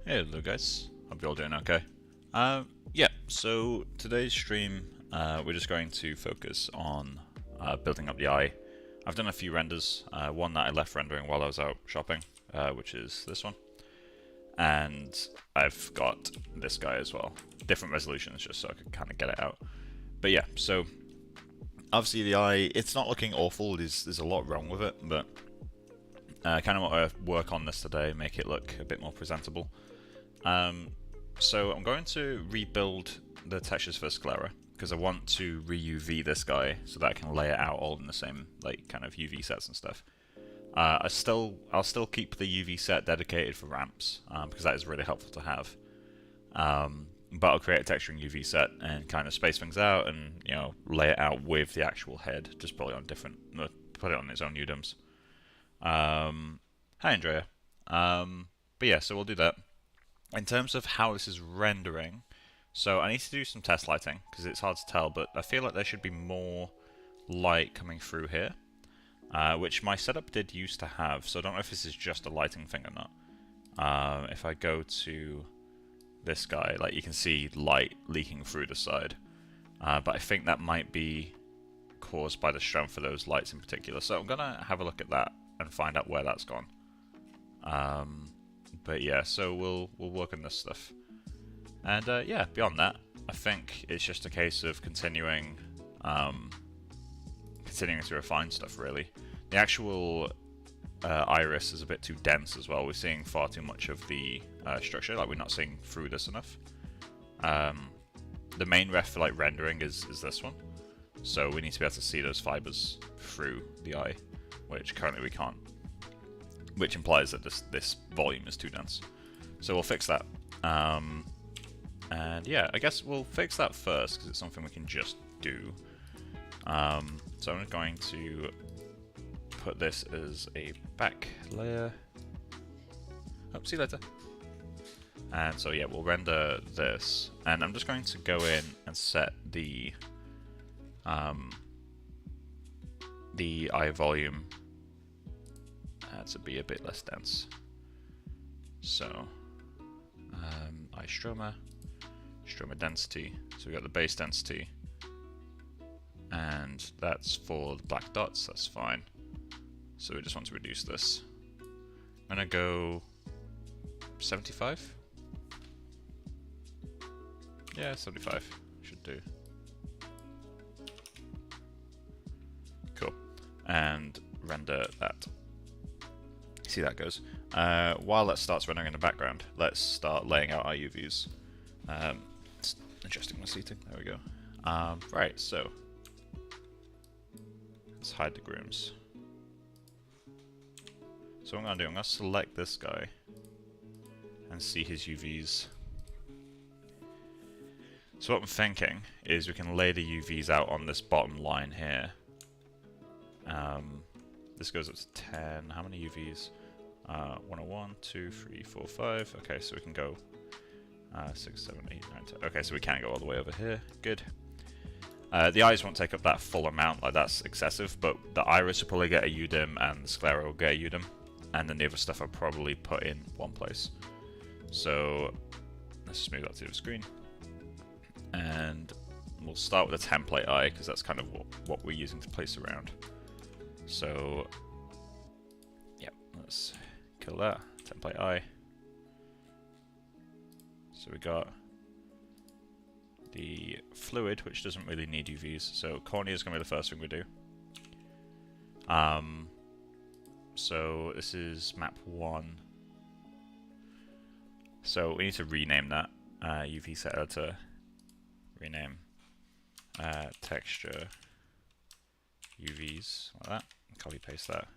Hey, hello guys. Hope you're all doing okay. Yeah, so today's stream, we're just going to focus on building up the eye. I've done a few renders, one that I left rendering while I was out shopping, which is this one. And I've got this guy as well. Different resolutions just so I could kind of get it out. But yeah, so obviously the eye, it's not looking awful, there's a lot wrong with it, but I kind of want to work on this today, make it look a bit more presentable. So I'm going to rebuild the textures for Sclera because I want to re-UV this guy so that I can lay it out all in the same like kind of UV sets and stuff. I'll still keep the UV set dedicated for ramps because that is really helpful to have. But I'll create a texturing UV set and kind of space things out and lay it out with the actual head, just put it on put it on its own UDIMs. Hi Andrea. But yeah, so we'll do that. In terms of how this is rendering, so I need to do some test lighting because it's hard to tell, but I feel like there should be more light coming through here, which my setup did used to have, so I don't know if this is just a lighting thing or not. If I go to this guy, like you can see light leaking through the side, but I think that might be caused by the strength of those lights in particular, so I'm gonna have a look at that and find out where that's gone. But yeah, so we'll work on this stuff. And yeah, beyond that, I think it's just a case of continuing to refine stuff, really. The actual iris is a bit too dense as well. We're seeing far too much of the structure, like we're not seeing through this enough. The main ref for like rendering is this one. So we need to be able to see those fibers through the eye, which currently we can't. Which implies that this volume is too dense. So we'll fix that. And yeah, I guess we'll fix that first because it's something we can just do. So I'm going to put this as a back layer. Oh, see you later. And so yeah, we'll render this. And I'm just going to go in and set the eye volume to be a bit less dense. So eye stroma density. So we got the base density, and that's for the black dots. That's fine. So we just want to reduce this. I'm gonna go 75. Yeah, 75 should do. Cool. And render that. See how that goes. While that starts rendering in the background, let's start laying out our UVs. It's adjusting my seating. There we go. Right, so let's hide the grooms. So what I'm going to do, I'm going to select this guy and see his UVs. So what I'm thinking is we can lay the UVs out on this bottom line here. This goes up to 10. How many UVs? 101, 2, 3, 4, 5. Okay, so we can go 6, 7, 8, 9, 10. Okay, so we can go all the way over here. Good. The eyes won't take up that full amount, like that's excessive, but the iris will probably get a UDIM and the sclera will get a UDIM, and then the other stuff I'll probably put in one place. So let's just move that to the screen. And we'll start with a template eye, because that's kind of what we're using to place around. So, yeah, let's kill that. Template eye. So we got the fluid, which doesn't really need UVs. So cornea is going to be the first thing we do. So this is map 1. So we need to rename that. UV set editor. Rename. Texture. UVs, like that. Copy paste that.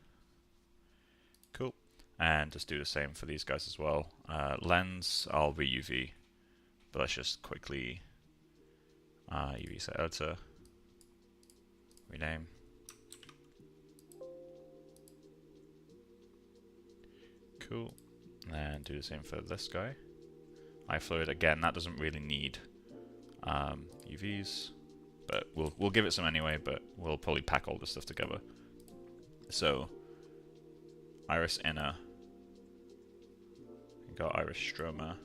Cool. And just do the same for these guys as well. Lens, I'll re-UV. But let's just quickly UV set editor. Rename. Cool. And do the same for this guy. Eye fluid, again, that doesn't really need UVs. But we'll give it some anyway, but we'll probably pack all this stuff together. So, iris inner, got iris stroma.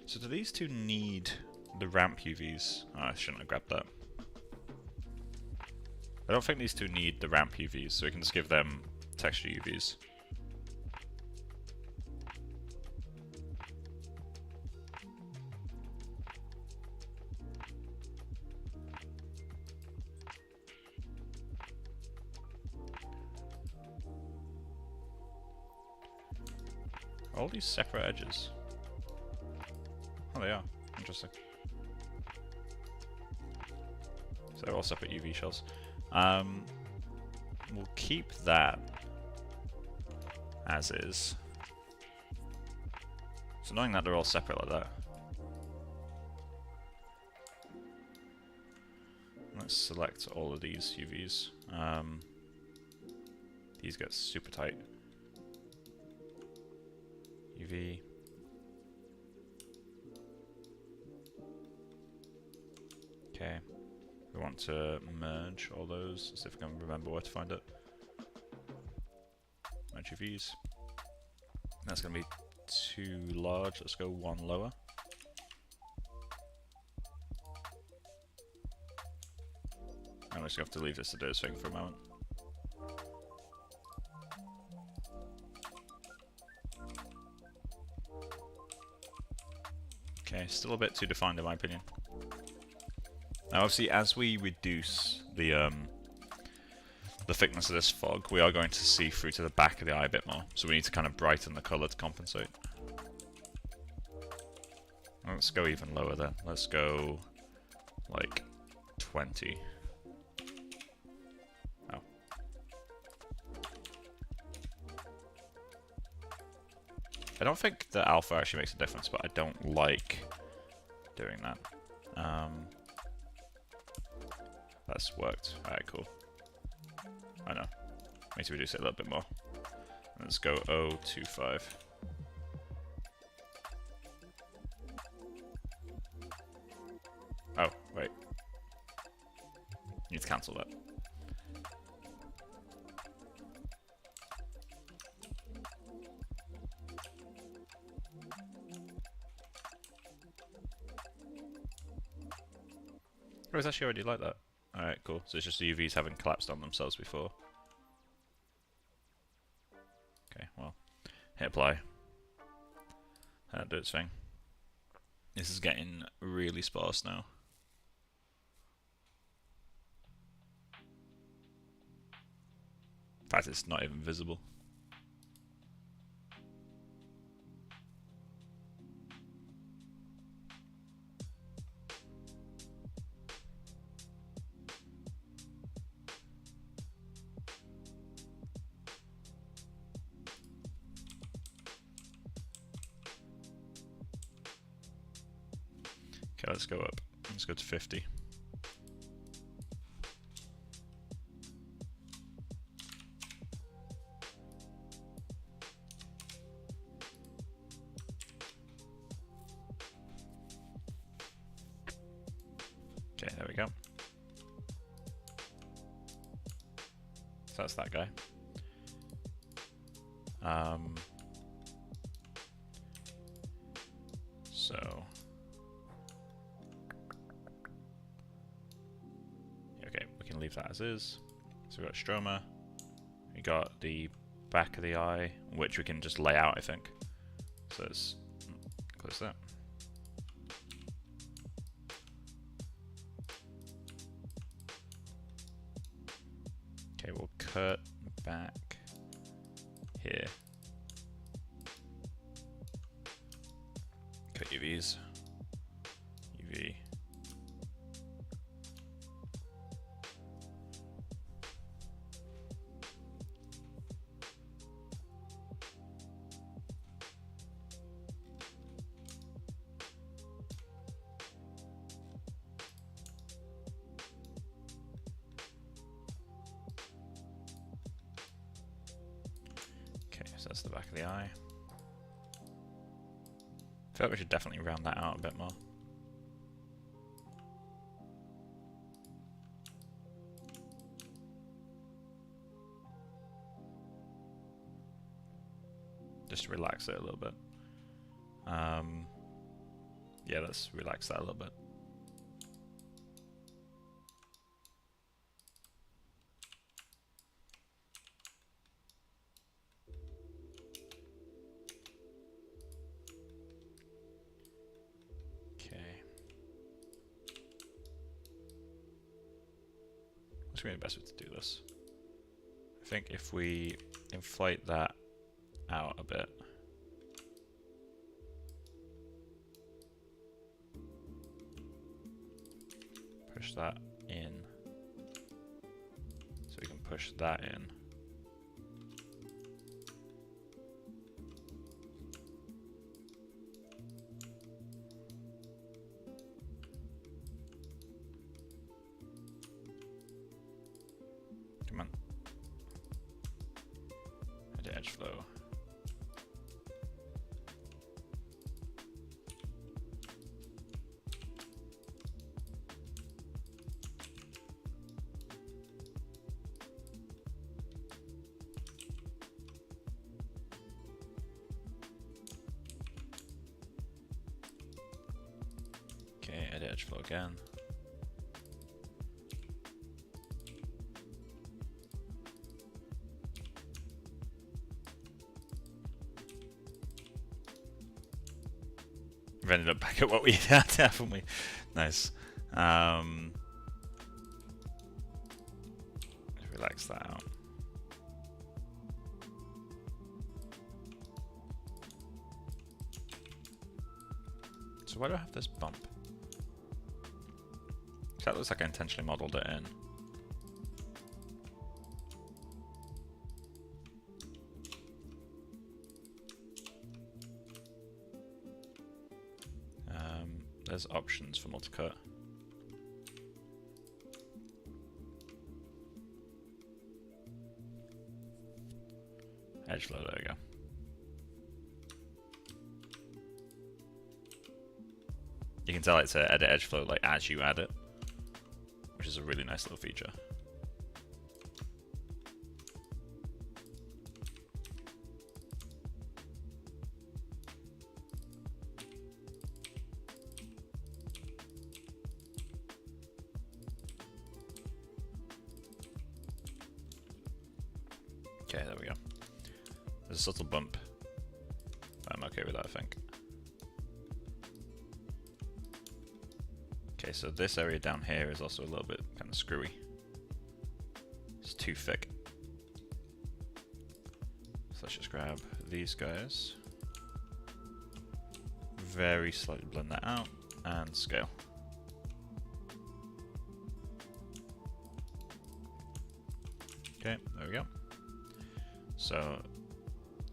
So do these two need the ramp UVs? Oh, I shouldn't have grabbed that. I don't think these two need the ramp UVs, so we can just give them texture UVs. All these separate edges. Oh, they are. Interesting. So they're all separate UV shells. We'll keep that as is. It's annoying that they're all separate like that. Let's select all of these UVs. These get super tight. UV. Okay. We want to merge all those. Let's see if I can remember where to find it. Merge UVs. That's going to be too large. Let's go one lower. I'm just going to have to leave this to do its thing for a moment. Okay, still a bit too defined in my opinion. Now obviously as we reduce the thickness of this fog, we are going to see through to the back of the eye a bit more. So we need to kind of brighten the colour to compensate. Let's go even lower then. Let's go like 20. Oh. I don't think the alpha actually makes a difference, but I don't like doing that. That's worked. Alright, cool. I know. Need to reduce it a little bit more. Let's go 0.25. Oh, wait. Need to cancel that. Oh, it's actually already like that. Alright, cool. So it's just the UVs haven't collapsed on themselves before. Okay, well, hit apply. That'll do its thing. This is getting really sparse now. In fact, it's not even visible. Okay, let's go up. Let's go to 50. Okay, there we go. So that's that guy. So okay, we can leave that as is. So we've got stroma. We got the back of the eye, which we can just lay out, I think. So let's close that. Okay, we'll cut back here. Cut UVs. UV. Okay, so that's the back of the eye. I feel like we should definitely round that out a bit more. just to relax it a little bit. Yeah, let's relax that a little bit. Okay. What's going to be the best way to do this? I think if we inflate that out a bit. Push that in. So we can push that in. Come on. Edit edge flow. Okay, edit edge flow again. We've ended up back at what we had, haven't we? Nice. Relax that out. So why do I have this bump? That looks like I intentionally modeled it in. There's options for multicut. Edge flow, there we go. You can tell it's a edit edge flow like as you add it, which is a really nice little feature. Okay, there we go. There's a subtle bump. I'm okay with that, I think. Okay, so this area down here is also a little bit kind of screwy. It's too thick. So let's just grab these guys. Very slightly blend that out and scale. Okay, there we go. So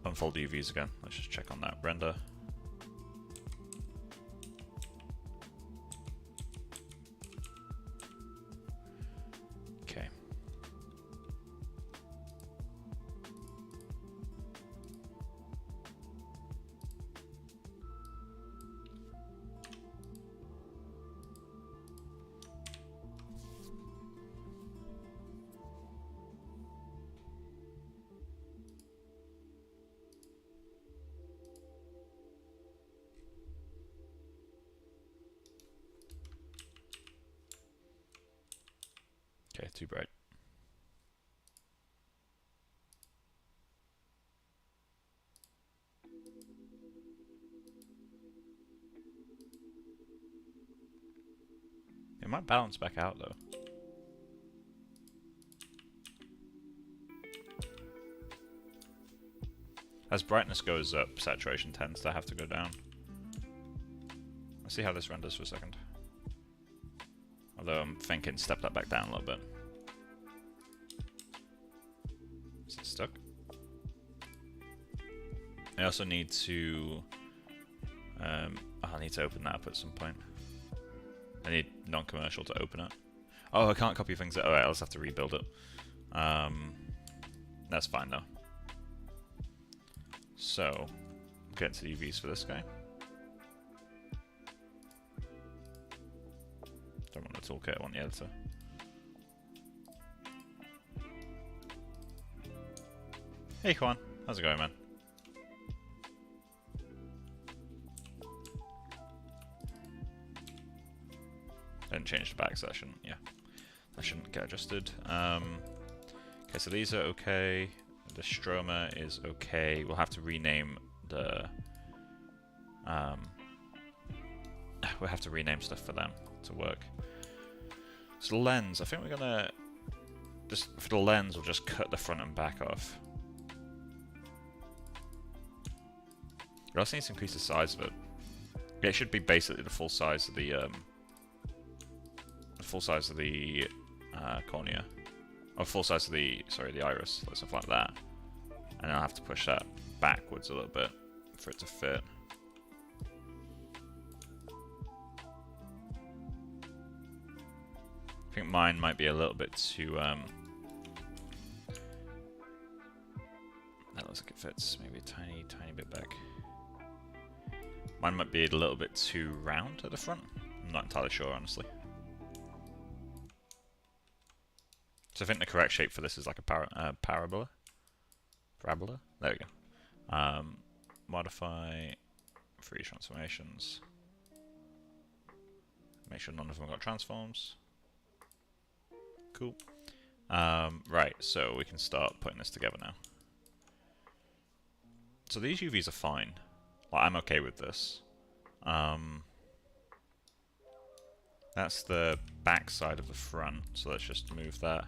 unfold UVs again. Let's just check on that render. Okay. Okay, too bright. It might balance back out though. As brightness goes up, saturation tends to have to go down. Let's see how this renders for a second. Although I'm thinking step that back down a little bit. Is it stuck? I also need to... I'll need to open that up at some point. I need non-commercial to open it. Oh, I can't copy things. Alright, I'll just have to rebuild it. That's fine though. So, get to the UVs for this guy. Don't want the toolkit, I want the editor. Hey Juan, how's it going, man? haven't changed the back, so that shouldn't, yeah, that shouldn't get adjusted. Okay, so these are okay. The stroma is okay. We'll have to rename the we'll have to rename stuff for them to work. So the lens, I think we're gonna just for the lens we'll just cut the front and back off. We also need to increase the size of it. Yeah, it should be basically the full size of the cornea, or full size of the iris, like stuff like that. And I'll have to push that backwards a little bit for it to fit. I think mine might be a little bit too. That looks like it fits. Maybe a tiny bit back. Mine might be a little bit too round at the front. I'm not entirely sure, honestly. So I think the correct shape for this is like a parabola. Parabola? There we go. Modify freeze transformations. Make sure none of them got transforms. Cool. Right, so we can start putting this together now. So these UVs are fine. Like, I'm okay with this. That's the back side of the front, so let's just move that.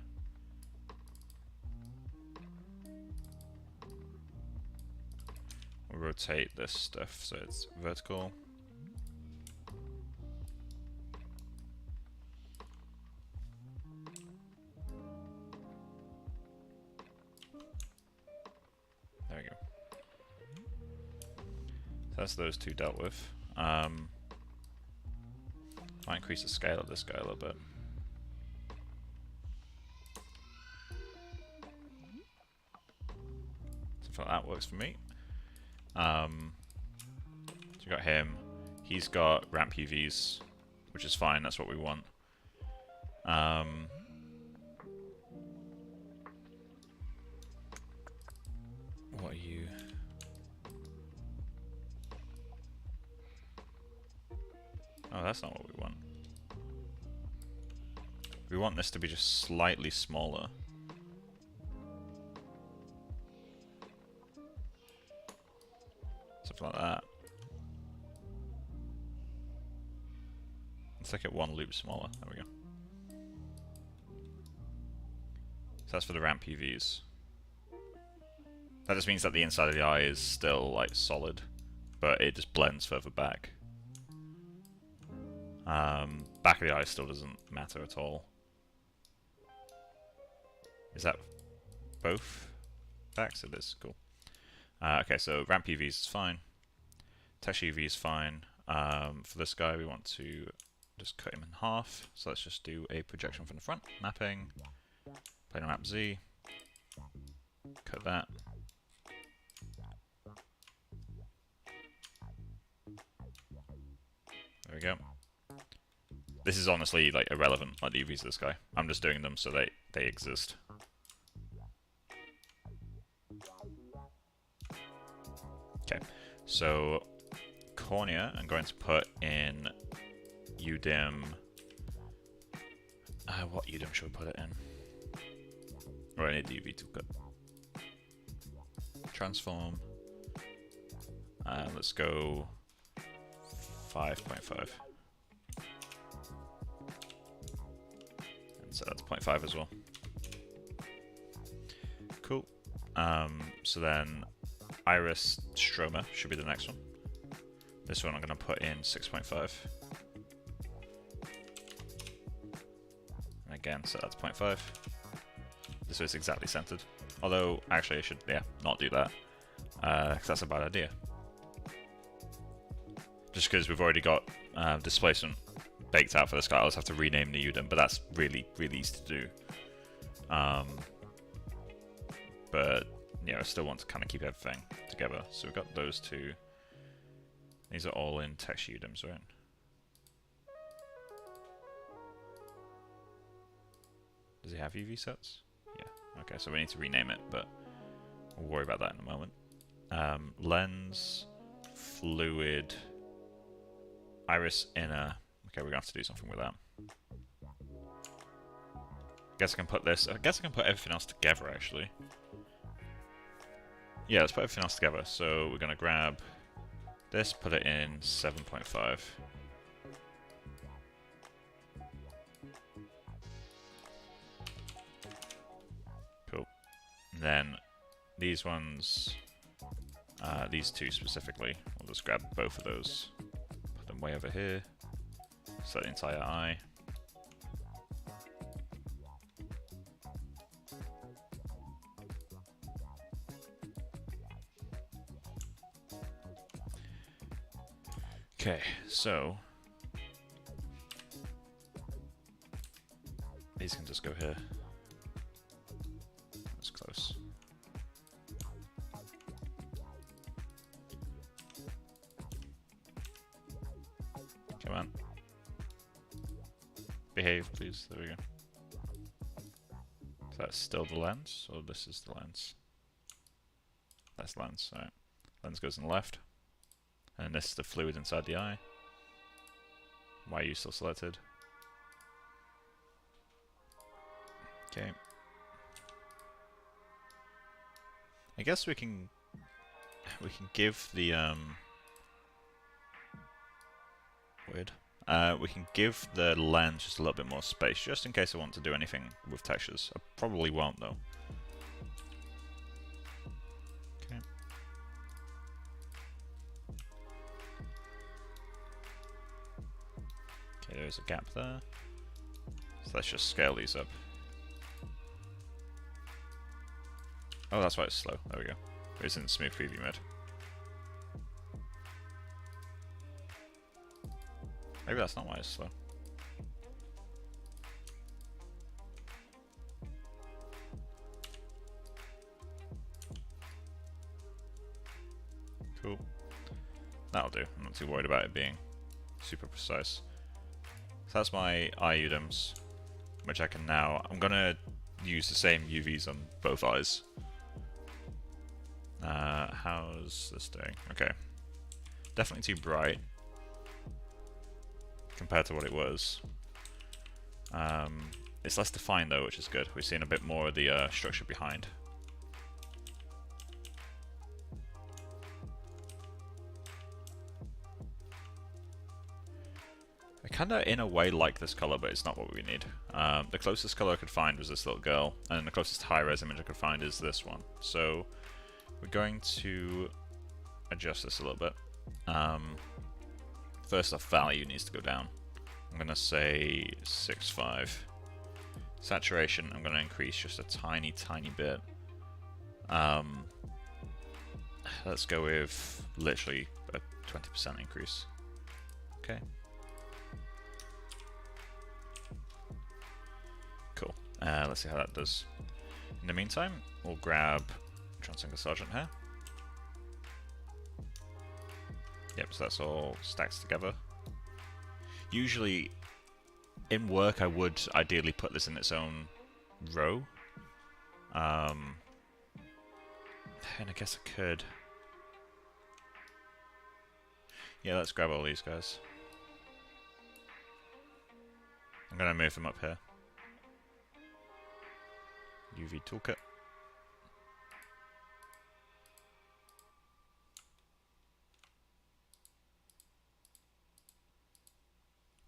We'll rotate this stuff so it's vertical. There we go. So that's those two dealt with. Might increase the scale of this guy a little bit. Something like that works for me. So we got him. He's got ramp UVs, which is fine. That's what we want. What are you? Oh, that's not what we want. We want this to be just slightly smaller. Something like that. Let's take it one loop smaller. There we go. So that's for the ramp UVs. That just means that the inside of the eye is still like solid, but it just blends further back. Back of the eye still doesn't matter at all. Is that both backs? It is, cool. Okay, so ramp UVs is fine. Texture UV is fine. For this guy, we want to just cut him in half. So let's just do a projection from the front. Mapping. Planar map Z. Cut that. There we go. This is honestly like irrelevant, like the UVs of this guy. I'm just doing them so they exist. Okay, so cornea, I'm going to put in UDIM. What UDIM should we put it in? Oh, I need the UV toolkit. Transform. Let's go 5.5. And so that's 0.5 as well. Cool. So then iris stroma should be the next one. This one I'm going to put in 6.5. And again, so that's 0.5. This is exactly centered. Although, actually I should, not do that. Because that's a bad idea. Just because we've already got displacement baked out for this guy, I'll just have to rename the UDIM, but that's really, really easy to do. But, I still want to kind of keep everything together. So we've got those two. These are all in texture UDIMs, right? Does he have UV sets? Yeah. Okay, so we need to rename it, but we'll worry about that in a moment. Lens, fluid, iris inner. Okay, we're going to have to do something with that. Guess I can put this. I guess I can put everything else together actually. Yeah, let's put everything else together. So we're gonna grab this, put it in 7.5. Cool. And then these ones, these two specifically, we'll just grab both of those, put them way over here. Set the entire eye. Okay, so these can just go here. That's close. Come on. Behave, please. There we go. So that's still the lens, or this is the lens? That's lens, alright. Lens goes on the left. And this is the fluid inside the eye. Why are you still selected? Okay. I guess we can give the weird. We can give the lens just a little bit more space, just in case I want to do anything with textures. I probably won't though. Okay. Okay, there's a gap there. So let's just scale these up. Oh, that's why it's slow. There we go. It's in smooth preview mode. Maybe that's not why it's slow. Cool. That'll do. I'm not too worried about it being super precise. So that's my eye UDIMs, which I can now... I'm going to use the same UVs on both eyes. How's this doing? Okay. Definitely too bright compared to what it was. It's less defined though, which is good. We've seen a bit more of the structure behind. I kinda in a way like this color, but it's not what we need. The closest color I could find was this little girl, and the closest high-res image I could find is this one. So we're going to adjust this a little bit. First off, value needs to go down. I'm going to say 6.5. Saturation, I'm going to increase just a tiny, tiny bit. Let's go with literally a 20% increase. Okay. Cool. Let's see how that does. In the meantime, we'll grab John Singer Sargent here. Yep, so that's all stacks together. Usually, in work, I would ideally put this in its own row. And I guess I could. Yeah, let's grab all these guys. I'm going to move them up here. UV toolkit.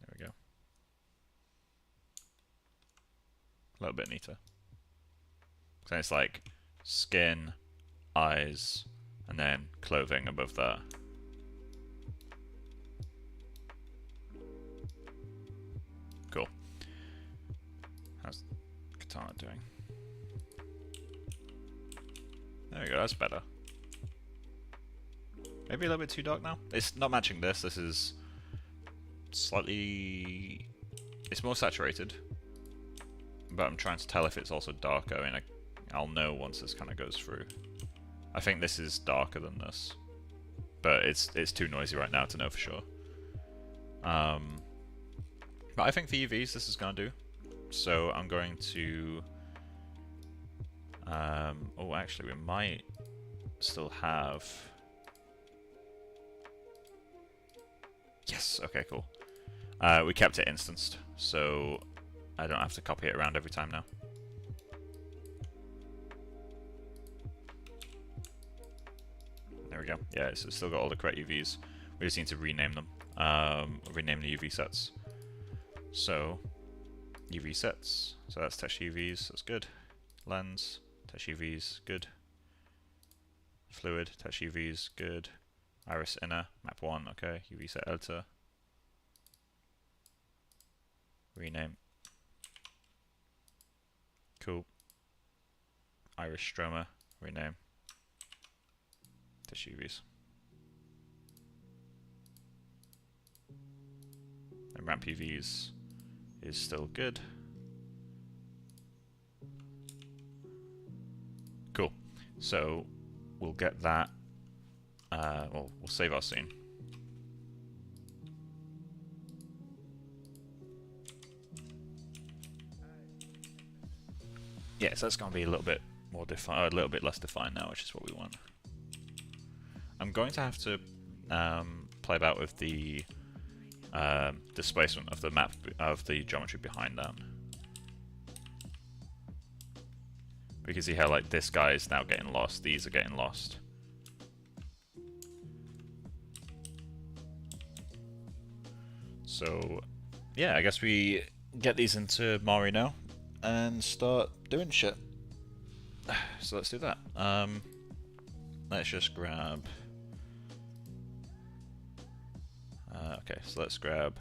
There we go. A little bit neater. So it's like skin, eyes, and then clothing above that. Cool. How's Katana doing? There we go, that's better. Maybe a little bit too dark now? It's not matching this, this is slightly... It's more saturated. But I'm trying to tell if it's also darker. I mean, I'll know once this kind of goes through. I think this is darker than this. But it's too noisy right now to know for sure. But I think for UVs this is going to do. So I'm going to... oh, actually, we might still have... Yes, okay, cool. We kept it instanced, so I don't have to copy it around every time now. There we go. Yeah, it's still got all the correct UVs. We just need to rename them. Rename the UV sets. So, UV sets. So that's touch UVs, that's good. Lens, touch UVs, good. Fluid, touch UVs, good. Iris inner, map 1, okay. UV set editor. Rename. Cool. Iris stroma, rename. Touch UVs. And ramp UVs is still good. Cool. So we'll get that. Well, we'll save our scene. Yeah, so that's going to be a little bit more defined, a little bit less defined now, which is what we want. I'm going to have to play about with the displacement of the map, of the geometry behind that. We can see how like this guy is now getting lost, these are getting lost. So yeah, I guess we get these into Mari now and start doing shit. So let's do that. Let's just grab okay, so let's grab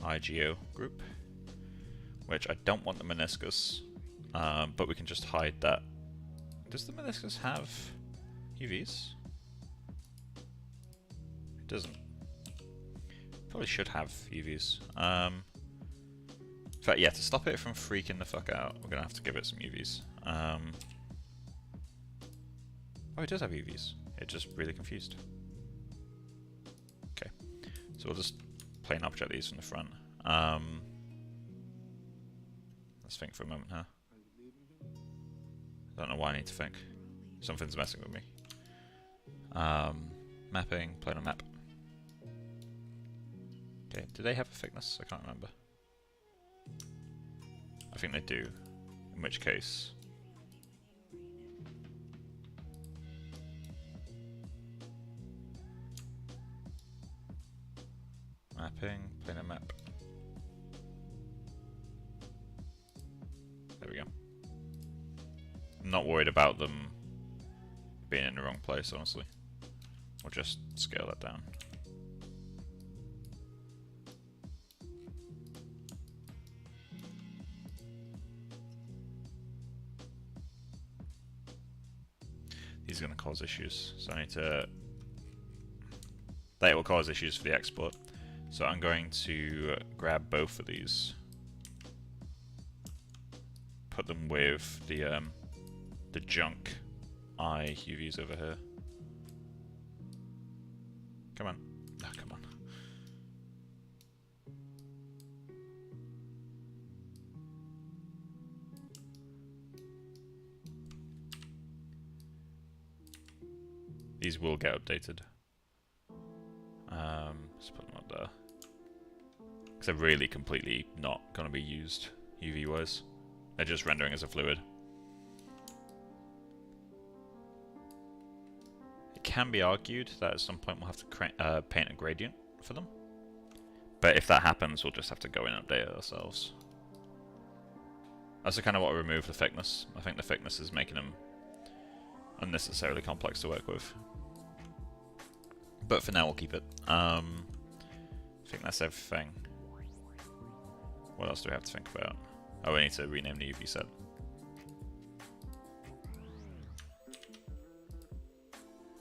IGO group, which I don't want the meniscus, but we can just hide that. Does the meniscus have UVs? It doesn't. Probably should have UVs. In fact, yeah, to stop it from freaking the fuck out, we're gonna have to give it some UVs. Oh, it does have UVs. It's just really confused. Okay, so we'll just plain object these from the front. Let's think for a moment, huh? I don't know why I need to think. Something's messing with me. Mapping, planar map. Okay, do they have a thickness? I can't remember. I think they do, in which case... Mapping, planar map. There we go. I'm not worried about them being in the wrong place, honestly. We'll just scale that down. These are going to cause issues, so I need to... They will cause issues for the export. So I'm going to grab both of these, put them with the junk eye UVs over here. Come on. Oh, come on. These will get updated. Let's put them up there. Because they're really completely not going to be used UV-wise. They're just rendering as a fluid. It can be argued that at some point we'll have to paint a gradient for them. But if that happens, we'll just have to go in and update it ourselves. I also kind of want to remove the thickness. I think the thickness is making them unnecessarily complex to work with. But for now, we'll keep it. I think that's everything. What else do we have to think about? Oh, we need to rename the UV set.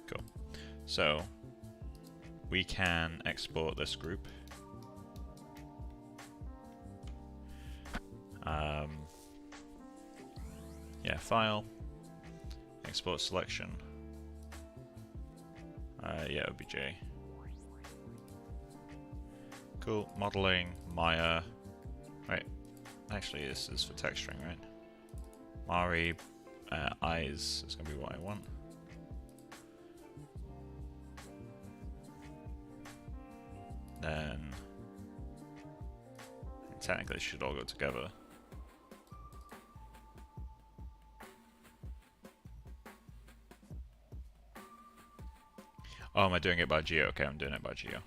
Cool. So, we can export this group. Yeah, file, export selection. Yeah, OBJ. Cool. Modeling, Maya. Right. Actually, this is for texturing, right? Mari eyes is going to be what I want. Then technically it should all go together. Oh, am I doing it by geo? Okay, I'm doing it by geo.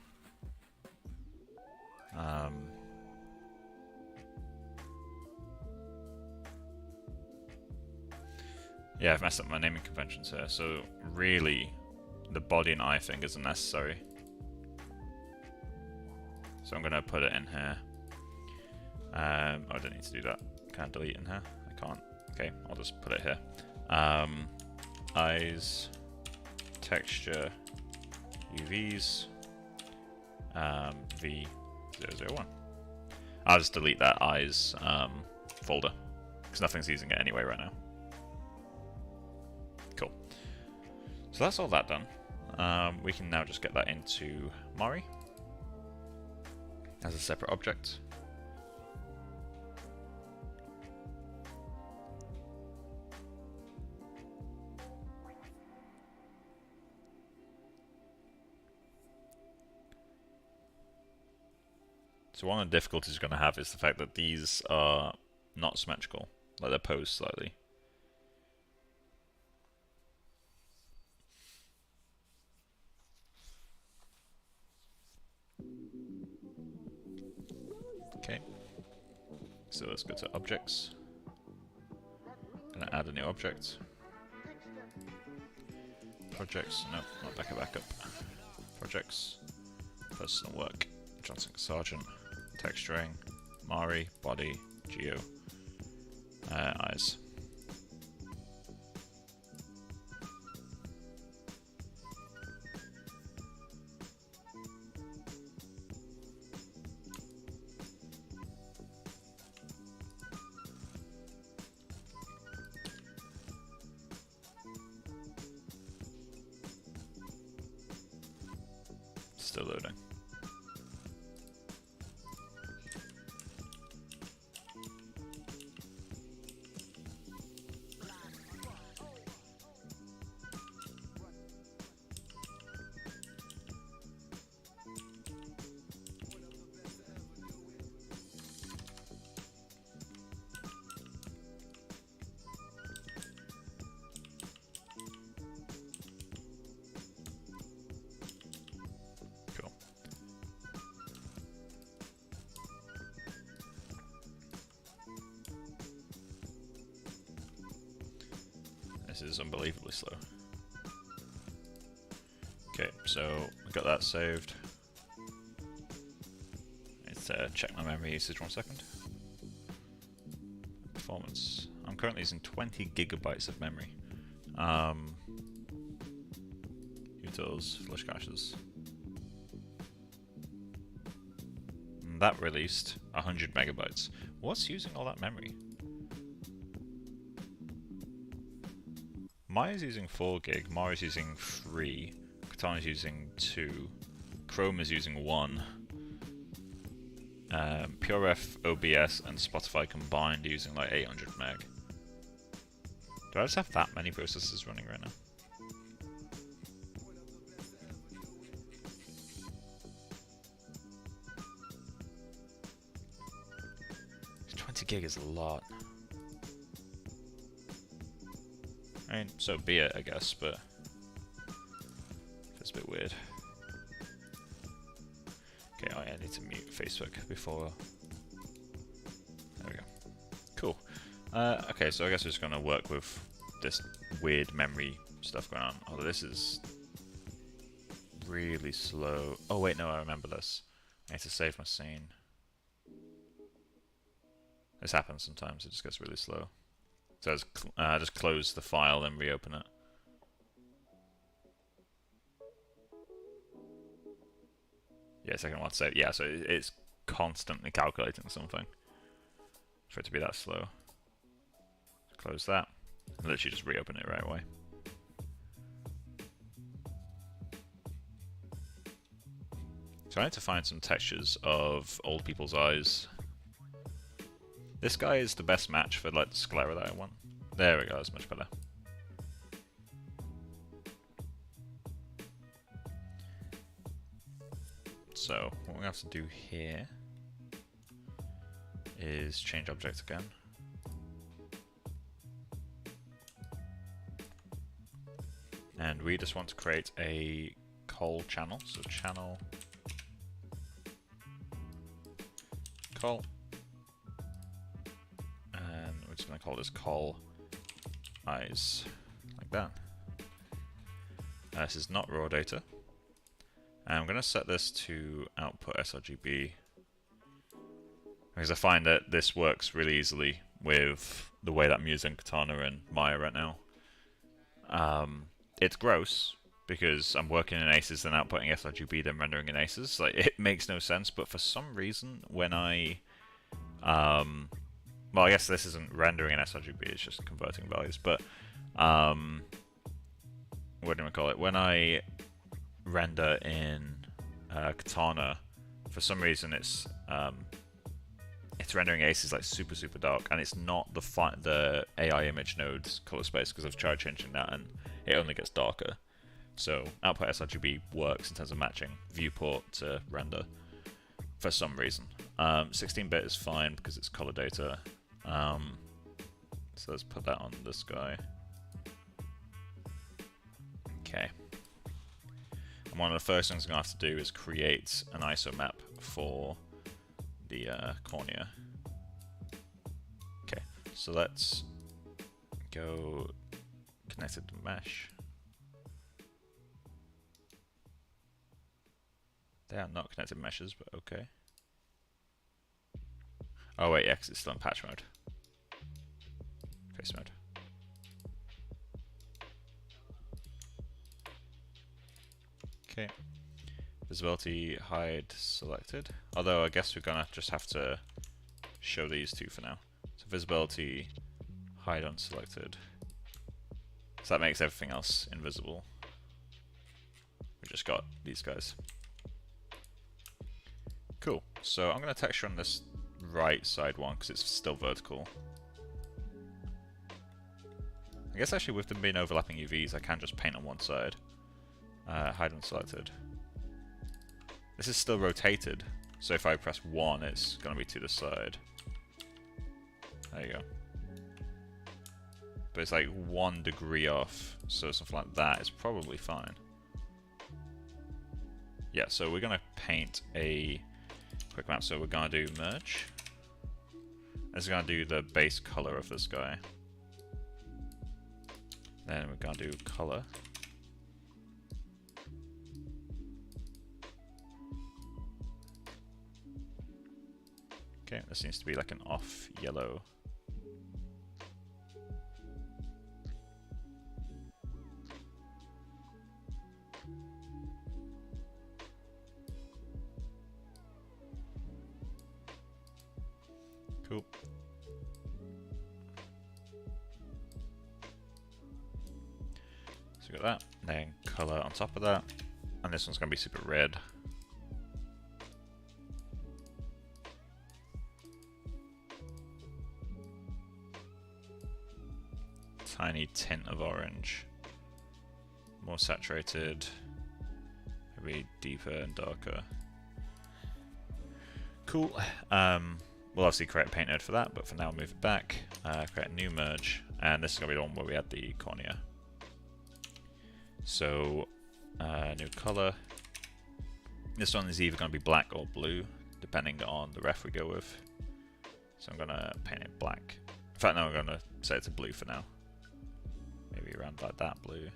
Yeah, I've messed up my naming conventions here, so really the body and eye thing isn't necessary. So I'm going to put it in here. I don't need to do that. Can I delete in here? I can't. Okay, I'll just put it here. Eyes, texture, UVs, V001. I'll just delete that eyes folder, because nothing's using it anyway right now. Cool. So that's all that done. We can now just get that into Mari as a separate object. So one of the difficulties we're going to have is the fact that these are not symmetrical, like they're posed slightly. Okay, so let's go to objects. Gonna add a new object. Projects, no, not backup. Projects, personal work, John Singer Sargent, texturing, Mari, body, geo, eyes. Still loading. This is unbelievably slow. Okay, so we got that saved. Let's check my memory usage 1 second. Performance. I'm currently using 20 gigabytes of memory. Utils, flash caches. And that released 100 megabytes. What's using all that memory? Maya's using 4 gig, Mari's using 3, Katana's using 2, Chrome is using 1, PureRef, OBS and Spotify combined are using like 800 meg. Do I just have that many processes running right now? $20 gig is a lot. I mean, so be it, I guess, but it's a bit weird. Okay, oh yeah, I need to mute Facebook before. There we go. Cool. Okay, so I guess we're just gonna work with this weird memory stuff going on. Although this is really slow. Oh wait, no, I remember this. I need to save my scene. This happens sometimes, it just gets really slow. So just close the file and reopen it. Yeah, second one save. Yeah, so it's constantly calculating something for it to be that slow. Close that. And literally just reopen it right away. So I need to find some textures of old people's eyes. This guy is the best match for like the sclera that I want. There we go, that's much better. So what we have to do here is change object again. And we just want to create a col channel. So channel col. And we're just going to call this col eyes, like that. This is not raw data. And I'm going to set this to output sRGB, because I find that this works really easily with the way that I'm using Katana and Maya right now. It's gross, because I'm working in Aces, then outputting sRGB, then rendering in Aces. Like, it makes no sense, but for some reason, when I... well, I guess this isn't rendering in sRGB, it's just converting values, but... what do we call it? When I render in Katana, for some reason it's rendering Aces like super dark, and it's not the AI image node's color space, because I've tried changing that and it only gets darker. So output sRGB works in terms of matching viewport to render for some reason. 16-bit is fine because it's color data. So let's put that on this guy. Okay. And one of the first things I'm going to have to do is create an ISO map for the cornea. Okay, so let's go connected to mesh. They are not connected meshes, but okay. Oh wait, yeah, 'cause it's still in patch mode. Face mode. Okay. Visibility hide selected. Although I guess we're gonna just have to show these two for now. So visibility hide unselected. So that makes everything else invisible. We just got these guys. Cool. So I'm gonna texture on this right side one because it's still vertical. I guess actually with them being overlapping UVs, I can just paint on one side. Hide unselected. This is still rotated, so if I press 1, it's going to be to the side. There you go. But it's like 1 degree off, so something like that is probably fine. Yeah, so we're going to paint a quick map. So we're going to do merge. This is going to do the base color of this guy. Then we're going to do color. Okay, this needs to be like an off yellow. Cool. So we got that, and then color on top of that, and this one's going to be super red. Tiny tint of orange, more saturated, maybe deeper and darker. Cool. We'll obviously create a paint node for that, but for now we'll move it back, create a new merge, and this is going to be the one where we add the cornea. So, new color. This one is either going to be black or blue, depending on the ref we go with. So I'm going to paint it black. In fact, no, I'm going to set it to blue for now. Maybe around like that blue.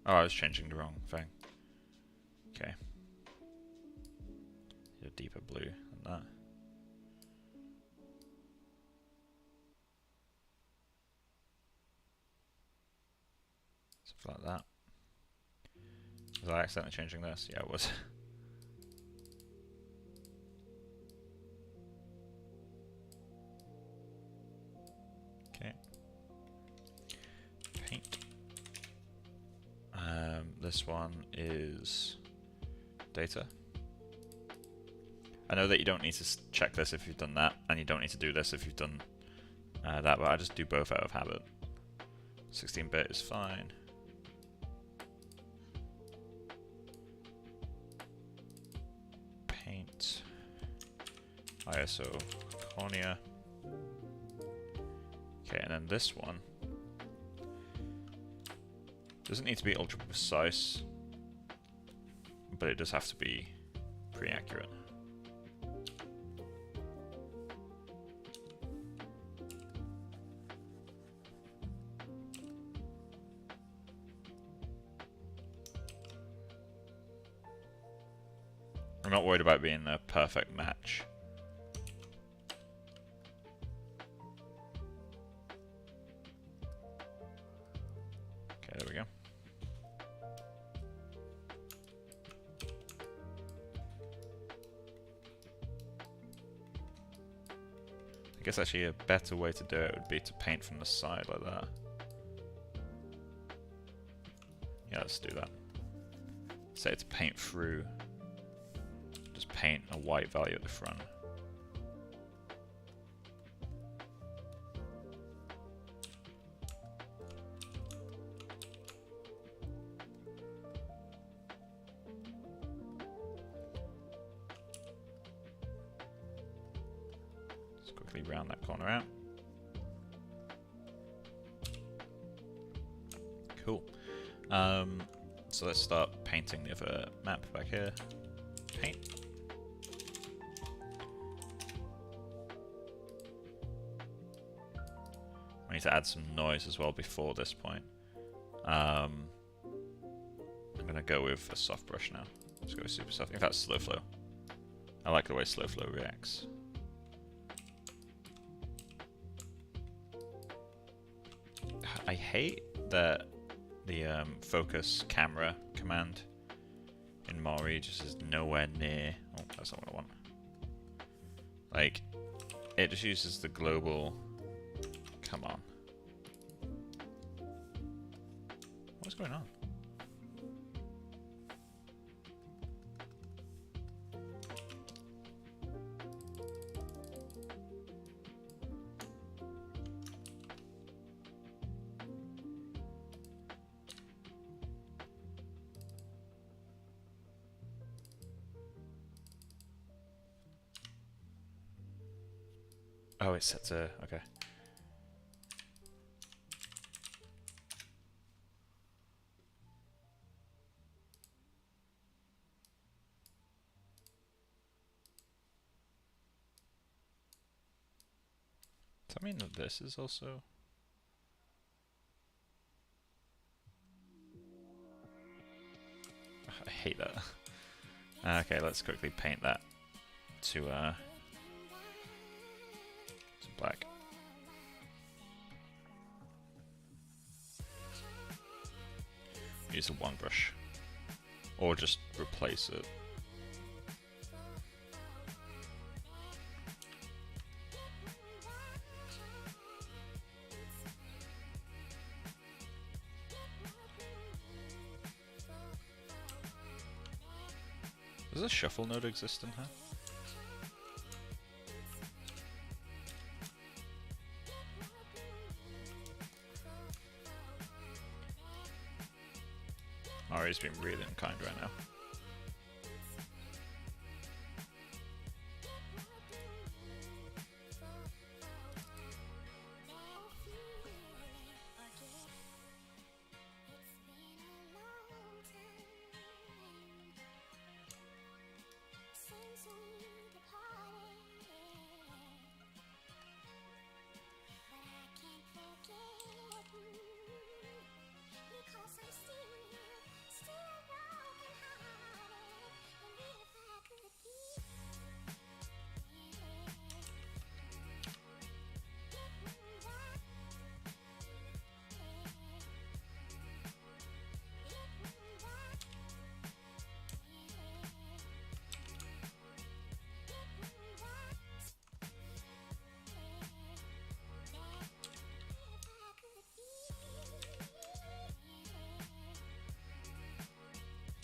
Oh, I was changing the wrong thing. Okay. A deeper blue than that. Something like that. Was I accidentally changing this? Yeah, it was. Okay. Paint. This one is data. I know that you don't need to check this if you've done that, and you don't need to do this if you've done that, but I just do both out of habit. 16-bit is fine. Paint. ISO cornea. Okay, and then this one doesn't need to be ultra precise, but it does have to be pretty accurate. I'm not worried about being a perfect match. Okay, there we go. I guess actually a better way to do it would be to paint from the side like that. Yeah, let's do that. Say to paint through. Just paint a white value at the front. Let's quickly round that corner out. Cool. So let's start painting the other map back here. Paint. We need to add some noise as well before this point. I'm going to go with a soft brush now. Let's go with super soft. In fact, slow flow. I like the way slow flow reacts. I hate that the focus camera command in Mori just is nowhere near. Oh, that's not what I want. Like, it just uses the global. Come on. What's going on? Oh, it's set to. Okay. Does that mean that this is also... I hate that. Okay, let's quickly paint that to black. Use a one brush. Or just replace it. Does a shuffle node exist in here? Mari's being really unkind right now.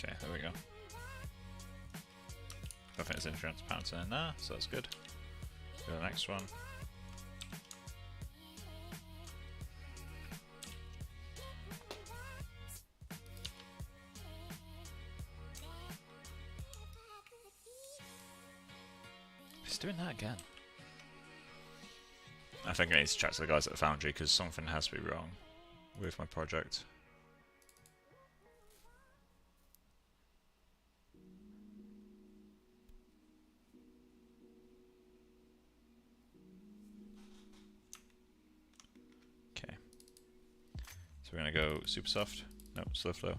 Okay, there we go. I think it's insurance pounds in there, so that's good. Go to the next one. It's doing that again. I think I need to chat to the guys at the foundry because something has to be wrong with my project. Okay. So we're going to go super soft. No, slow flow.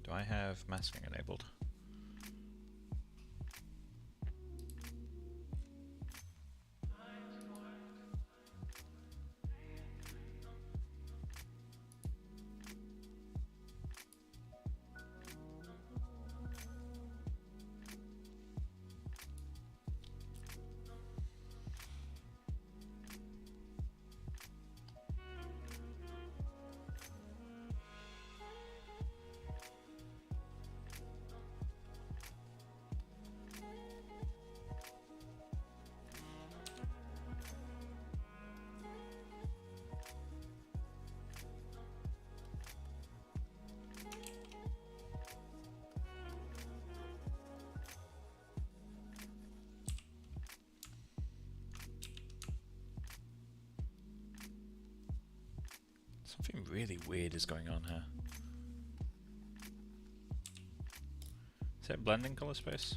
Do I have masking enabled? Something really weird is going on here. Is it blending color space?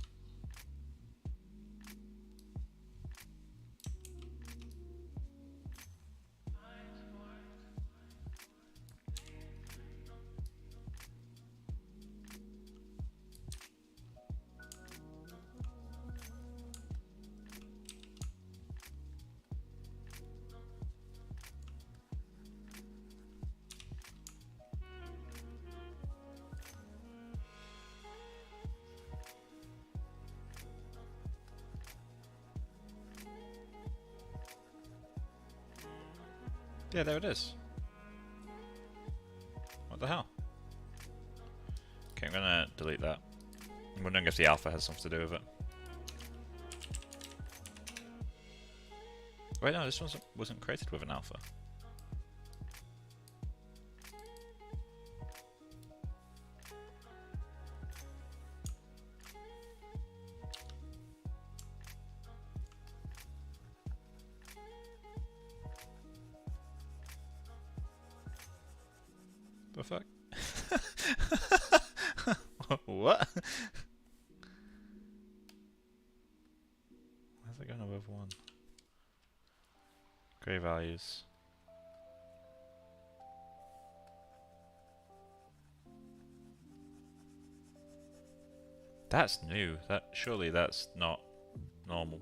Yeah, there it is. What the hell? Okay, I'm gonna delete that. I'm wondering if the alpha has something to do with it. Wait, no, this wasn't created with an alpha. The fuck? What? Why's it going above 1? Grey values. That's new. Surely that's not normal.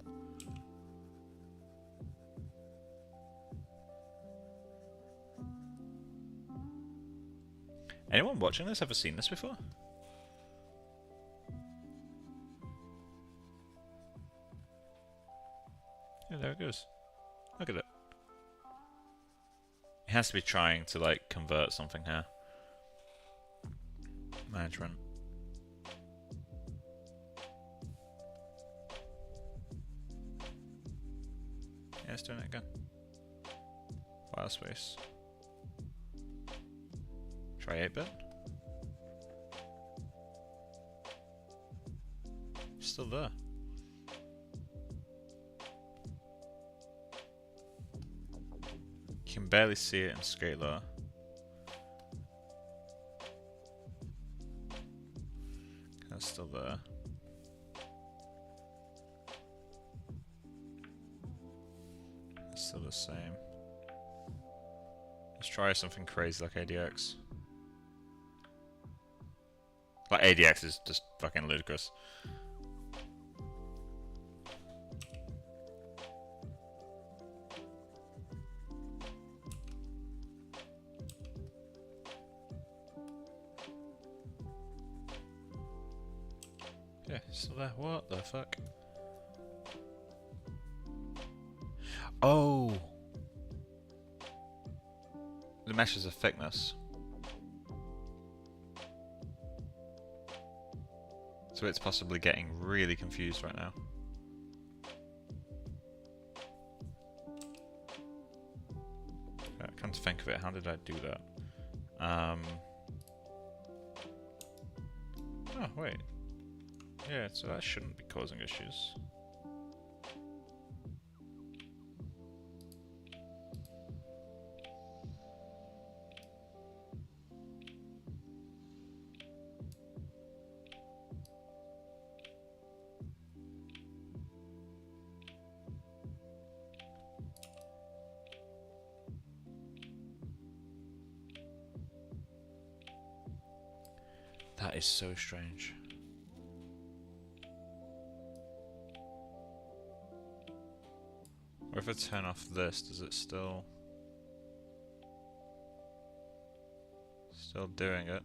Anyone watching this ever seen this before? Yeah, there it goes. Look at it. It has to be trying to like convert something here. Management. Yeah, it's doing it again. File space. Try 8-bit. Still there. You can barely see it in scalar. That's still there. It's still the same. Let's try something crazy like ADX. Like ADX is just fucking ludicrous. Yeah, it's still there. What the fuck? Oh! The mesh is a thickness. So it's possibly getting really confused right now. think of it, how did I do that? Oh, wait. Yeah, so that shouldn't be causing issues. That is so strange. Or if I turn off this, does it still doing it?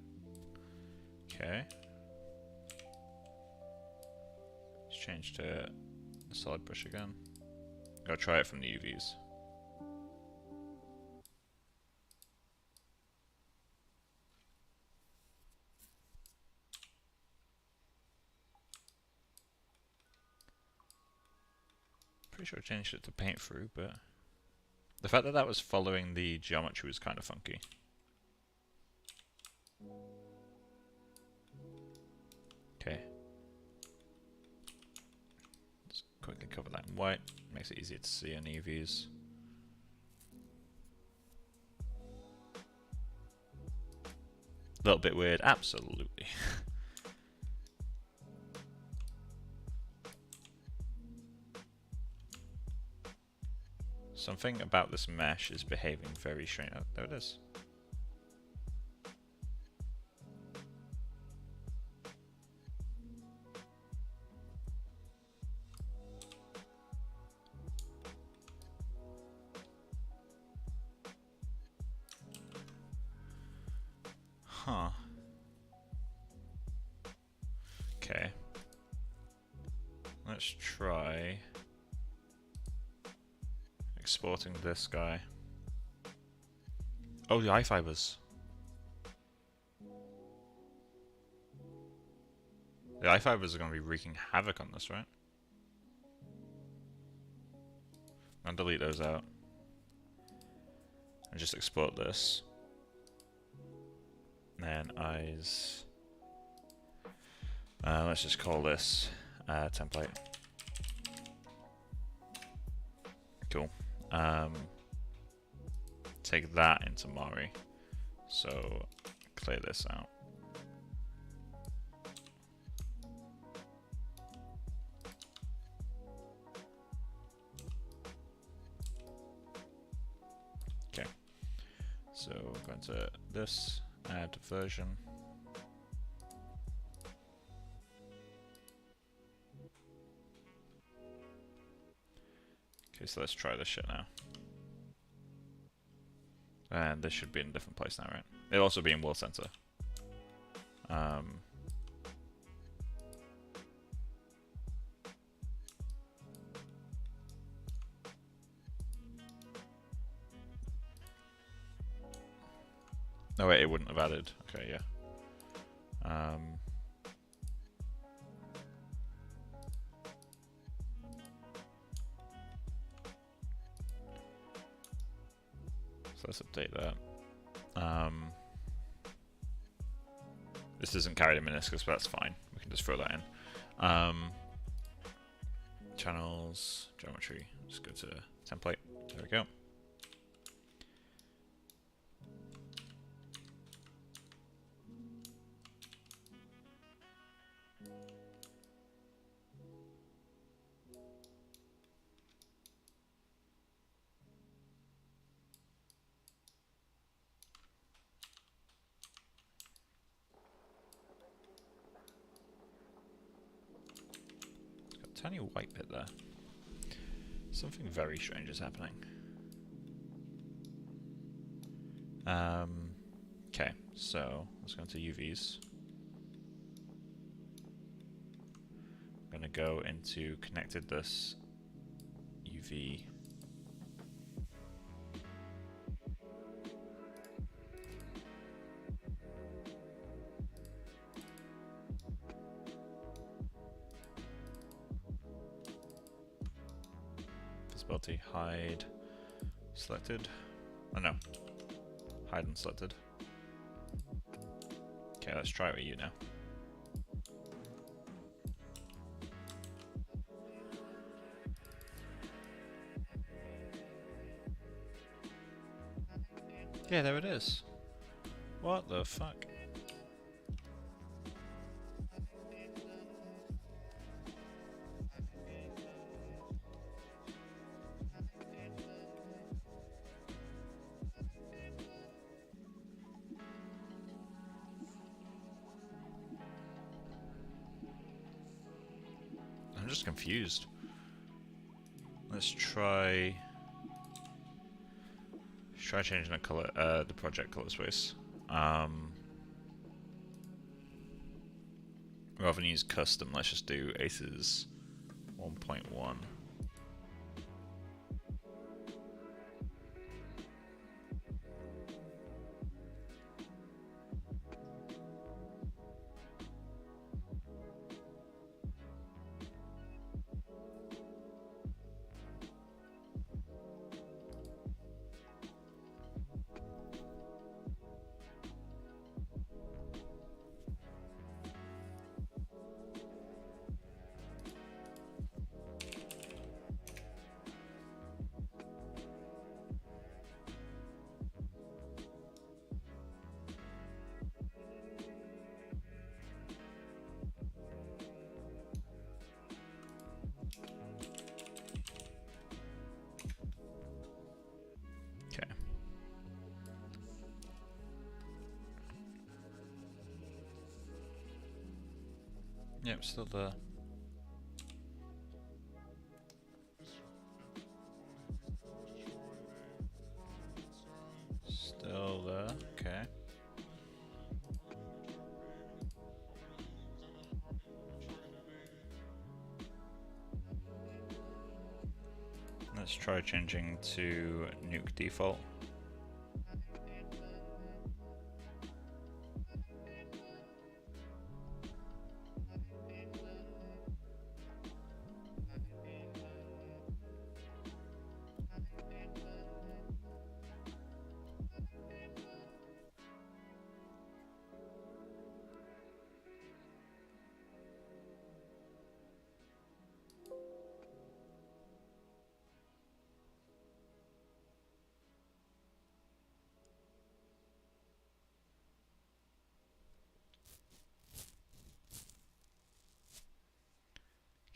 Okay. Let's change to solid brush again. Gotta try it from the UVs. Pretty sure I changed it to paint through, but the fact that that was following the geometry was kind of funky. Okay. Let's quickly cover that in white. Makes it easier to see in UVs. A little bit weird, absolutely. Something about this mesh is behaving very strange. Oh, there it is. Huh. Okay. Let's try exporting this guy. Oh, the eye fibers. The eye fibers are going to be wreaking havoc on this, right? I'll delete those out. And just export this. And then eyes. Let's just call this template. Cool. Take that into Mari. So clear this out. Okay. So go into this, add version. Okay, so let's try this shit now. And this should be in a different place now, right? It'll also be in World Center. No, wait, it wouldn't have added. Okay, yeah. So let's update that. This isn't carried in meniscus, but that's fine. We can just throw that in. Channels, geometry. Just go to template. There we go. Tiny white bit there. Something very strange is happening. Okay, so let's go into UVs. I'm going to go into connected this UV. Visibility, hide, selected. Oh no. hide unselected. Okay, let's try it with you now. Yeah, there it is. What the fuck? I'm just confused. Let's try changing the color, the project color space. Rather than use custom, let's just do Aces 1.1. Okay. Yep, still there. Still there, okay. Let's try changing to nuke default.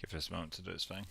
Give this a moment to do its thing.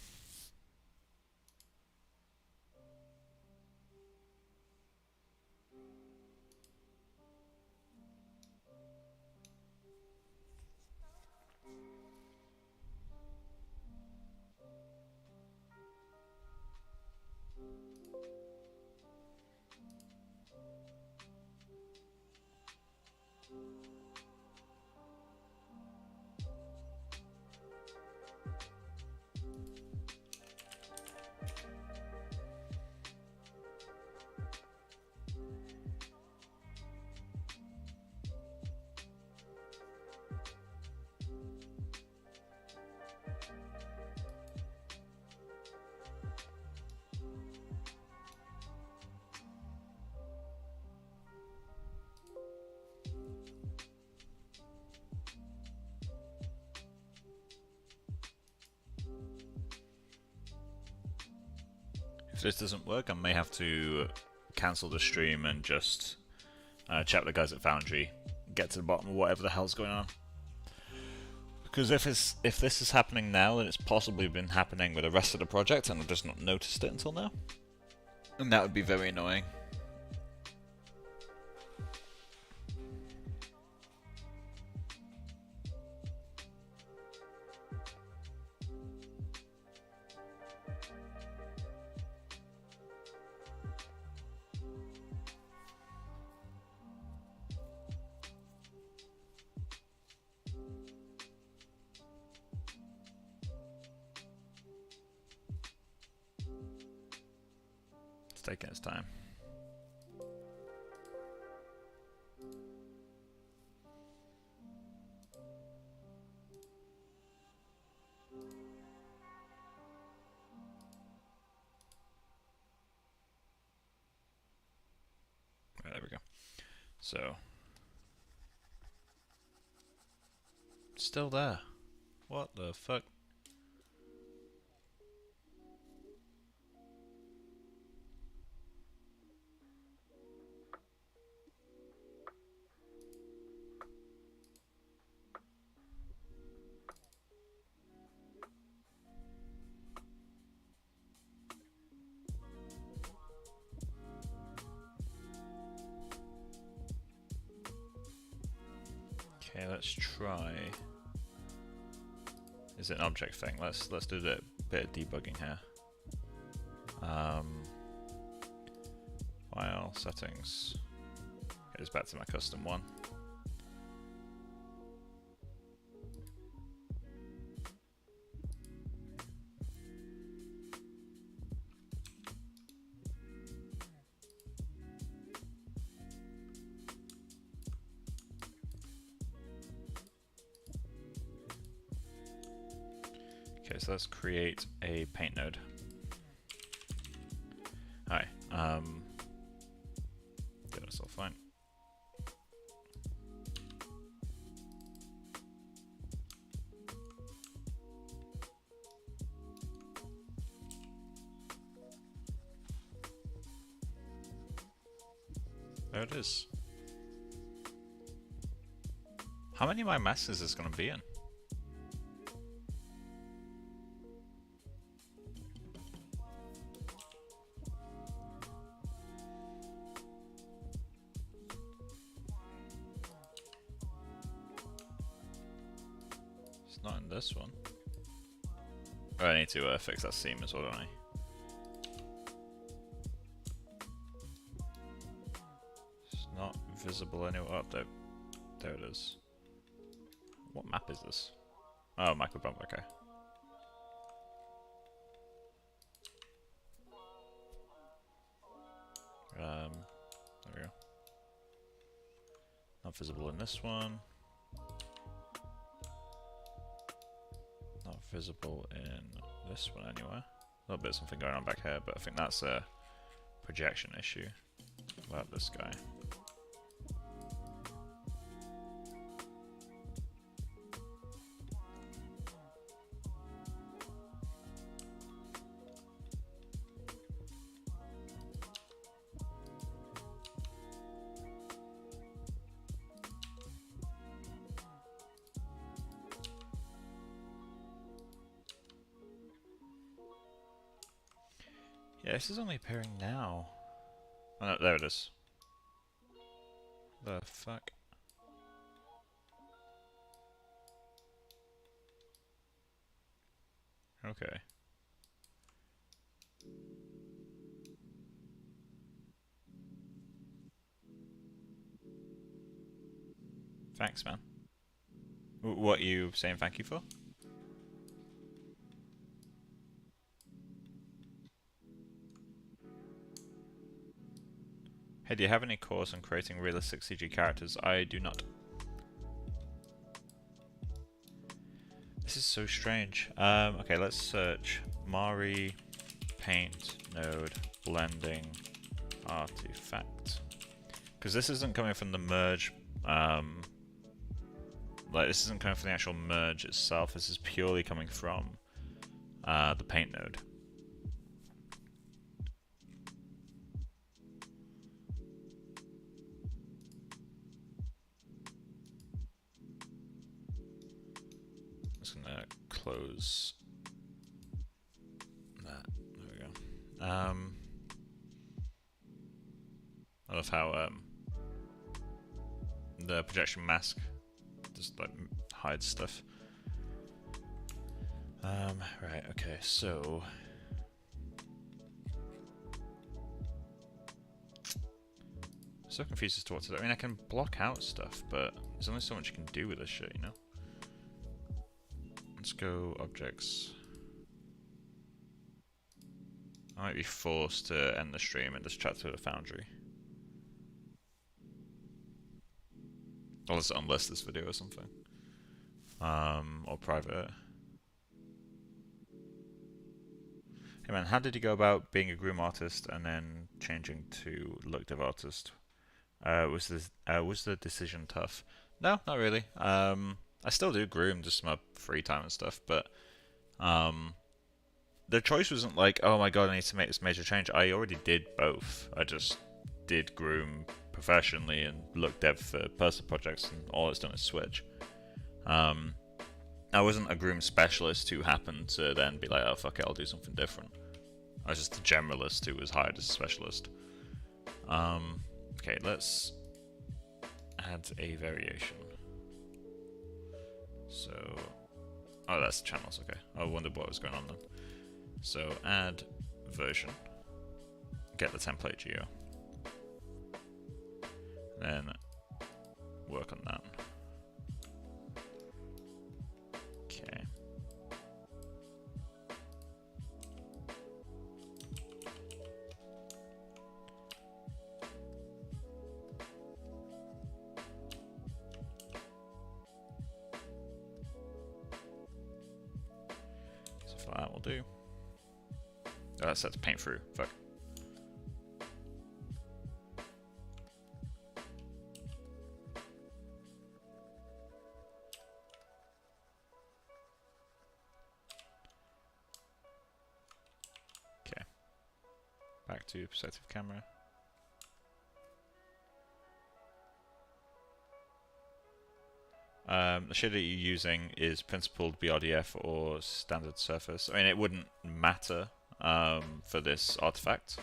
If this doesn't work, I may have to cancel the stream and just chat with the guys at Foundry, get to the bottom of whatever the hell's going on. Because if this is happening now, then it's possibly been happening with the rest of the project, and I've just not noticed it until now. And that would be very annoying. It's taking its time. Right, there we go. So, still there. What the fuck? Okay, let's try. Is it an object thing? Let's do a bit of debugging here. File settings. Goes back to my custom one. Okay, so let's create a paint node. Hi. Yeah, that's all fine. There it is. How many of my masks is this going to be in? It's not in this one. Oh, I need to fix that seam as well, don't I? It's not visible anywhere. Oh, there it is. What map is this? Oh, microbump, okay. There we go. Not visible in this one. Not visible in this one anywhere. A little bit of something going on back here, but I think that's a projection issue about this guy. Yeah, this is only appearing now. Oh, no, there it is. The fuck? Okay. Thanks, man. What are you saying thank you for? Hey, do you have any course on creating realistic CG characters? I do not. This is so strange. Okay, let's search Mari paint node blending artifact. Because this isn't coming from the merge. This isn't coming from the actual merge itself. This is purely coming from the paint node. Just gonna close that. There we go. I love how the projection mask just like hides stuff. Right. Okay. So. I'm so confused as to what to do. I mean, I can block out stuff, but there's only so much you can do with this shit, you know? Let's go objects. I might be forced to end the stream and just chat through the Foundry. Or let's unlist this video or something. Or private it. Hey man, how did you go about being a groom artist and then changing to look dev artist Was the decision tough? No, not really. I still do groom just in my free time and stuff, but um, the choice wasn't like, oh my god, I need to make this major change. I already did both. I just did groom professionally and look dev for personal projects, and all it's done is switch. I wasn't a groom specialist who happened to then be like, oh fuck it, I'll do something different. I was just a generalist who was hired as a specialist. Okay, let's add a variation. So, oh, that's channels. Okay, I wondered what was going on then. So add version, get the template geo, then work on that. Okay. So for that we'll do. Oh, that's set to paint through. Fuck. Okay. Back to perspective camera. The shader you're using is principled BRDF or standard surface. I mean, it wouldn't matter for this artifact,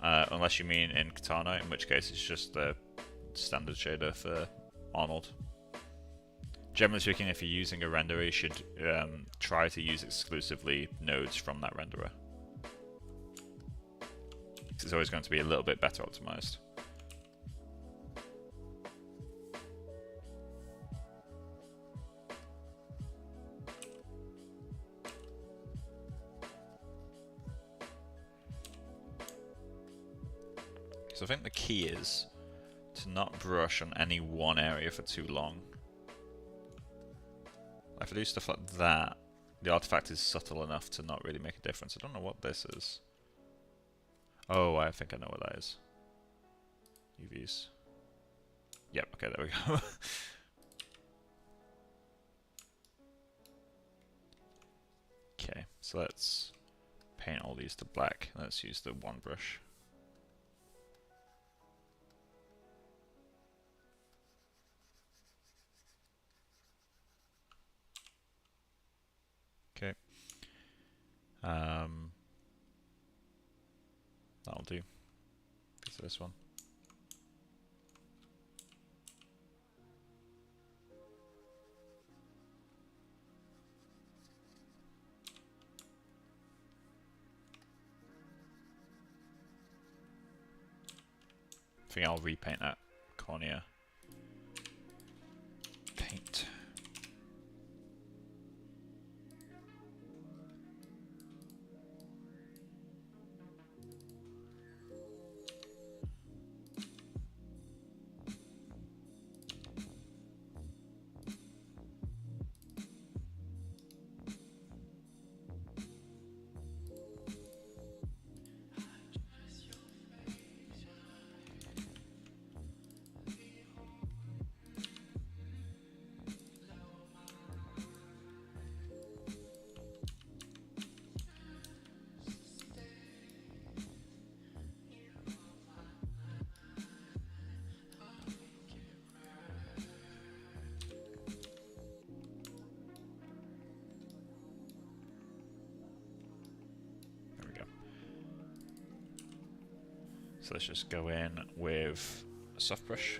unless you mean in Katana, in which case it's just the standard shader for Arnold. Generally speaking, if you're using a renderer, you should try to use exclusively nodes from that renderer. It's always going to be a little bit better optimized. So I think the key is to not brush on any one area for too long. If I do stuff like that, the artifact is subtle enough to not really make a difference. I don't know what this is. Oh, I think I know what that is. UVs. Yep, okay, there we go. Okay, so let's paint all these to black. Let's use the one brush. Okay. That'll do. It's this one. I think I'll repaint that cornea. Paint. So let's just go in with a soft brush.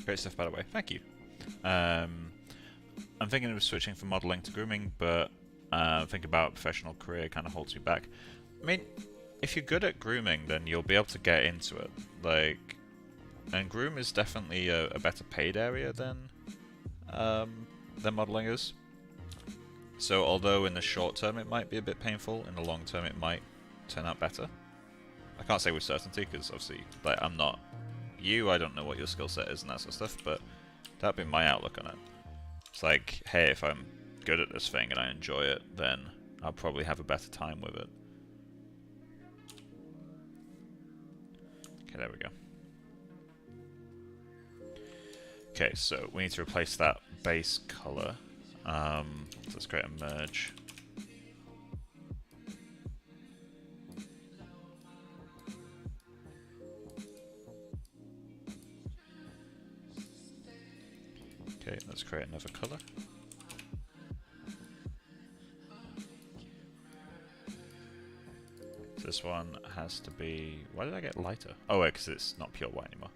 Great stuff, by the way. Thank you. I'm thinking of switching from modeling to grooming, but thinking about professional career kind of holds me back. I mean, if you're good at grooming, then you'll be able to get into it. Like, and groom is definitely a better paid area than modeling is. So although in the short term it might be a bit painful, in the long term it might turn out better. I can't say with certainty because obviously, like, I'm not you, I don't know what your skill set is and that sort of stuff, but that'd be my outlook on it. It's like, hey, if I'm good at this thing and I enjoy it, then I'll probably have a better time with it. Okay, there we go. Okay, so we need to replace that base color. So let's create a merge. Okay, let's create another color. This one has to be... Why did I get lighter? Oh, wait, because it's not pure white anymore.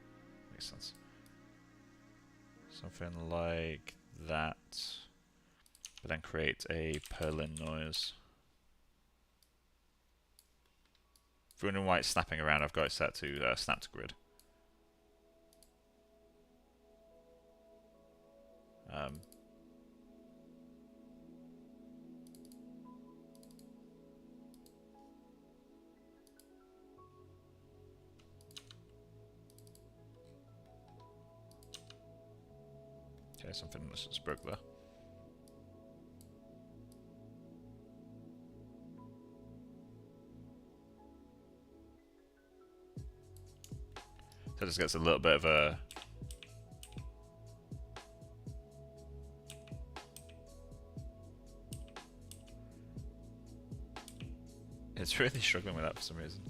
Makes sense. Something like that. But then create a purlin noise. If you're wondering why it's snapping around, I've got it set to snap to grid. Okay, something just broke there. So it just gets a little bit of a... It's really struggling with that for some reason.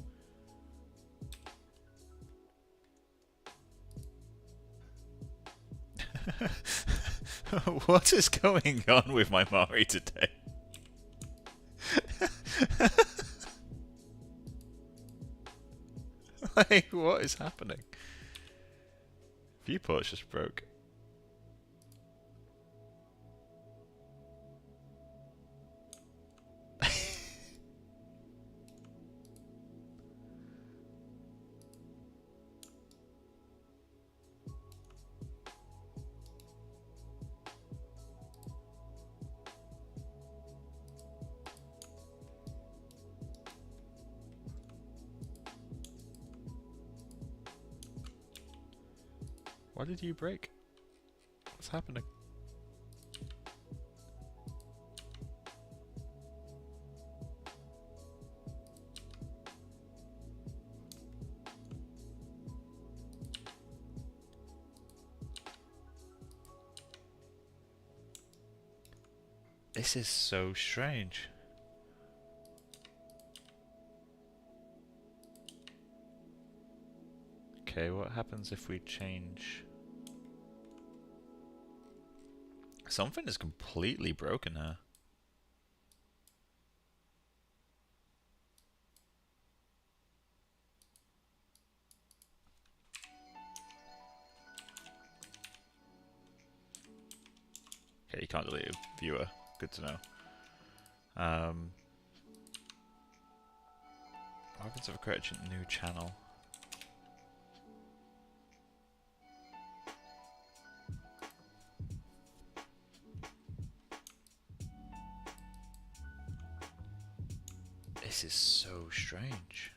What is going on with my Mari today? Like, what is happening? Viewport's just broke. Why did you break? What's happening? This is so strange. Okay, what happens if we change... Something is completely broken here. Okay, you can't delete a viewer. Good to know. What happens if I create a new channel? This is so strange.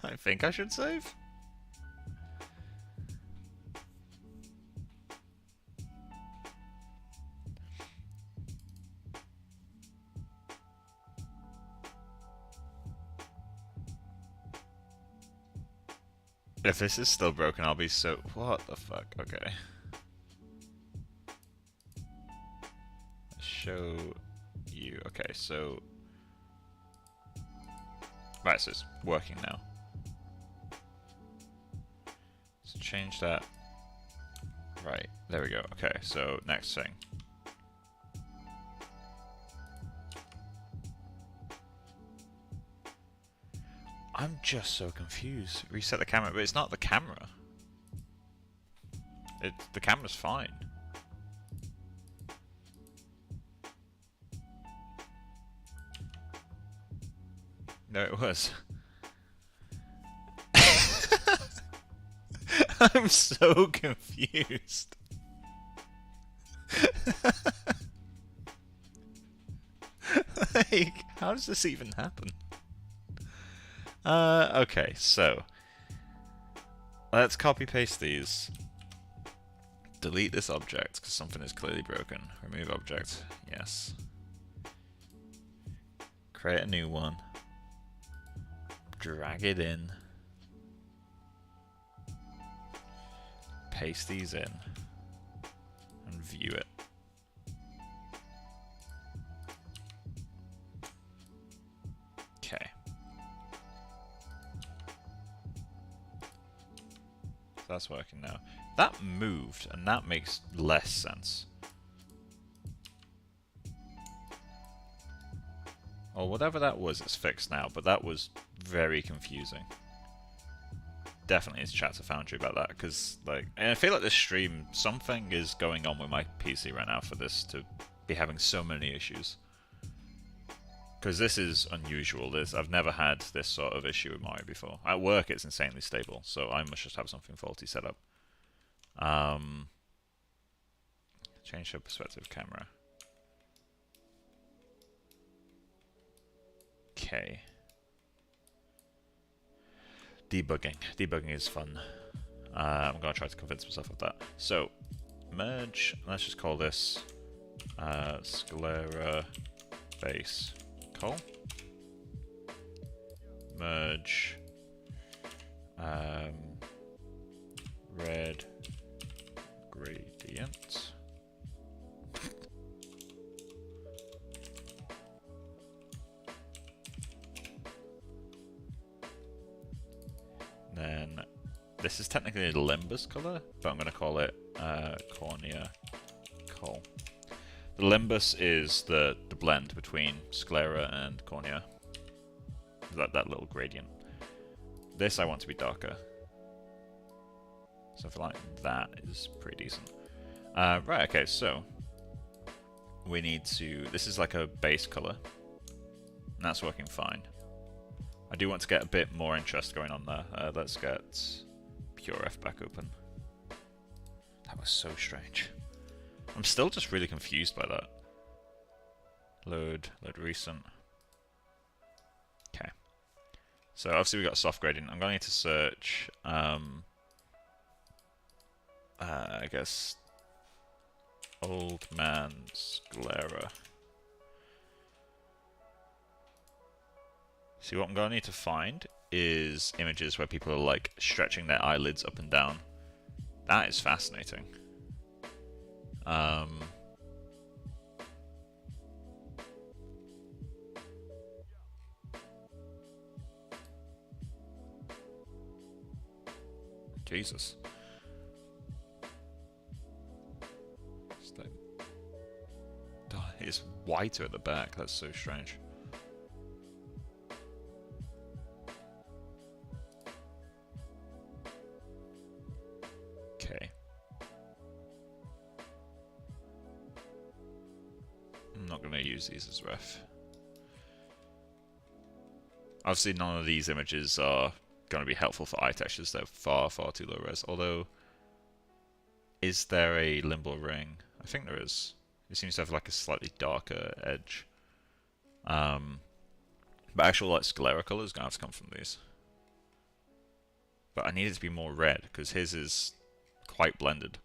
I think I should save. If this is still broken, I'll be so... What the fuck? Okay. Show you. Okay, so... Right, so it's working now. So change that. Right, there we go. Okay, so next thing. I'm just so confused. Reset the camera, but it's not the camera. The camera's fine. No, it was. I'm so confused. Like, how does this even happen? Okay, so let's copy paste these delete this object because something is clearly broken. Remove object. Yes. Create a new one. Drag it in. Paste these in. And view it. Okay. So that's working now. That moved, and that makes less sense. Or whatever that was, it's fixed now, but that was very confusing. Definitely need to chat to Foundry about that, because like, and I feel like this stream, something is going on with my PC right now for this to be having so many issues. Because this is unusual. I've never had this sort of issue with Mario before. At work, it's insanely stable, so I must just have something faulty set up. Change the perspective camera. Okay. Debugging. Debugging is fun. I'm going to try to convince myself of that. So, merge, let's just call this sclera base col. Merge red gradient. Then this is technically the limbus color, but I'm going to call it cornea col. The limbus is the blend between sclera and cornea. That little gradient. This I want to be darker. Something like that is pretty decent. Right, okay, so we need to... This is like a base color, and that's working fine. I do want to get a bit more interest going on there. Let's get PureF back open. That was so strange. I'm still just really confused by that. Load recent. Okay. So obviously we got soft gradient. I'm going to need to search, I guess, old man sclera. See, what I'm going to need to find is images where people are like stretching their eyelids up and down. That is fascinating. Jesus. It's whiter at the back. That's so strange. Okay. I'm not going to use these as ref. Obviously, none of these images are going to be helpful for eye textures. They're far, far too low res. Although, is there a limbal ring? I think there is. It seems to have like a slightly darker edge. But actual like sclera color is going to have to come from these. But I need it to be more red because his is quite blended.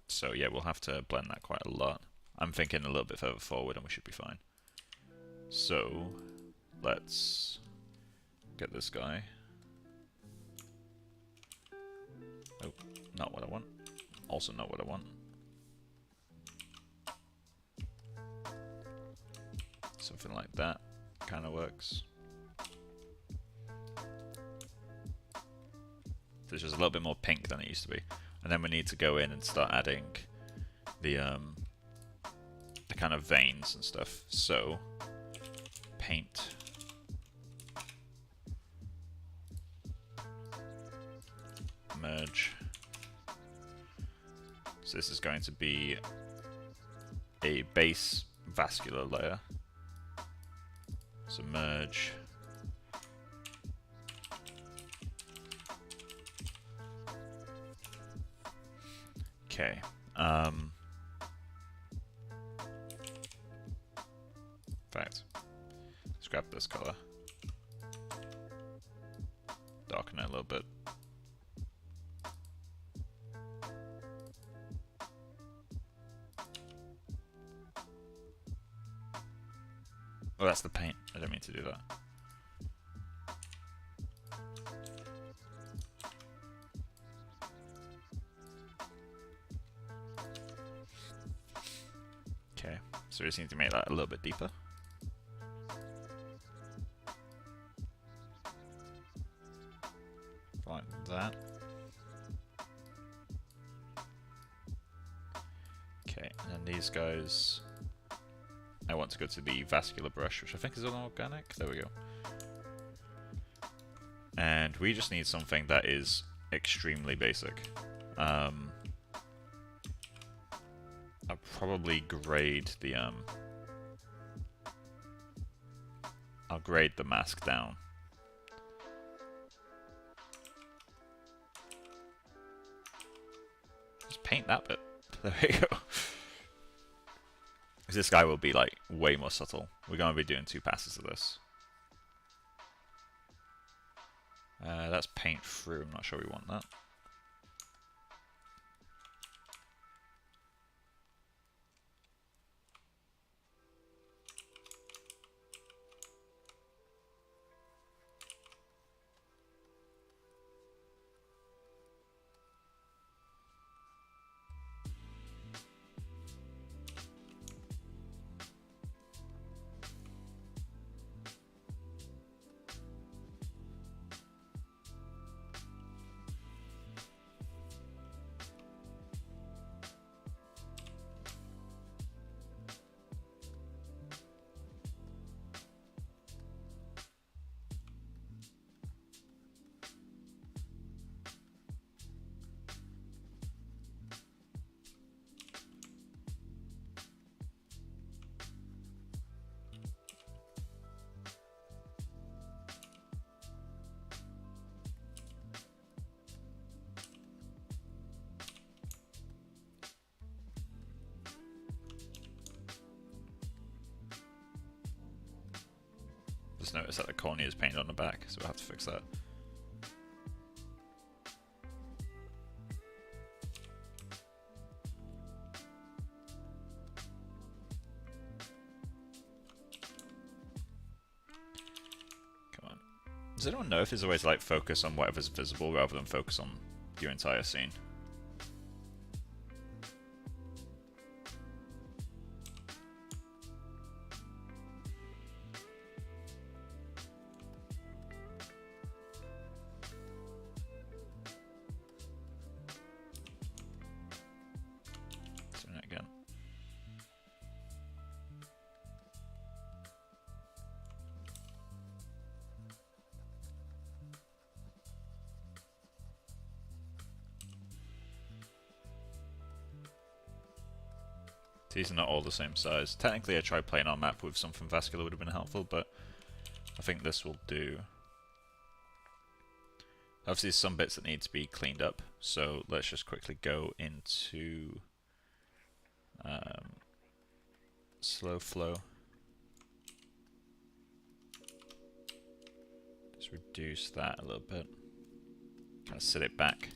So yeah, we'll have to blend that quite a lot. I'm thinking a little bit further forward and we should be fine. So let's get this guy. Oh, not what I want. Also not what I want. Something like that kind of works. So it's just a little bit more pink than it used to be. And then we need to go in and start adding the kind of veins and stuff. So paint merge. So this is going to be a base vascular layer. So merge. Okay. In fact, let's grab this color. Darken it a little bit. Oh, that's the paint. I didn't mean to do that. Okay, so we just need to make that a little bit deeper. Like that. Okay, and then these guys, I want to go to the vascular brush, which I think is an organic. There we go. And we just need something that is extremely basic. I'll probably grade the I'll grade the mask down. Just paint that bit. There we go. Because this guy will be like way more subtle. We're going to be doing 2 passes of this. That's paint through. I'm not sure we want that. Just notice that the cornea is painted on the back, so we'll have to fix that. Come on. Does anyone know if there's a way to like focus on whatever's visible rather than focus on your entire scene? These are not all the same size. Technically I tried playing our map with something vascular would have been helpful, but I think this will do. Obviously there's some bits that need to be cleaned up, so let's just quickly go into slow flow. Just reduce that a little bit. Kind of sit it back.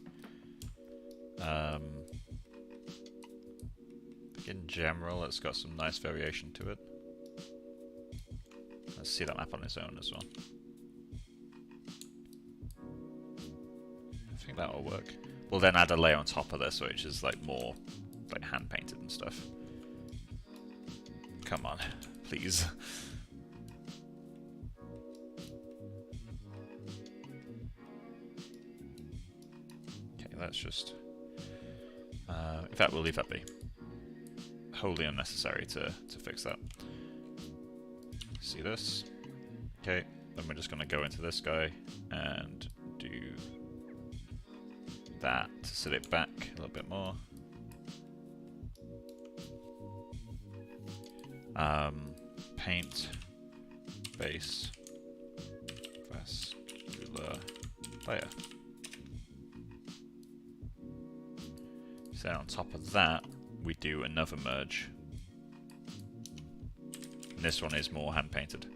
In general, it's got some nice variation to it. Let's see that map on its own as well. I think that will work. We'll then add a layer on top of this, which is like more like hand painted and stuff. Come on, please. Okay, that's just. In fact, we'll leave that be. Wholly unnecessary to fix that. See this? Okay, then we're just going to go into this guy and do that to sit it back a little bit more. Paint, base, vascular layer. So on top of that, we do another merge. And this one is more hand painted.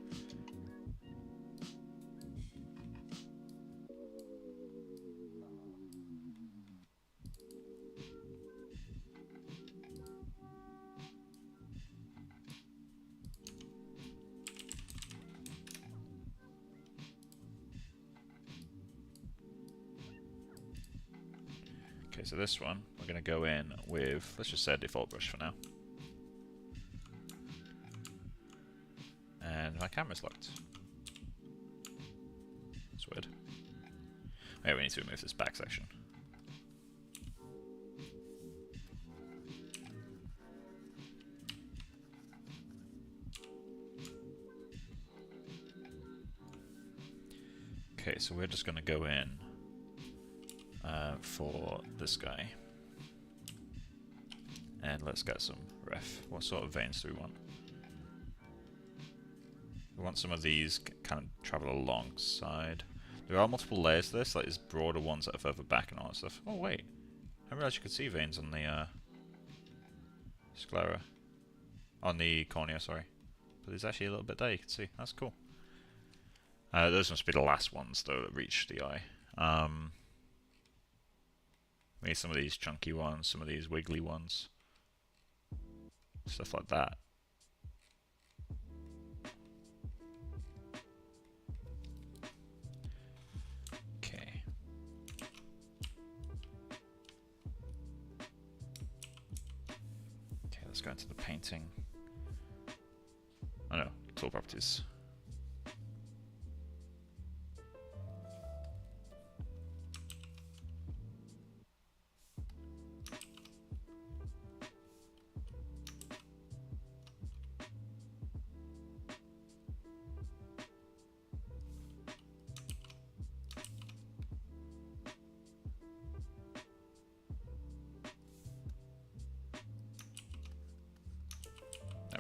Okay, so this one, we're going to go in with, let's just say default brush for now. And my camera's locked. That's weird. Okay, we need to remove this back section. Okay, so we're just going to go in for this guy. And let's get some ref. What sort of veins do we want? We want some of these kind of travel alongside. There are multiple layers to this, like there's broader ones that are further back and all that stuff. Oh wait, I didn't realize you could see veins on the sclera. On the cornea, sorry. But there's actually a little bit there you can see. That's cool. Those must be the last ones though that reach the eye. Maybe some of these chunky ones, some of these wiggly ones. Stuff like that. Okay. Okay, let's go into the painting. Oh no, tool properties.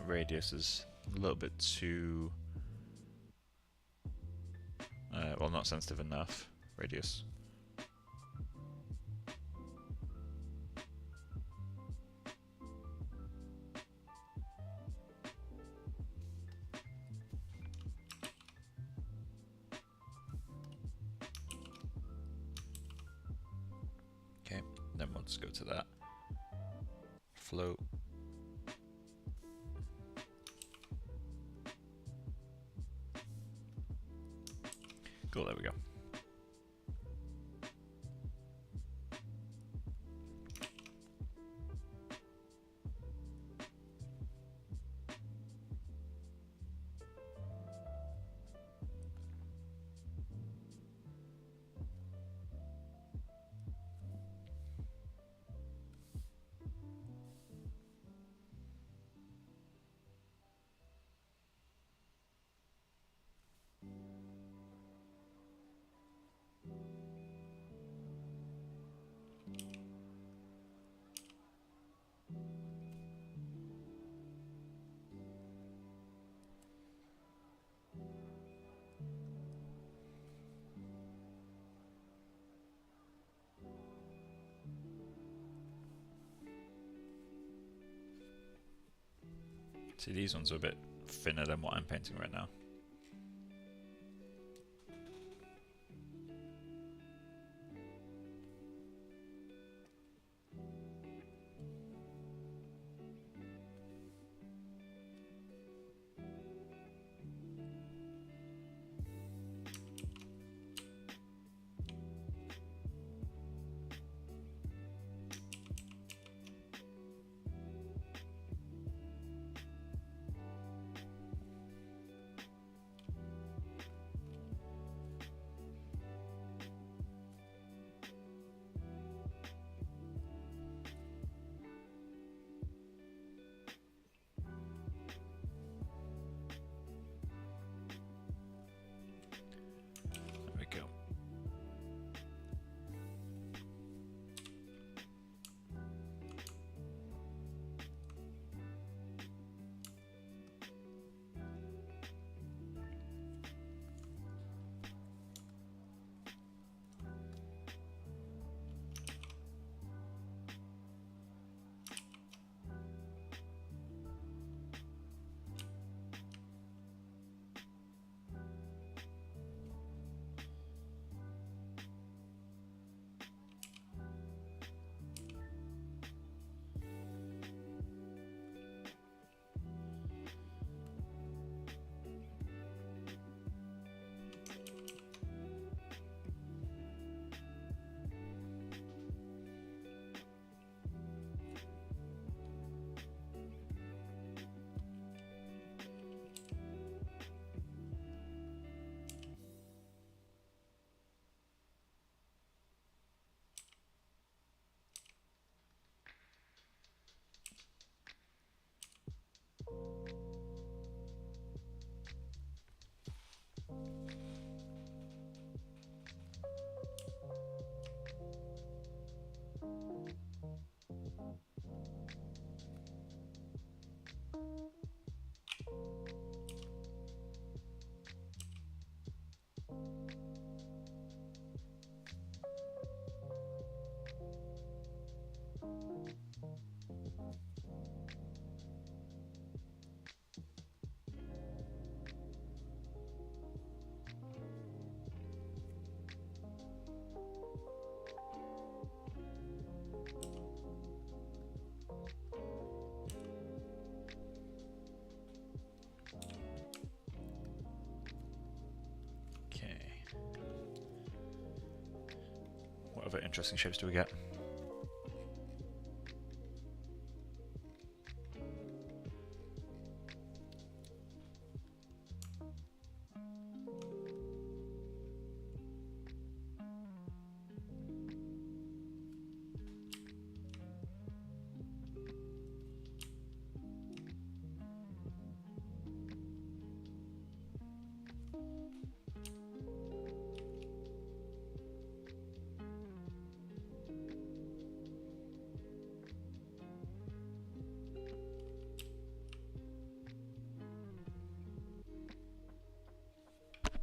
Radius is a little bit too well, not sensitive enough. Radius. Okay, then we'll just go to that. Float. Cool, there we go. See, these ones are a bit thinner than what I'm painting right now. What other interesting shapes do we get?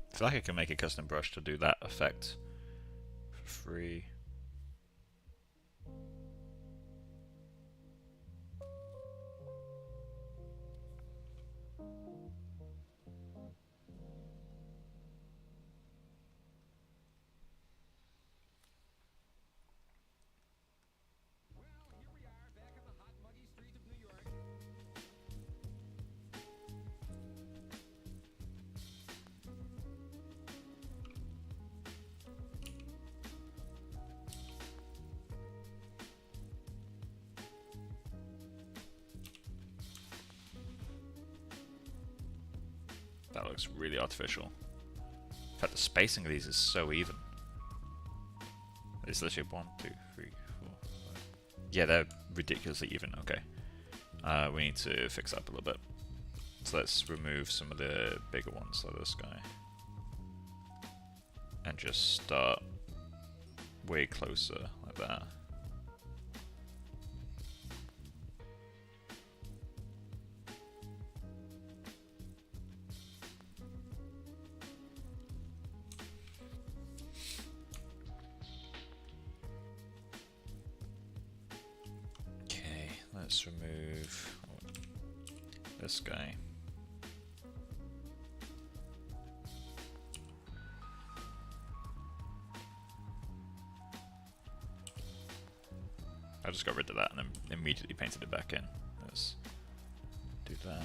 I feel like I can make a custom brush to do that effect for free. That looks really artificial. In fact, the spacing of these is so even. It's literally 1, 2, 3, 4, 5. Yeah, they're ridiculously even. Okay. We need to fix that up a little bit. So let's remove some of the bigger ones, like this guy. And just start way closer, like that. Let's remove this guy. I just got rid of that and then immediately painted it back in. Let's do that.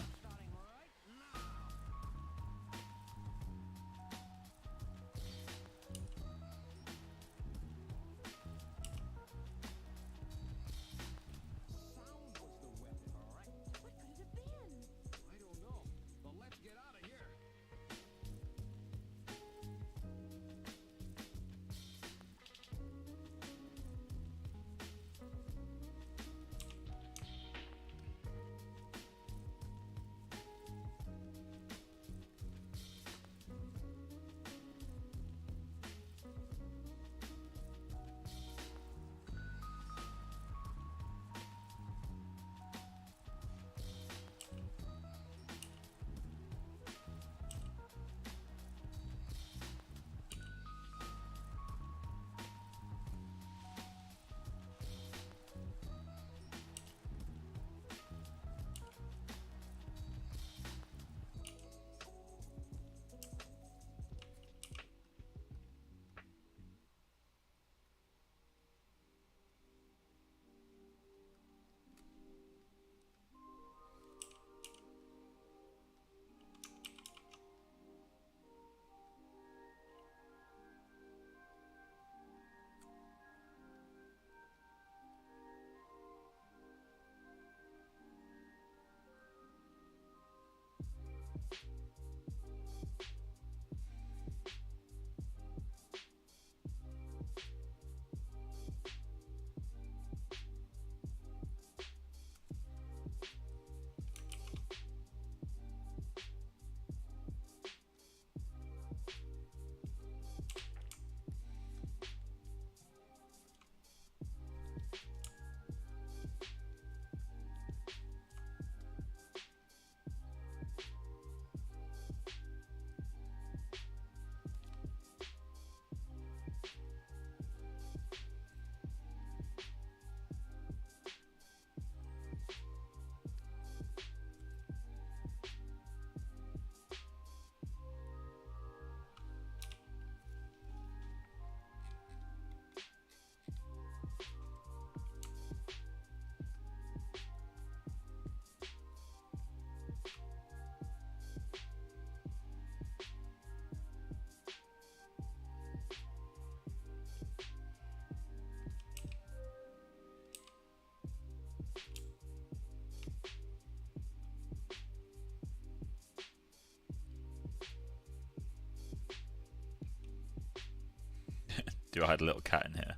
Do I hide a little cat in here?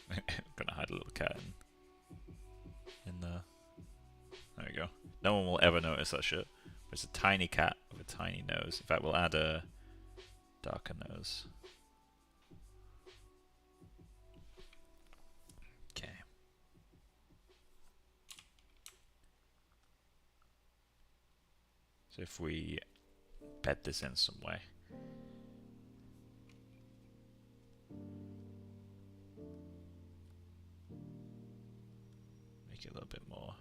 I'm gonna hide a little cat in there. There we go. No one will ever notice that shit. But it's a tiny cat with a tiny nose. In fact, we'll add a darker nose. Okay. So if we bed this in some way. Make it a little bit more.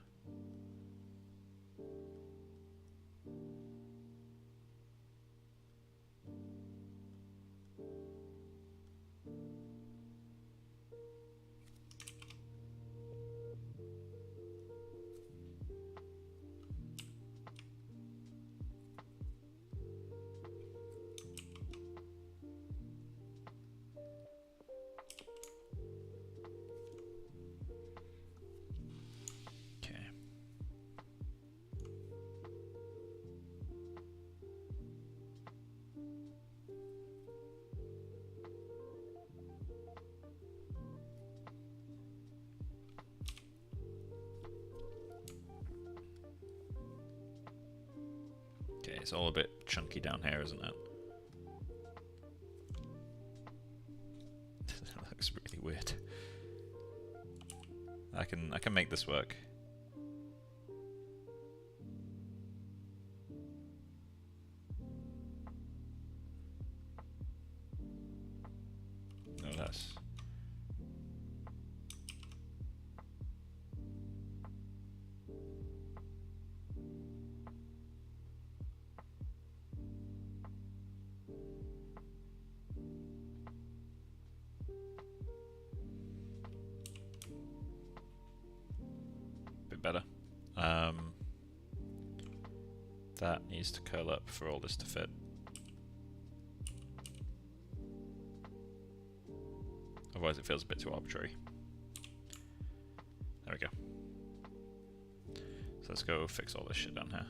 Okay, it's all a bit chunky down here, isn't it? That looks really weird. I can make this work. No less. Better. That needs to curl up for all this to fit. Otherwise it feels a bit too arbitrary. There we go. So let's go fix all this shit down here.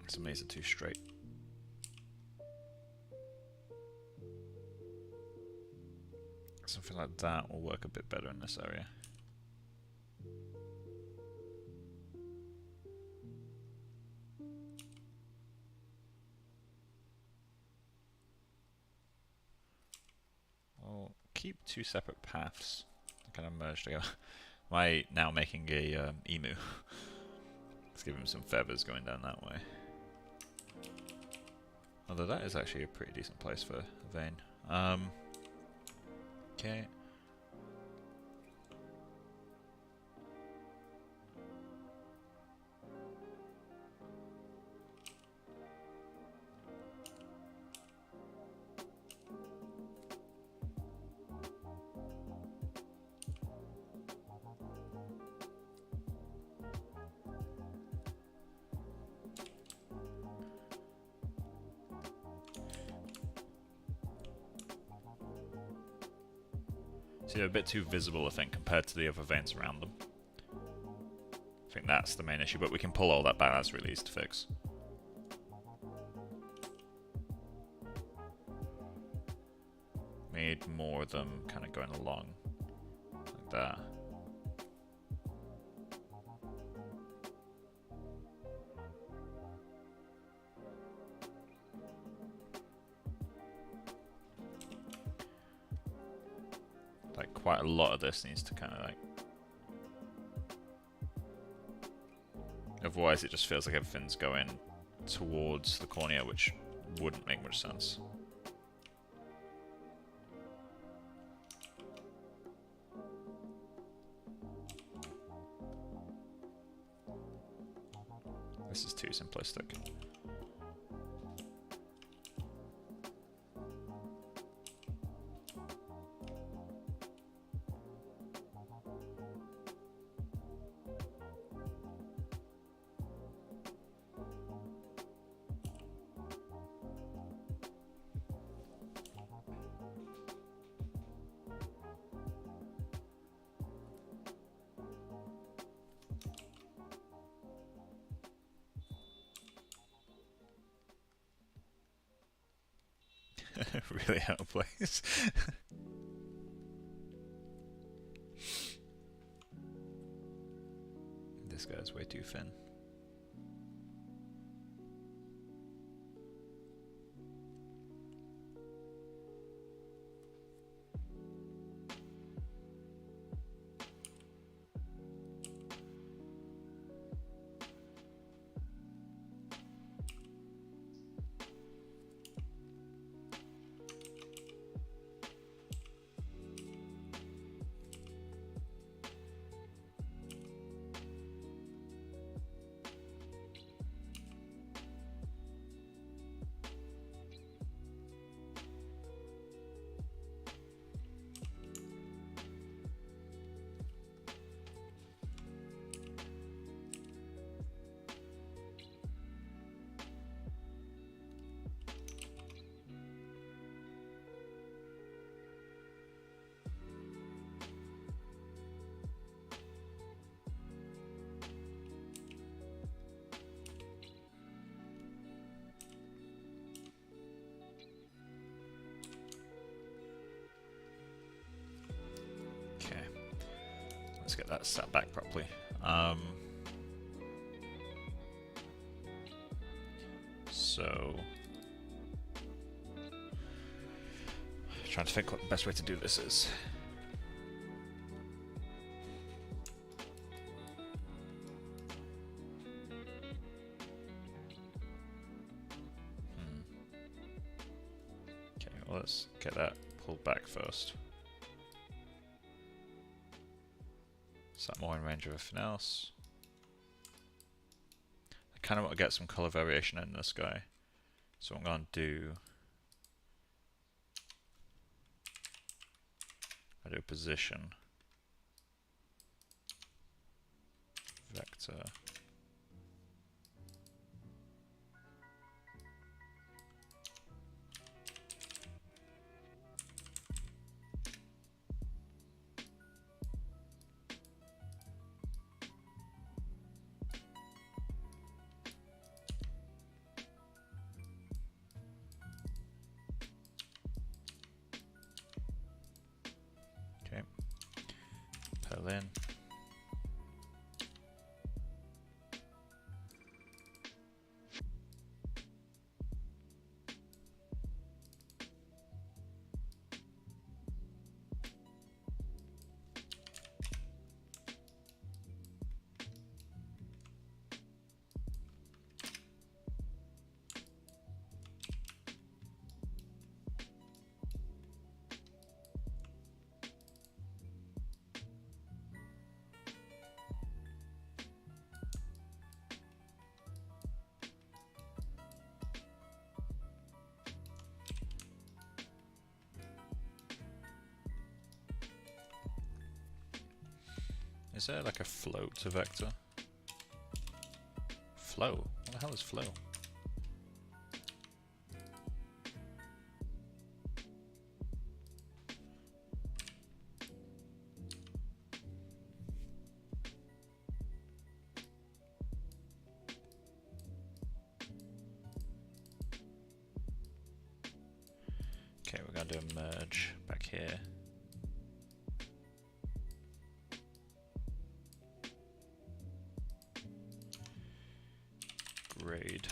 Some of these are too straight. Something like that will work a bit better in this area. I'll keep two separate paths. They kind of merge together. Am I now making a emu? Let's give him some feathers going down that way. Although that is actually a pretty decent place for a vein. Okay. So they're a bit too visible, I think, compared to the other veins around them. I think that's the main issue, but we can pull all that back. That's really easy to fix. Made more of them kind of going along like that. Like quite a lot of this needs to kind of like, otherwise it just feels like everything's going towards the cornea, which wouldn't make much sense. this is too simplistic. Really out of place. This guy's way too thin. Let's get that sat back properly. So, trying to think what the best way to do this is. Okay, well, let's get that pulled back first. Is that more in range of everything else? I kind of want to get some color variation in this guy. So what I'm going to do, I do position, vector, pull in. Is there like a float to vector? Flow? What the hell is flow? Okay, we're going to do a merge back here. Grade.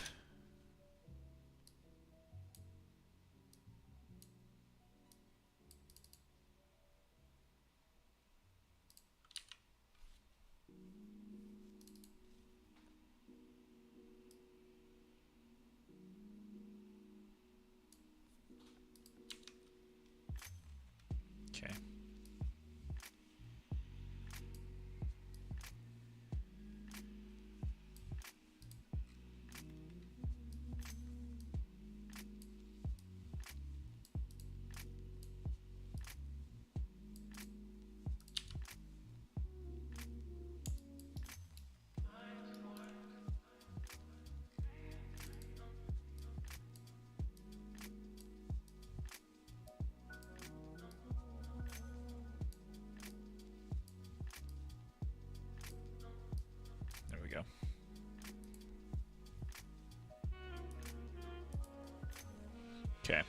Okay,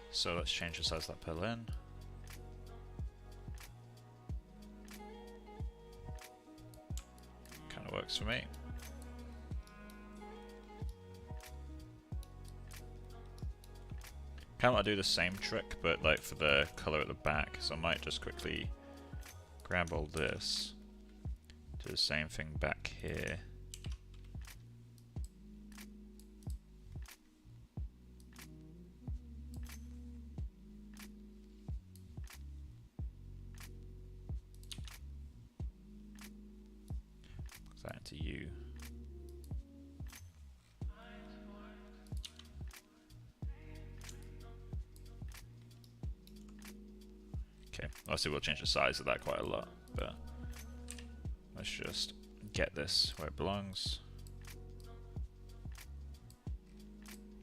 so let's change the size of that purlin. Kind of works for me. Kind of want to do the same trick, but like for the color at the back. So I might just quickly grab all this, do the same thing back here. Put that into U. Okay, obviously we'll change the size of that quite a lot, but let's just get this where it belongs.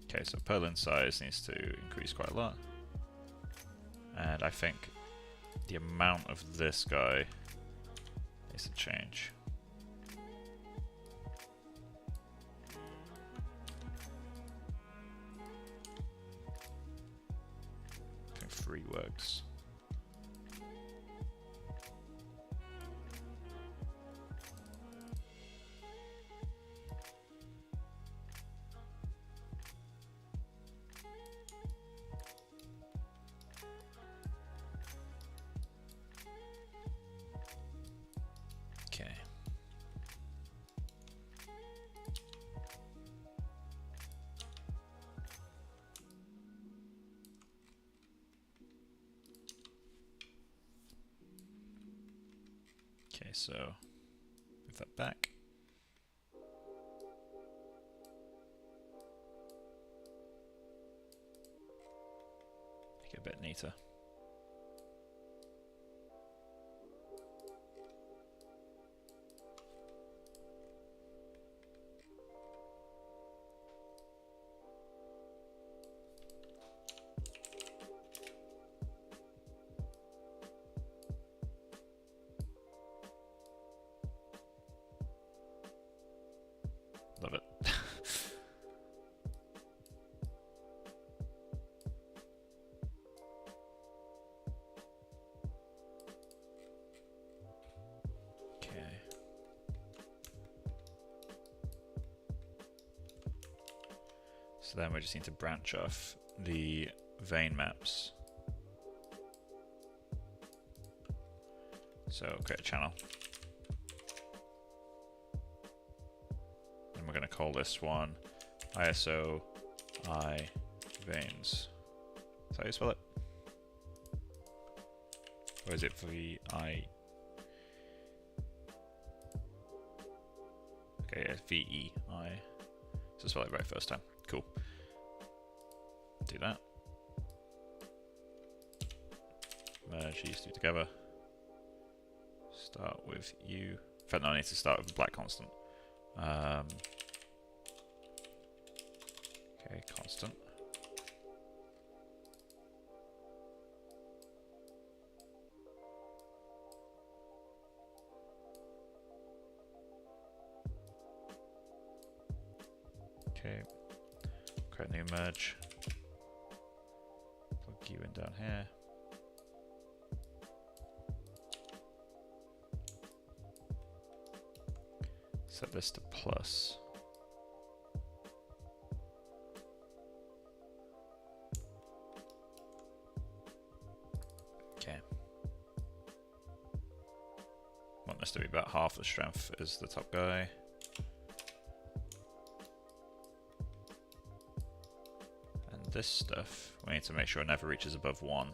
Okay, so purlin size needs to increase quite a lot. And I think the amount of this guy needs to change. I think 3 works. Okay. Okay, so move that back. Make it a bit neater. Love it. Okay. So then we just need to branch off the vein maps. So create a channel. And we're going to call this one ISO I veins. Is that how you spell it? Or is it VI? Okay, yeah, VEI. So spell it right first time. Cool. Do that. Merge these two together. Start with U. In fact, no, I need to start with a black constant. Okay, constant. Okay, create a new merge. Plug U in down here. Set this to plus. Okay. Want this to be about half the strength as the top guy. And this stuff, we need to make sure it never reaches above 1.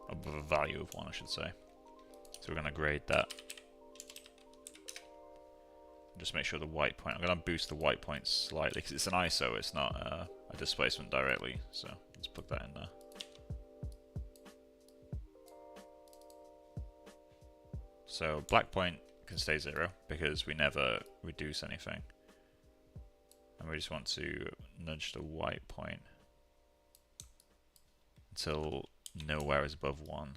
Above a value of 1, I should say. So we're going to grade that. Just make sure the white point, I'm going to boost the white point slightly because it's an ISO, it's not a displacement directly. So let's put that in there. So black point can stay 0 because we never reduce anything. And we just want to nudge the white point until nowhere is above 1.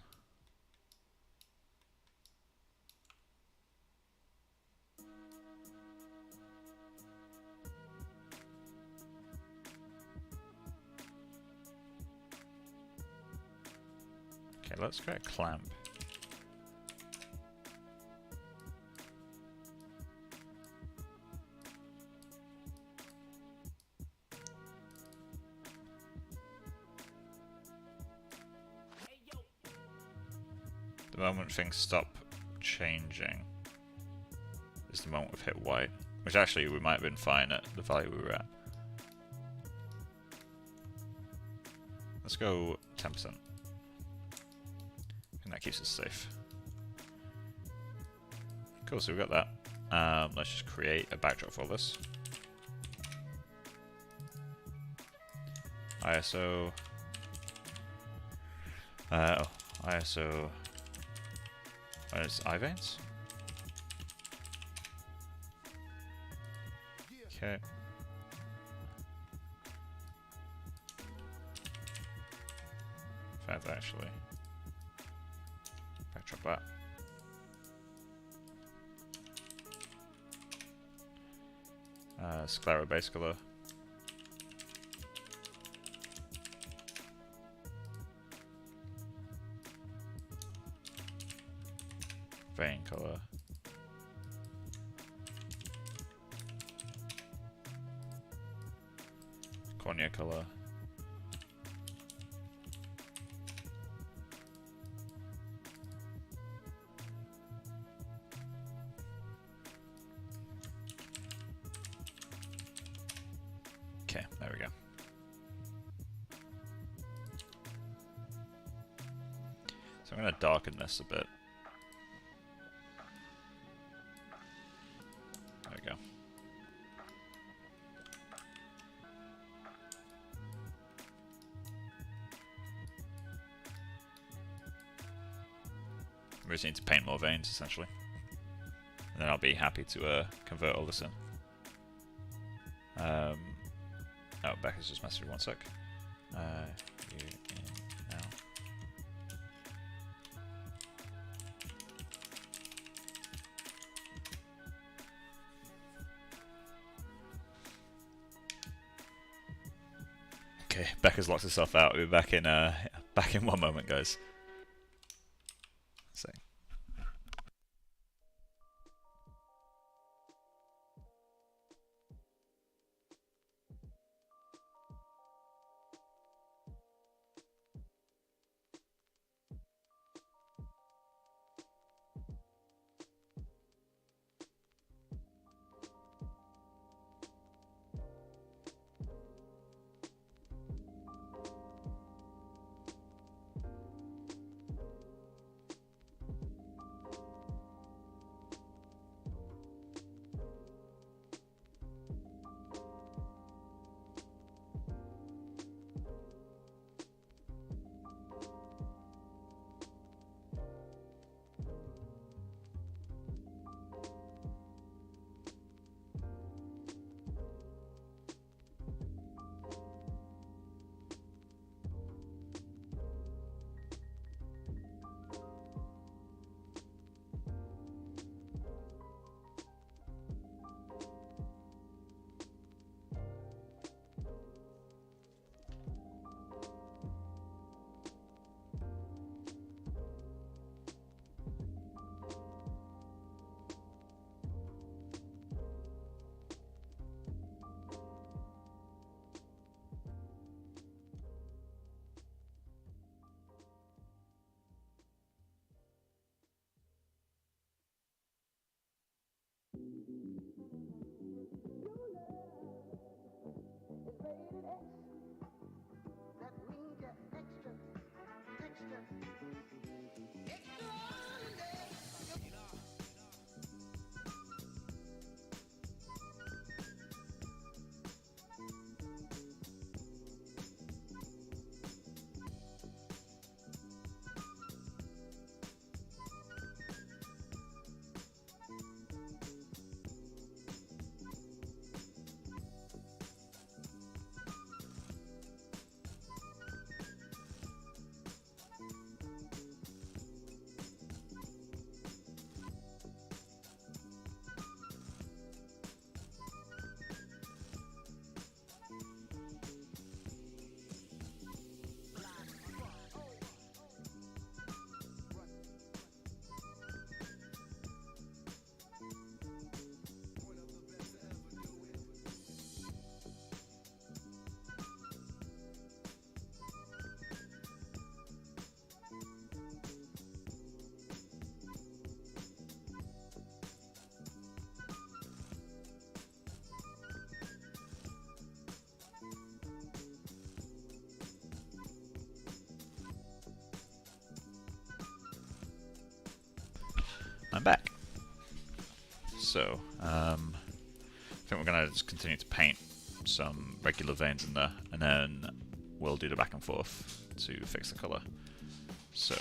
Okay, let's create a clamp. The moment things stop changing is the moment we've hit white, which actually we might have been fine at the value we were at. Let's go 10%. And that keeps us safe. Cool, so we've got that. Let's just create a backdrop for this. ISO. ISO. Oh, it's iVeins? Okay. Fair, actually. Backdrop that. Sclera base color. Vein color. Cornea color. Okay, there we go. So I'm going to darken this a bit. There we go. We just need to paint more veins, essentially. And then I'll be happy to convert all this in. Oh, Becca's just messaged me, 1 sec. You in now. Okay, Becca's locked herself out. We'll be back in 1 moment, guys. So. I'm back. So, I think we're going to just continue to paint some regular veins in there, and then we'll do the back and forth to fix the colour. So,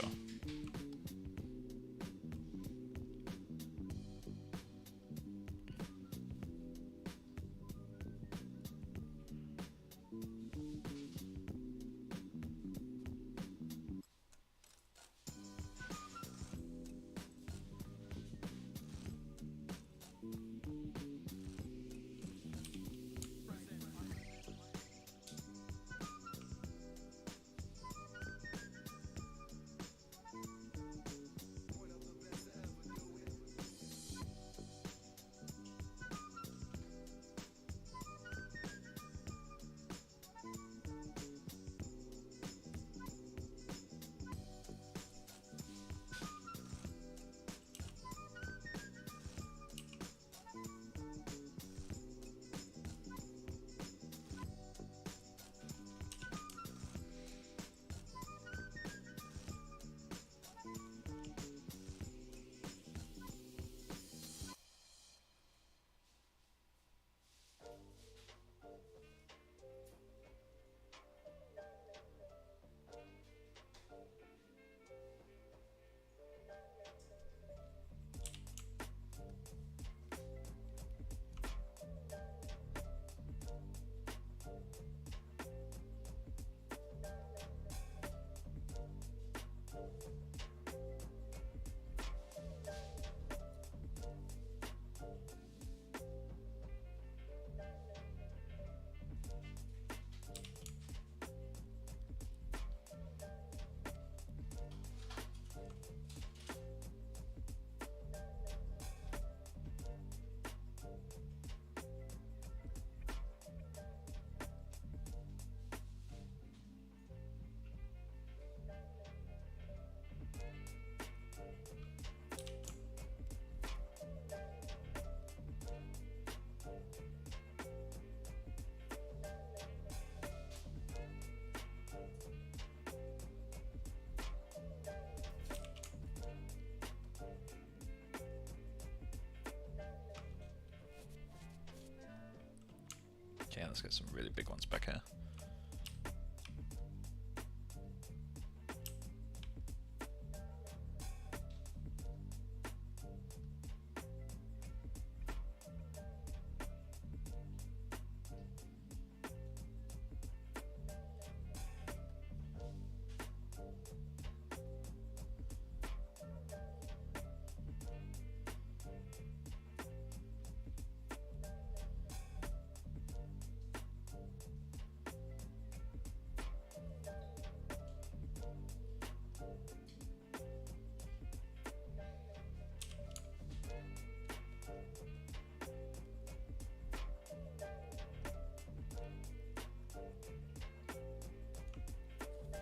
okay, let's get some really big ones back here.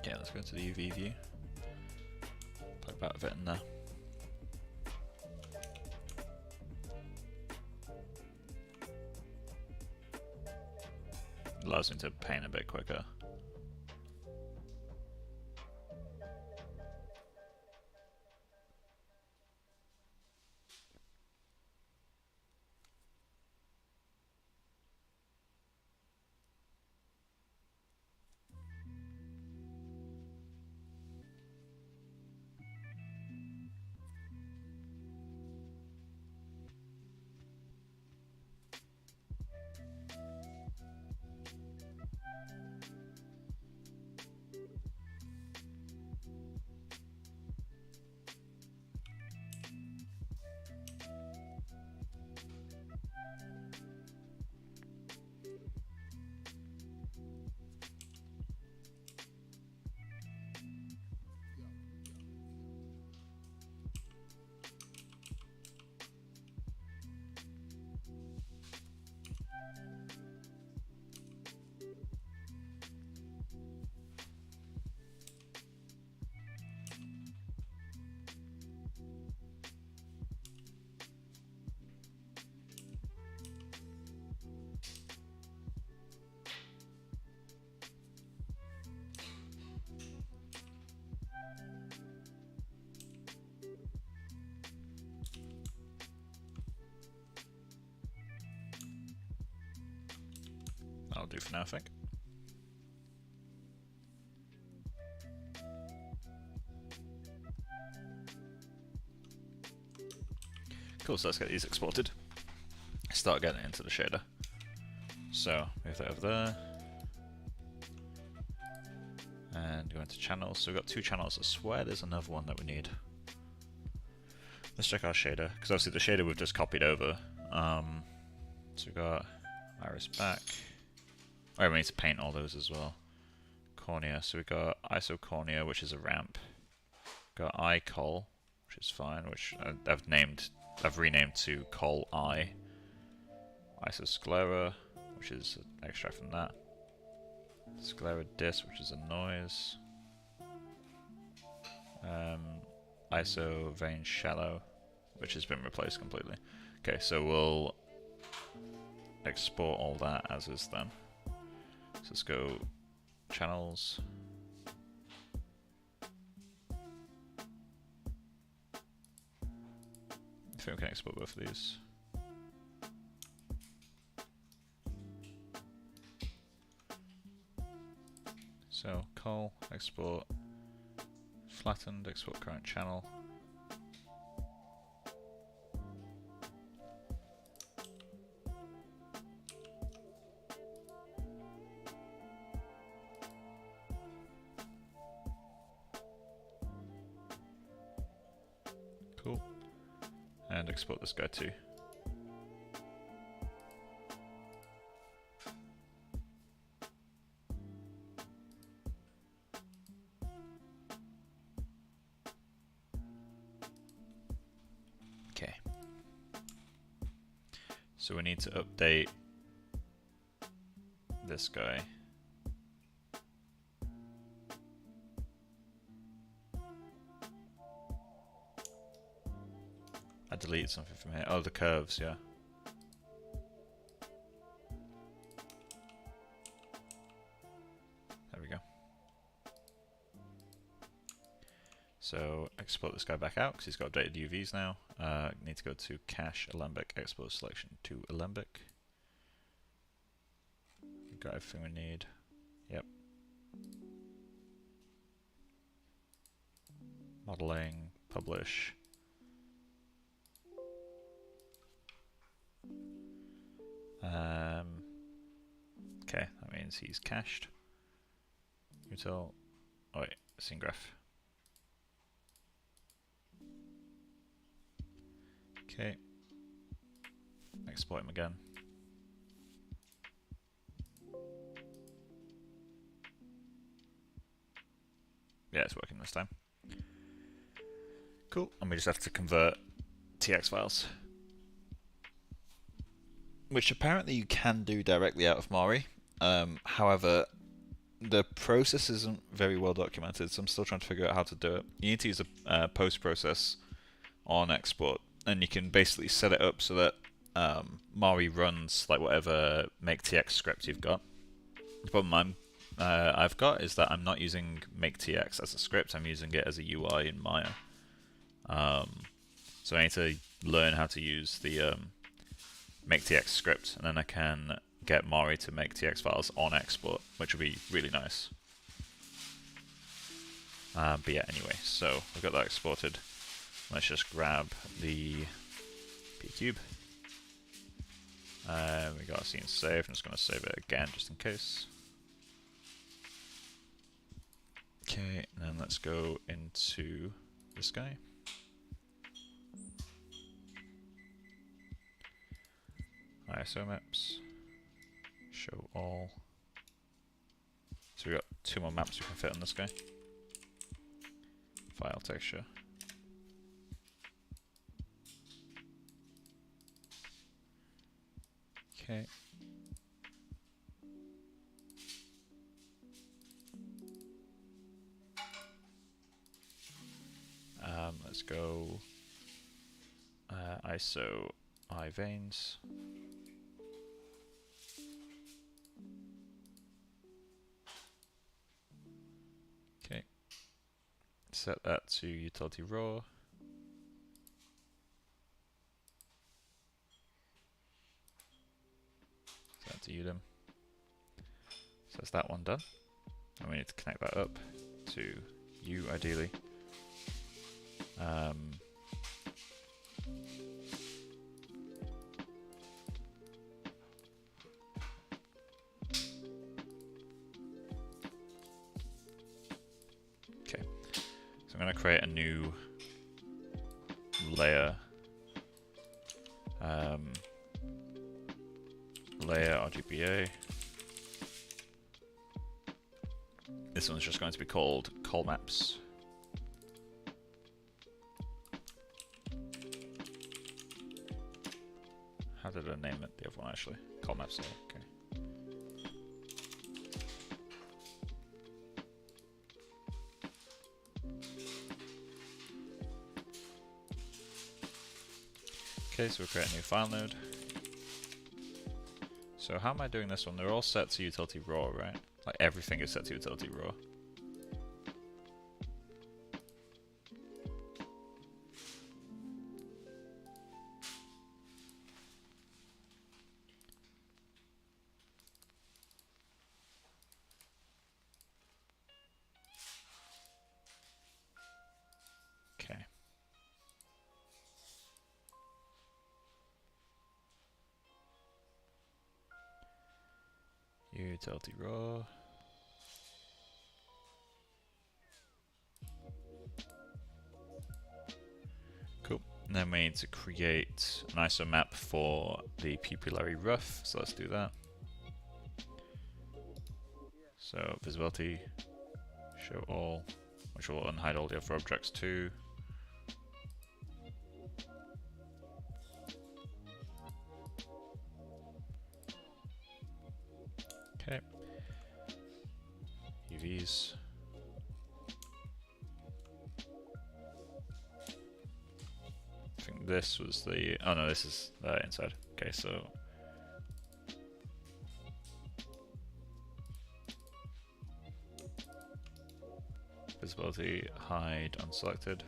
Okay, let's go to the UV view. Plug that a bit in there. Allows me to paint a bit quicker. That'll do for now, I think. Cool, so let's get these exported. Start getting it into the shader. So, move that over there. And go into channels. So we've got 2 channels. I swear there's another one that we need. Let's check our shader, because obviously the shader we've just copied over. So we've got iris back. Oh, we need to paint all those as well. Cornea. So we've got isocornea, which is a ramp. We've got eye col, which is fine, which I've renamed to col eye. Isosclera, which is an extract from that. Sclera disc, which is a noise. Iso vein shallow, which has been replaced completely. Okay, so we'll export all that as is then. So let's go channels. I think we can export both of these. So col, export, flattened, export current channel. Cool. And export this guy too. Okay. So we need to update this guy. I deleted something from here. Oh, the curves, yeah. There we go. So export this guy back out because he's got updated UVs now. Need to go to cache alembic, export selection to alembic. Got everything we need. Yep. Modeling, publish. Okay, that means he's cached. Util. Oh wait, scene graph. Okay. Export him again. Yeah, it's working this time. Cool, and we just have to convert TX files. Which apparently you can do directly out of Mari. However, the process isn't very well documented, so I'm still trying to figure out how to do it. You need to use a post process on export, and you can basically set it up so that Mari runs like whatever make.tx script you've got. The problem I've got is that I'm not using make.tx as a script, I'm using it as a UI in Maya. So I need to learn how to use the make.tx script, and then I can get Mari to make TX files on export, which would be really nice. But yeah, anyway, so we've got that exported. Let's just grab the pcube. We got a scene saved. I'm just going to save it again just in case. Okay, and then let's go into this guy. ISO maps. Show all. So we got 2 more maps we can fit on this guy. File texture. Okay. Let's go ISO eye veins. Okay. Set that to utility raw. Set that to udim. So that's that one done. And we need to connect that up to U ideally. Okay, so I'm going to create a new layer. Layer RGBA. This one's just going to be called call maps. How did I name it? The other one actually. Call maps. Okay. Okay, so we'll create a new file node. So how am I doing this one? They're all set to utility raw, right? Like everything is set to utility raw. Okay. Utility raw. Cool. And then we need to create an ISO map for the pupillary rough. So let's do that. So visibility, show all, which will unhide all the other objects too. Okay. UVs. I think this was the, oh no, this is inside. Okay, so visibility, hide, unselected.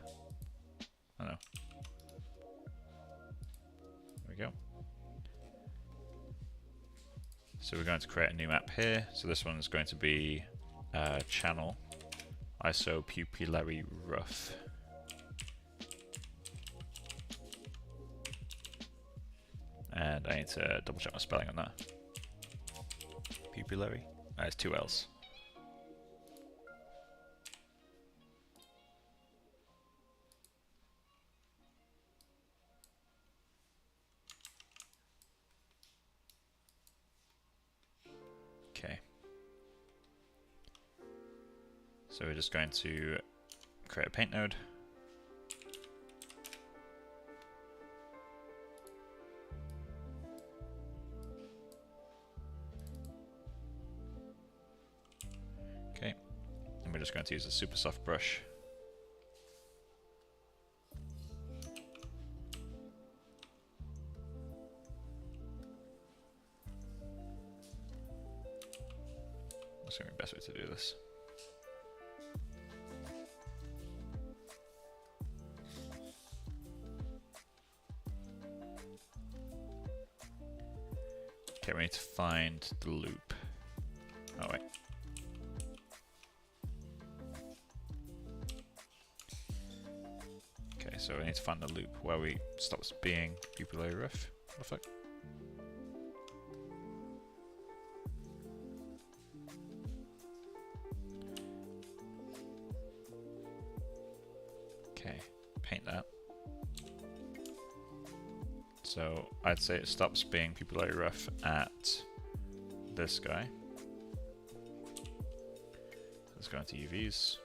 Oh no. There we go. So we're going to create a new map here. So this one is going to be channel ISO pupillary rough. And I need to double check my spelling on that. Pupillary? It's 2 L's. Okay. So we're just going to create a paint node. Okay. And we're just going to use a super soft brush. That's going to be the best way to do this. Okay, we need to find the loop. Oh wait. Okay, so we need to find the loop where we stops being pupillary rough. What the fuck? Okay, paint that. So I'd say it stops being pupillary rough at this guy. Let's go into UVs.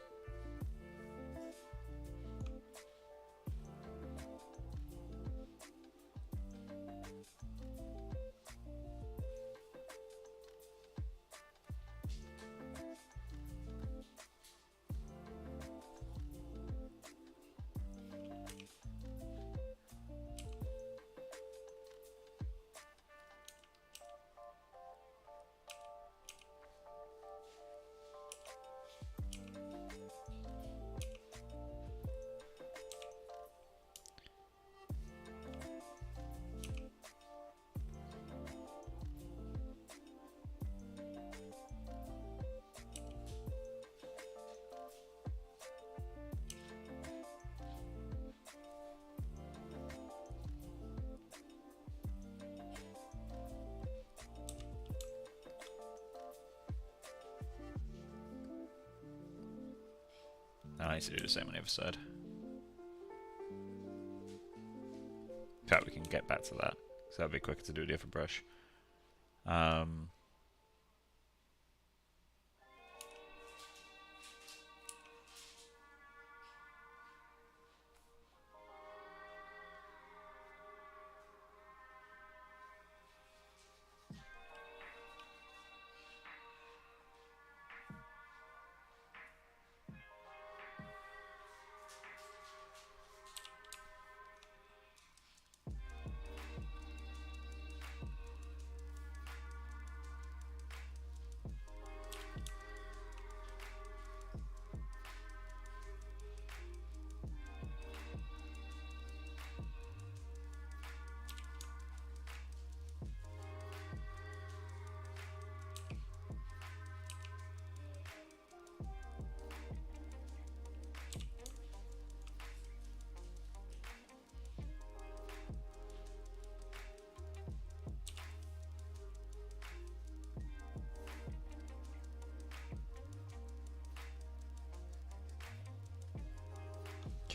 I need to do the same on the other side. In fact, we can get back to that, so that'll be quicker to do the other brush.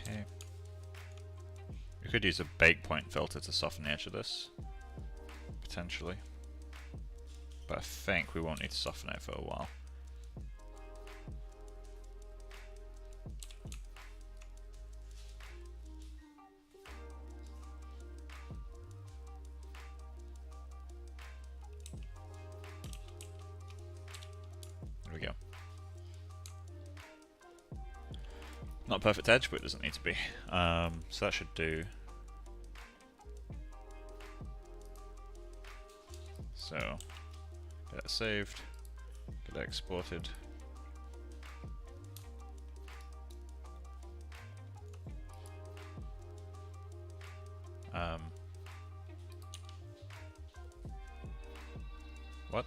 Okay. We could use a bake point filter to soften the edge of this, potentially. But I think we won't need to soften it for a while. There we go. Not a perfect edge, but it doesn't need to be. So that should do. So, get that saved, get that exported. What?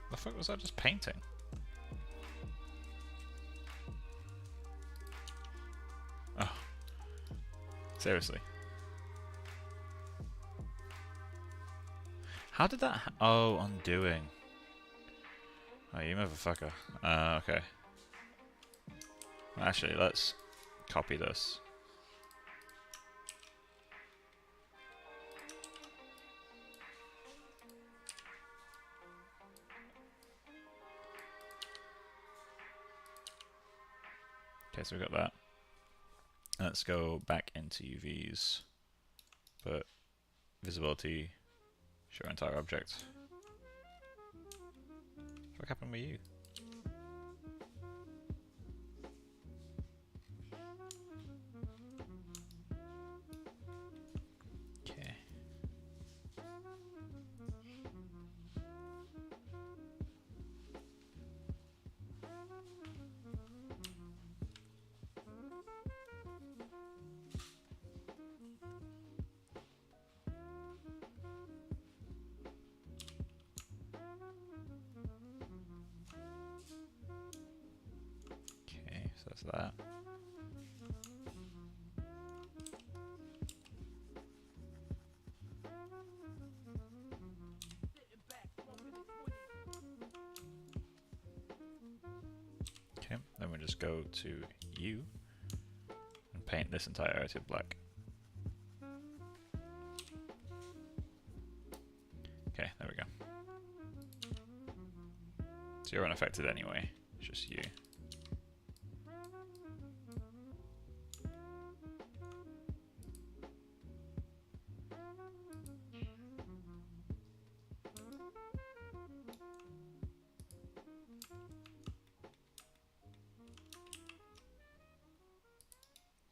The fuck was that just painting? Oh. Seriously. How did that oh, undoing. Oh, you motherfucker. Okay. Actually, let's copy this. Okay, so we've got that. Let's go back into UVs, but visibility, show entire object. What happened with you? Okay. So that's that. Okay, then we just go to U and paint this entire area to black. Okay, there we go. So you're unaffected anyway, it's just you.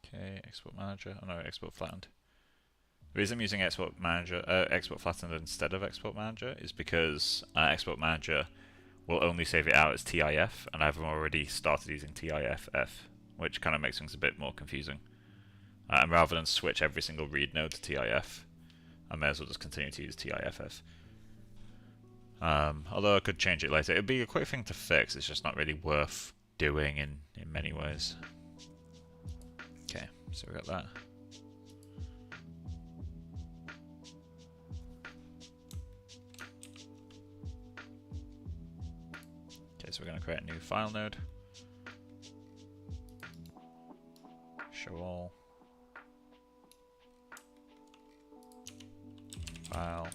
Okay, export manager. Oh no, export flattened. The reason I'm using export manager, export flattened instead of export manager is because export manager will only save it out as TIF, and I've already started using TIFF, which kind of makes things a bit more confusing. And rather than switch every single read node to TIF, I may as well just continue to use TIFF. Although I could change it later. It'd be a quick thing to fix, it's just not really worth doing in many ways. Okay, so we got that. so we're going to create a new file node. Show all. File.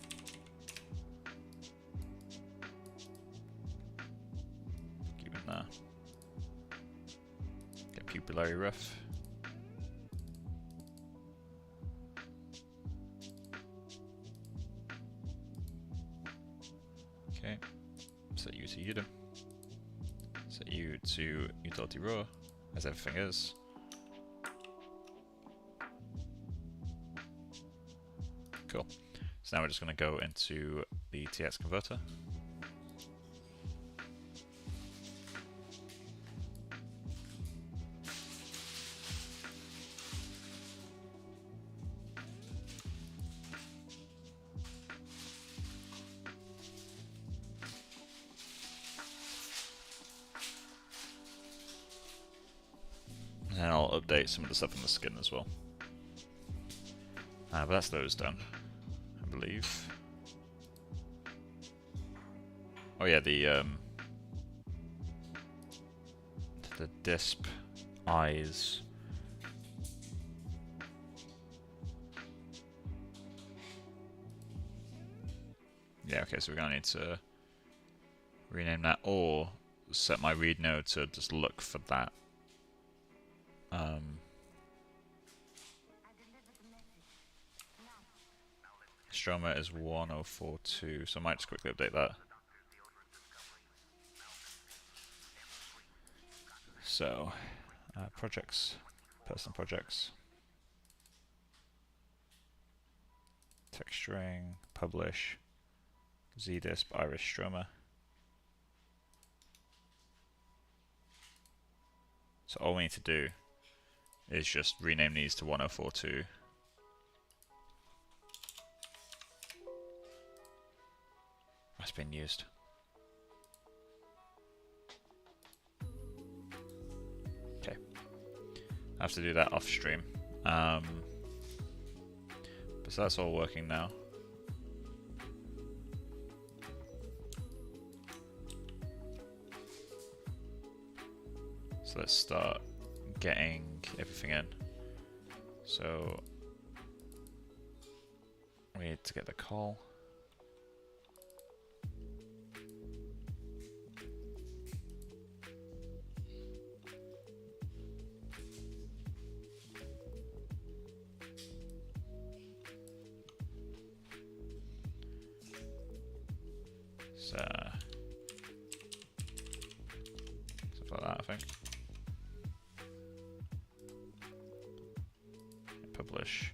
Keep it there. Get pupillary roof. Okay. Set you to UDIM. Set you to utility raw, as everything is. Cool. So now we're just going to go into the TX converter. And I'll update some of the stuff on the skin as well. But that's those done, I believe. Oh yeah, the disp eyes. Yeah, okay, so we're gonna need to rename that, or set my read node to just look for that. Stroma is 1042, so I might just quickly update that. So, projects, personal projects, texturing, publish, zdisp, iris, stroma. So all we need to do is just rename these to 1042. That's been used. Okay. I have to do that off stream. But so that's all working now. So let's start getting everything in. So we need to get the call. Stuff like that, I think. Publish.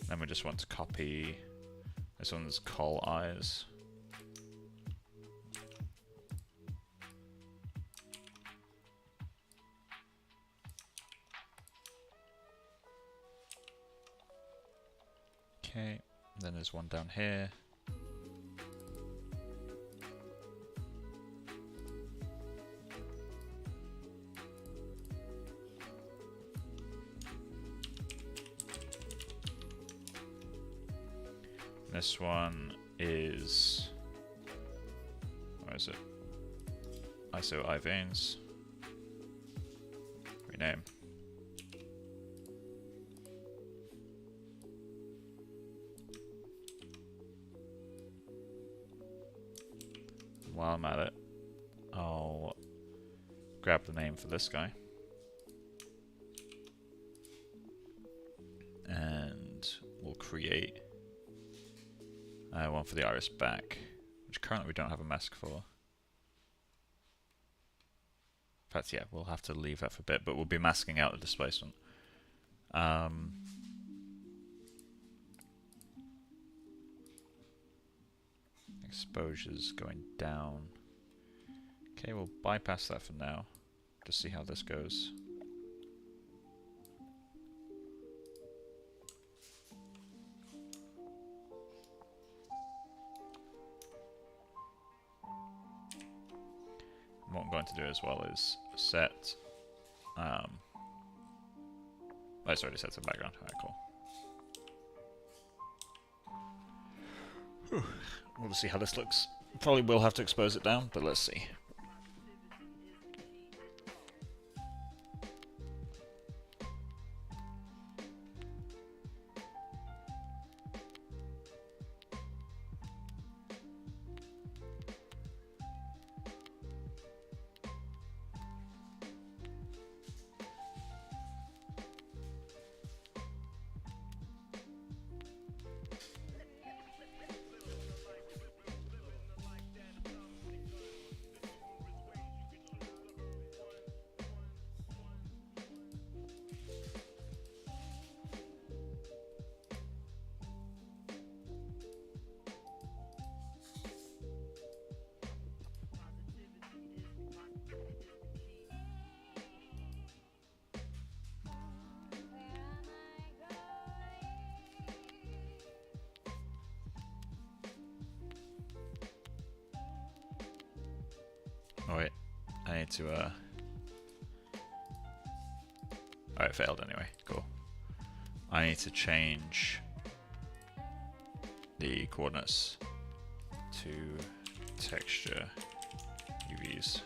Then we just want to copy this one's call eyes. Okay, then there's one down here. This one is, where is it? ISO eye veins. Rename. While I'm at it, I'll grab the name for this guy. And we'll create one for the iris back, which currently we don't have a mask for. In fact, yeah, we'll have to leave that for a bit, but we'll be masking out the displacement. Exposure's going down. Okay, we'll bypass that for now, to see how this goes. What I'm going to do as well is set. Oh, it's already set to background. Alright, cool. We'll see how this looks. Probably will have to expose it down, but let's see. Oh wait, I need to oh, it failed anyway, cool. I need to change the coordinates to texture UVs.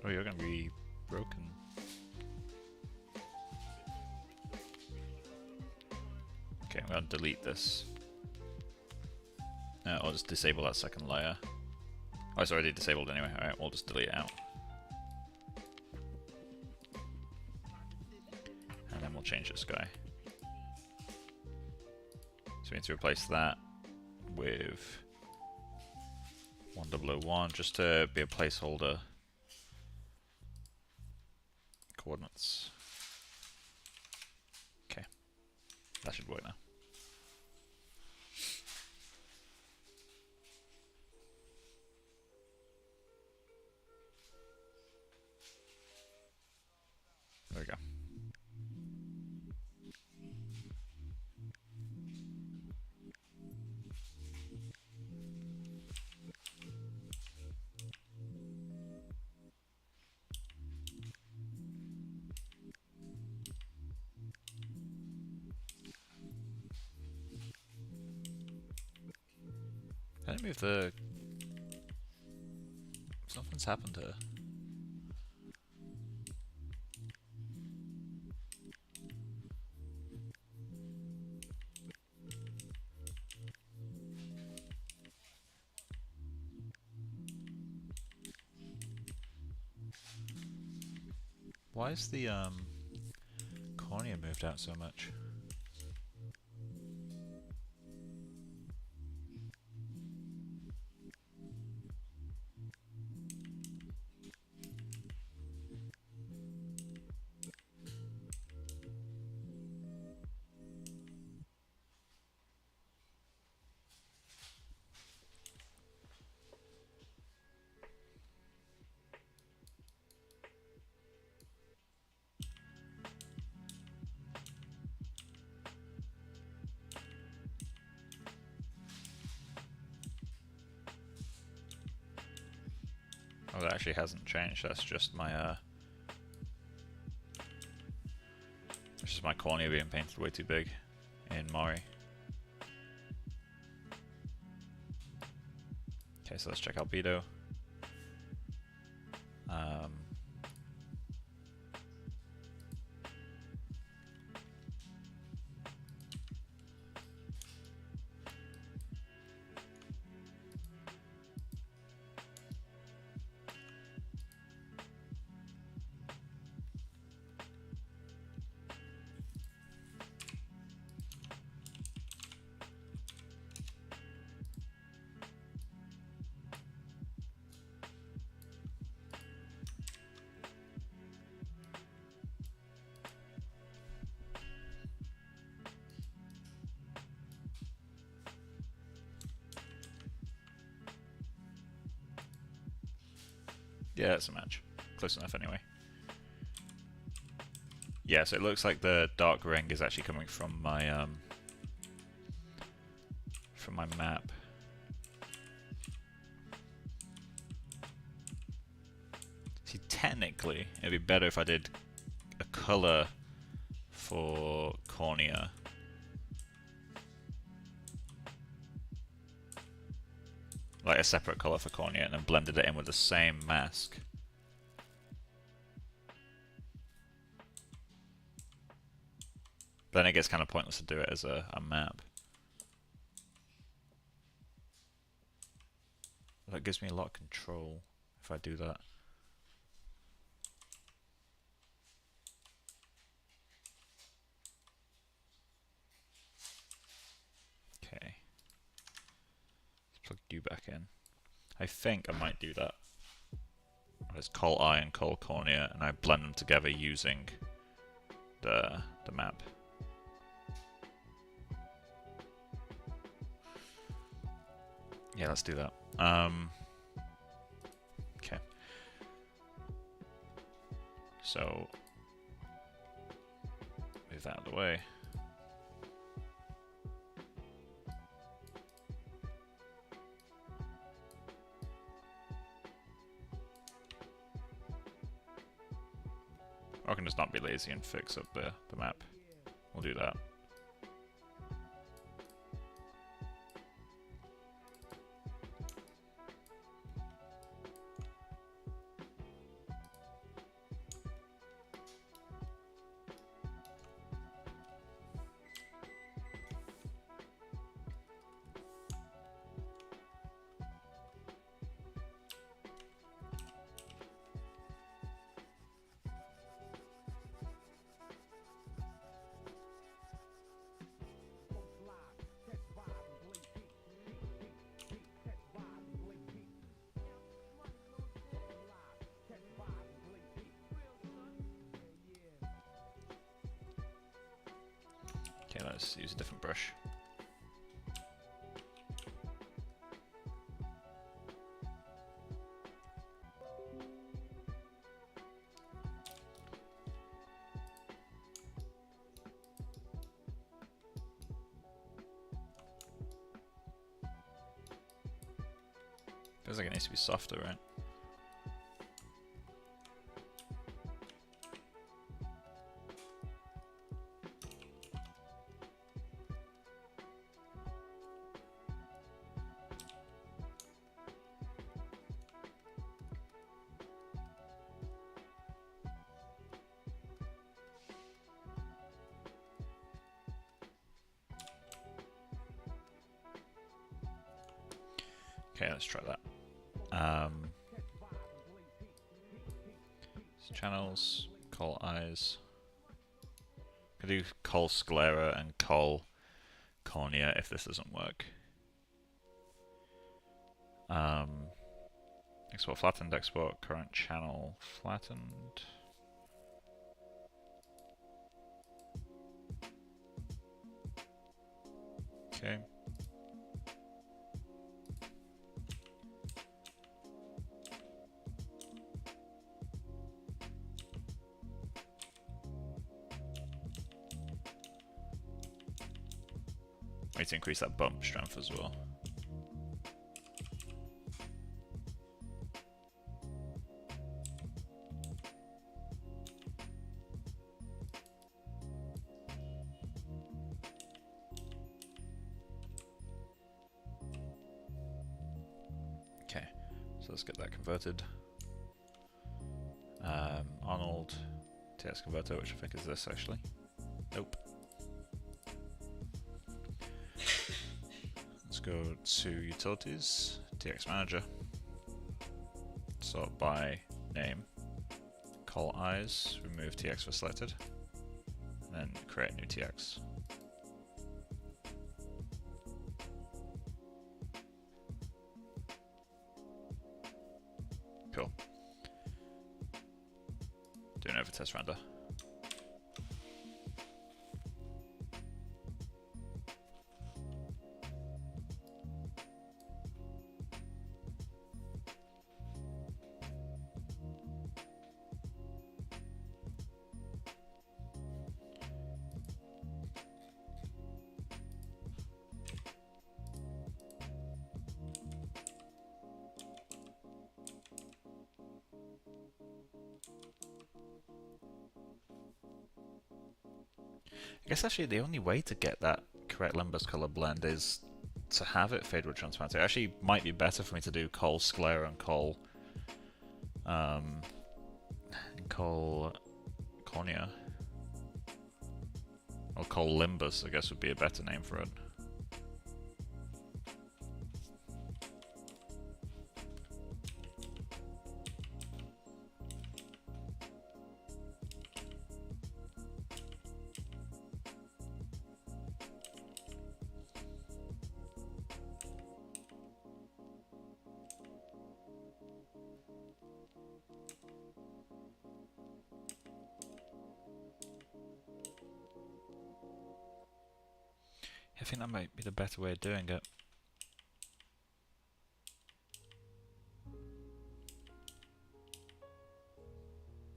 Oh, you're gonna be broken. Okay, I'm gonna delete this. I'll just disable that second layer. Oh, it's already disabled anyway. Alright, we'll just delete it out. And then we'll change this guy. So we need to replace that with 1001 just to be a placeholder. Coordinates. Okay, that should work now. There we go. Can I move the... Something's happened here. Why is the cornea moved out so much? Oh, that actually hasn't changed. That's just my it's just my cornea being painted way too big in Mari. Okay, so let's check albedo. Yeah, that's a match. Close enough anyway. Yeah, so it looks like the dark ring is actually coming from my map. See, technically, it'd be better if I did a color for cornea. Like a separate color for cornea and then blended it in with the same mask. Then it gets kind of pointless to do it as a map. that gives me a lot of control if I do that. Okay. Let's plug you back in. I think I might do that. There's col eye and col cornea, and I blend them together using the map. Yeah, let's do that. Okay. So move that out of the way. Or I can just not be lazy and fix up the map. We'll do that. Okay, let's use a different brush. Feels like it needs to be softer, right? Okay, let's try that. Channels, col eyes. I could do col sclera and col cornea if this doesn't work. Export flattened, export current channel flattened. Okay. I need to increase that bump strength as well. Okay, so let's get that converted. Arnold TX converter, which I think is this actually. Nope. Let's go to utilities, TX manager, sort by name, call eyes, remove TX for selected, and then create a new TX. Cool. Do an over test render. I guess actually the only way to get that correct Limbus color blend is to have it fade with transparency. It actually might be better for me to do col sclera and col cornea. Or col Limbus, I guess would be a better name for it. I think that might be the better way of doing it.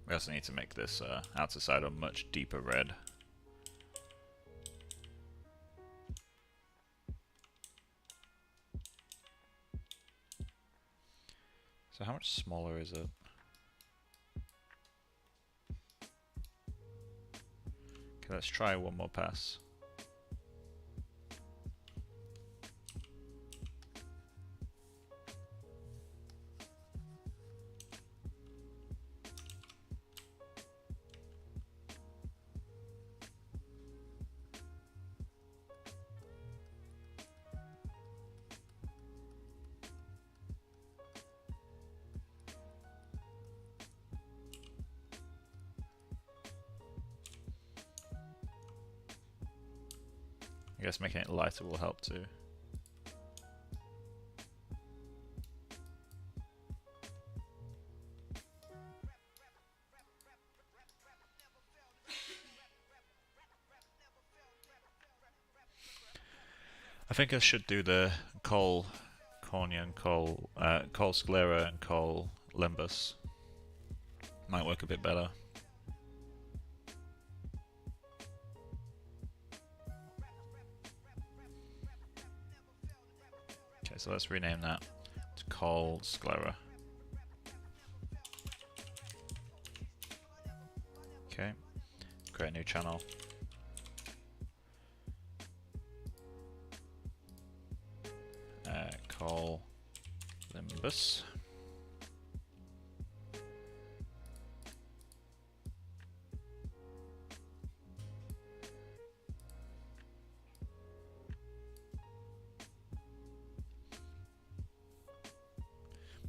We also need to make this outer side a much deeper red. So how much smaller is it? Okay, let's try one more pass. I guess making it lighter will help too. I think I should do the col cornea and col sclera and col limbus. Might work a bit better. Okay, so let's rename that to col sclera. Okay, create a new channel. Col limbus.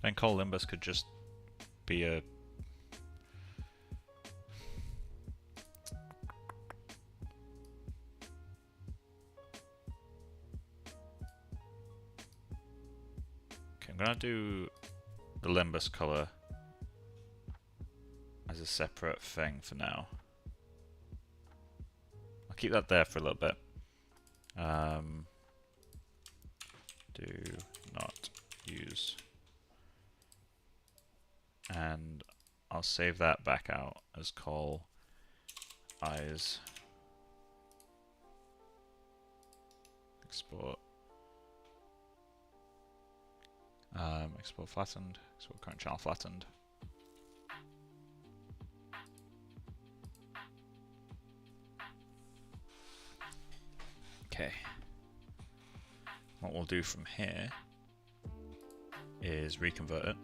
Then col limbus could just be a I'm gonna do the limbus color as a separate thing for now. I'll keep that there for a little bit. Do not use. And I'll save that back out as col eyes. Export. Export flattened, export current channel flattened. Okay. What we'll do from here is reconvert it.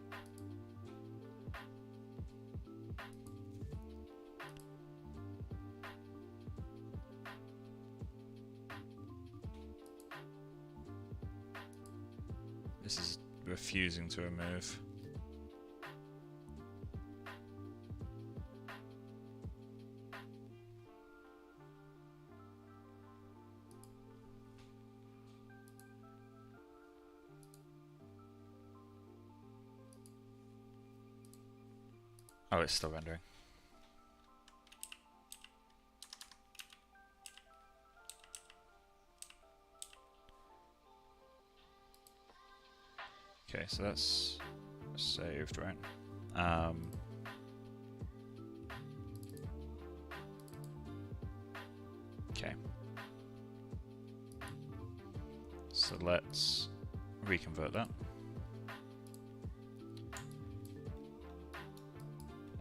This is refusing to remove. Oh, it's still rendering. Okay, so that's saved, right? Okay. So let's reconvert that.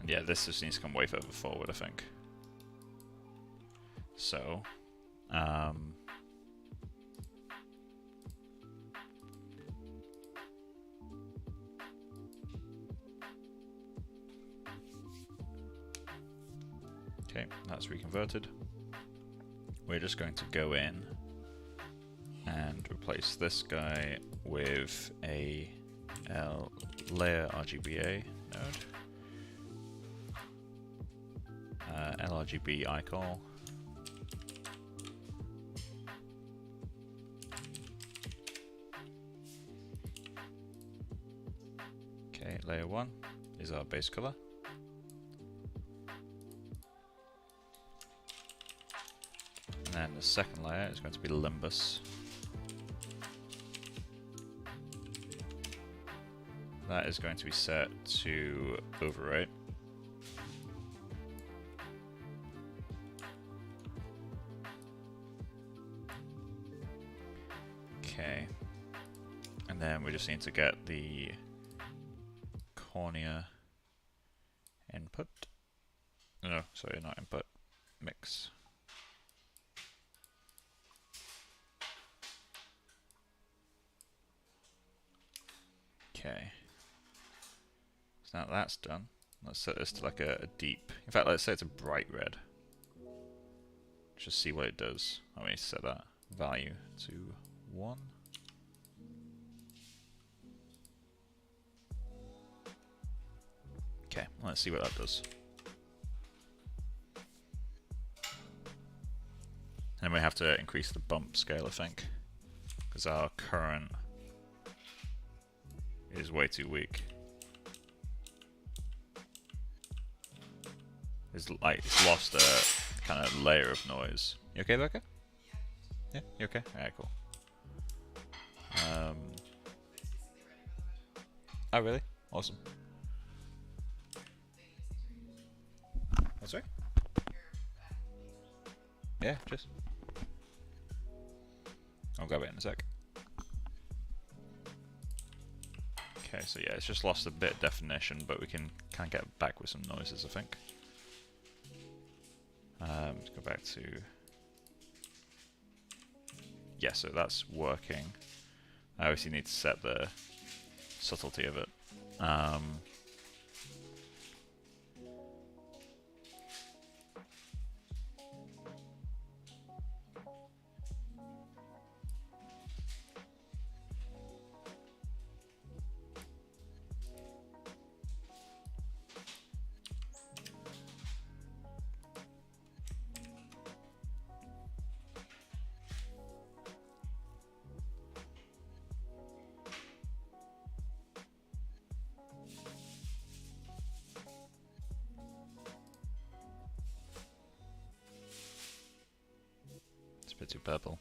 And yeah, this just needs to come way further forward, I think. So, okay, that's reconverted. We're just going to go in and replace this guy with a layer RGBA node, LRGB icon, okay, layer 1 is our base color. And then the second layer is going to be limbus. That is going to be set to overwrite. Okay. And then we just need to get the cornea input. No, sorry, not input. Mix. Okay. So now that's done. Let's set this to like a deep. In fact, let's say it's a bright red. Just see what it does. I need to set that value to 1. Okay, let's see what that does. And we have to increase the bump scale, I think, because our current is way too weak. It's like it's lost a kind of layer of noise. You okay, Becca? Yeah, you okay? Alright, cool. Oh, really? Awesome. That's right. Yeah, just. I'll grab it in a sec. Okay, so yeah, it's just lost a bit of definition, but we can kind of get back with some noises, I think. Let's go back to. Yeah, so that's working. I obviously need to set the subtlety of it. It's a bit too purple.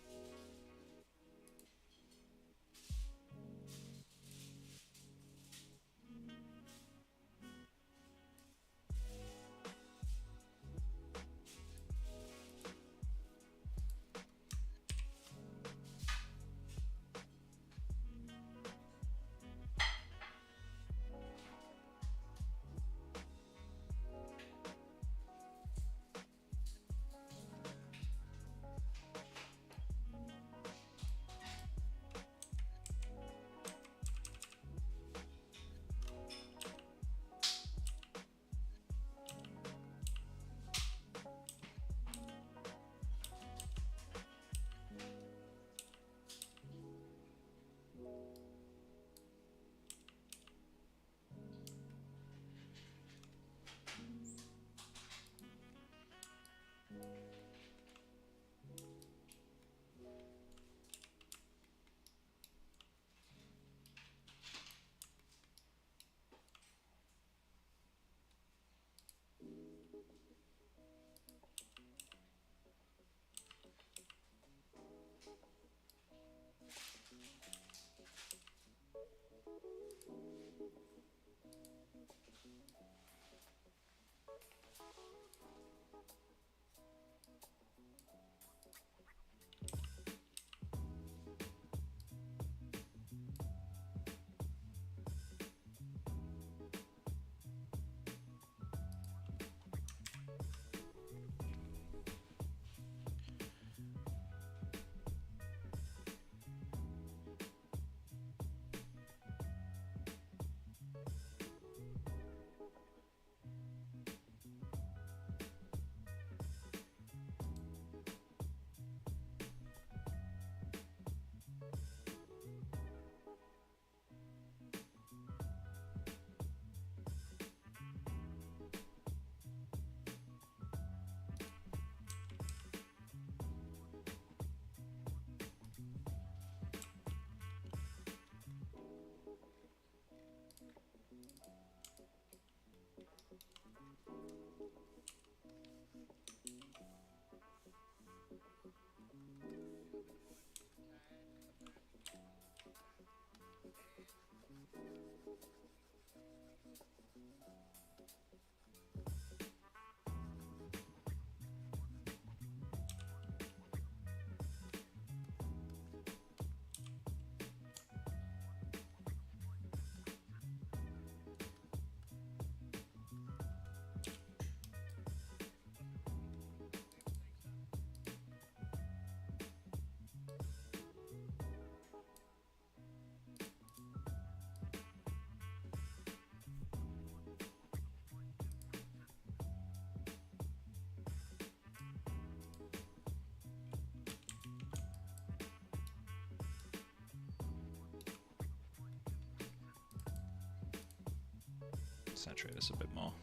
Saturate this a bit more.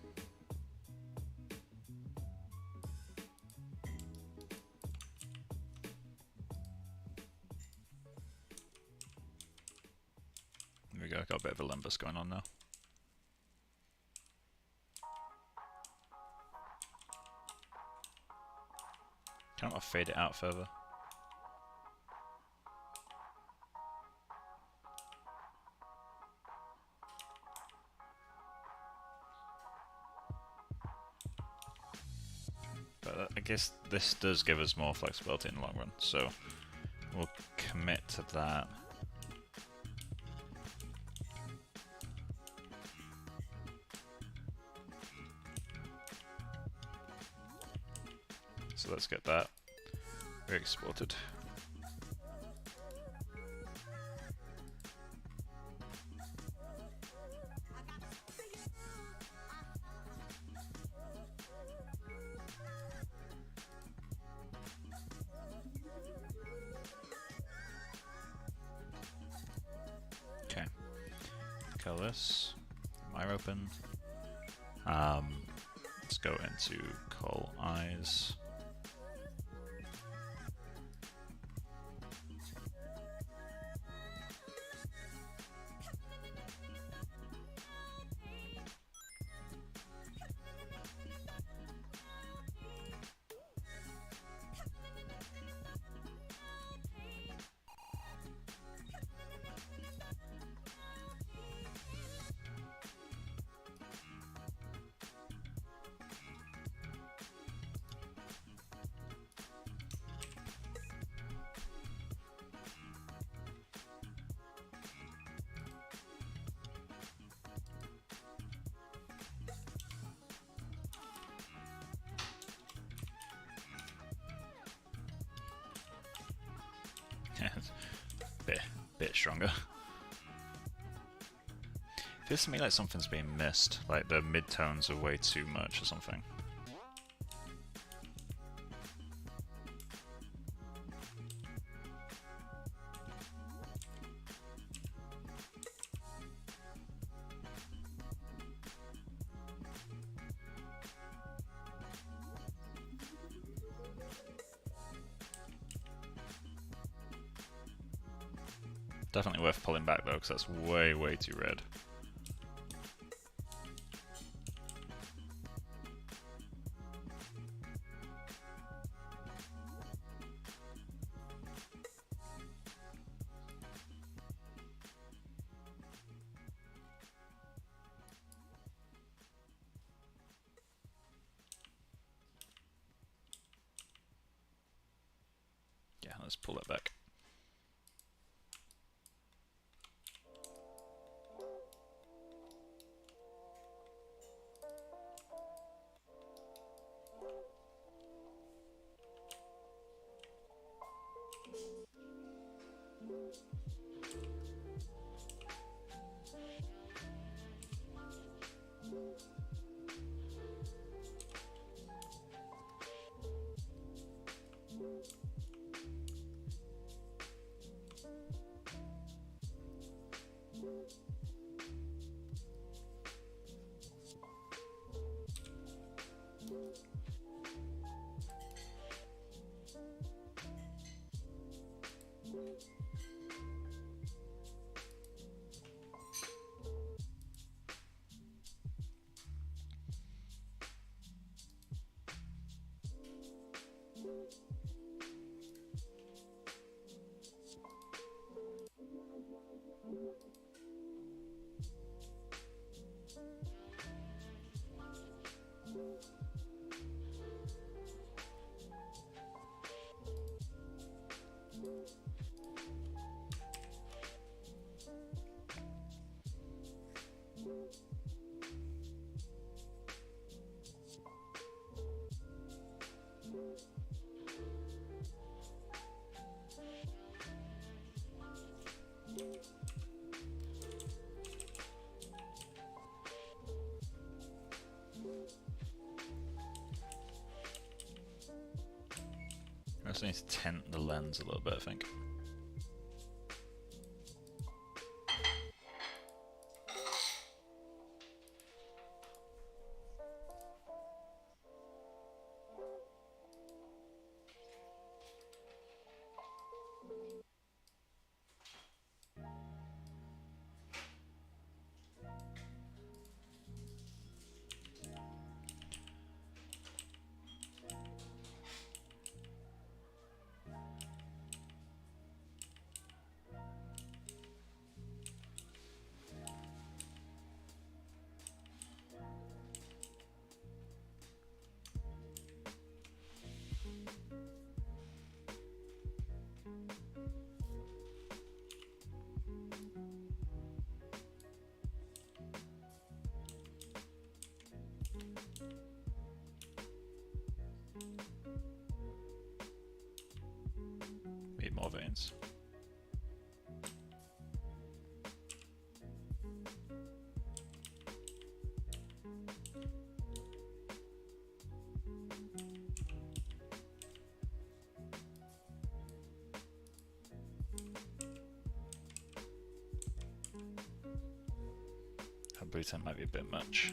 There we go, got a bit of a limbus going on now. Can't I fade it out further? But I guess this does give us more flexibility in the long run, so we'll commit to that. So let's get that re-exported. Okay, kill this. Mire open. Let's go into call eyes. bit stronger. Feels to me like something's being missed, like the mid-tones are way too much or something. Definitely worth pulling back though, because that's way too red. Yeah, let's pull it back. I also need to tint the lens a little bit, I think. more veins. Blue 10 might be a bit much.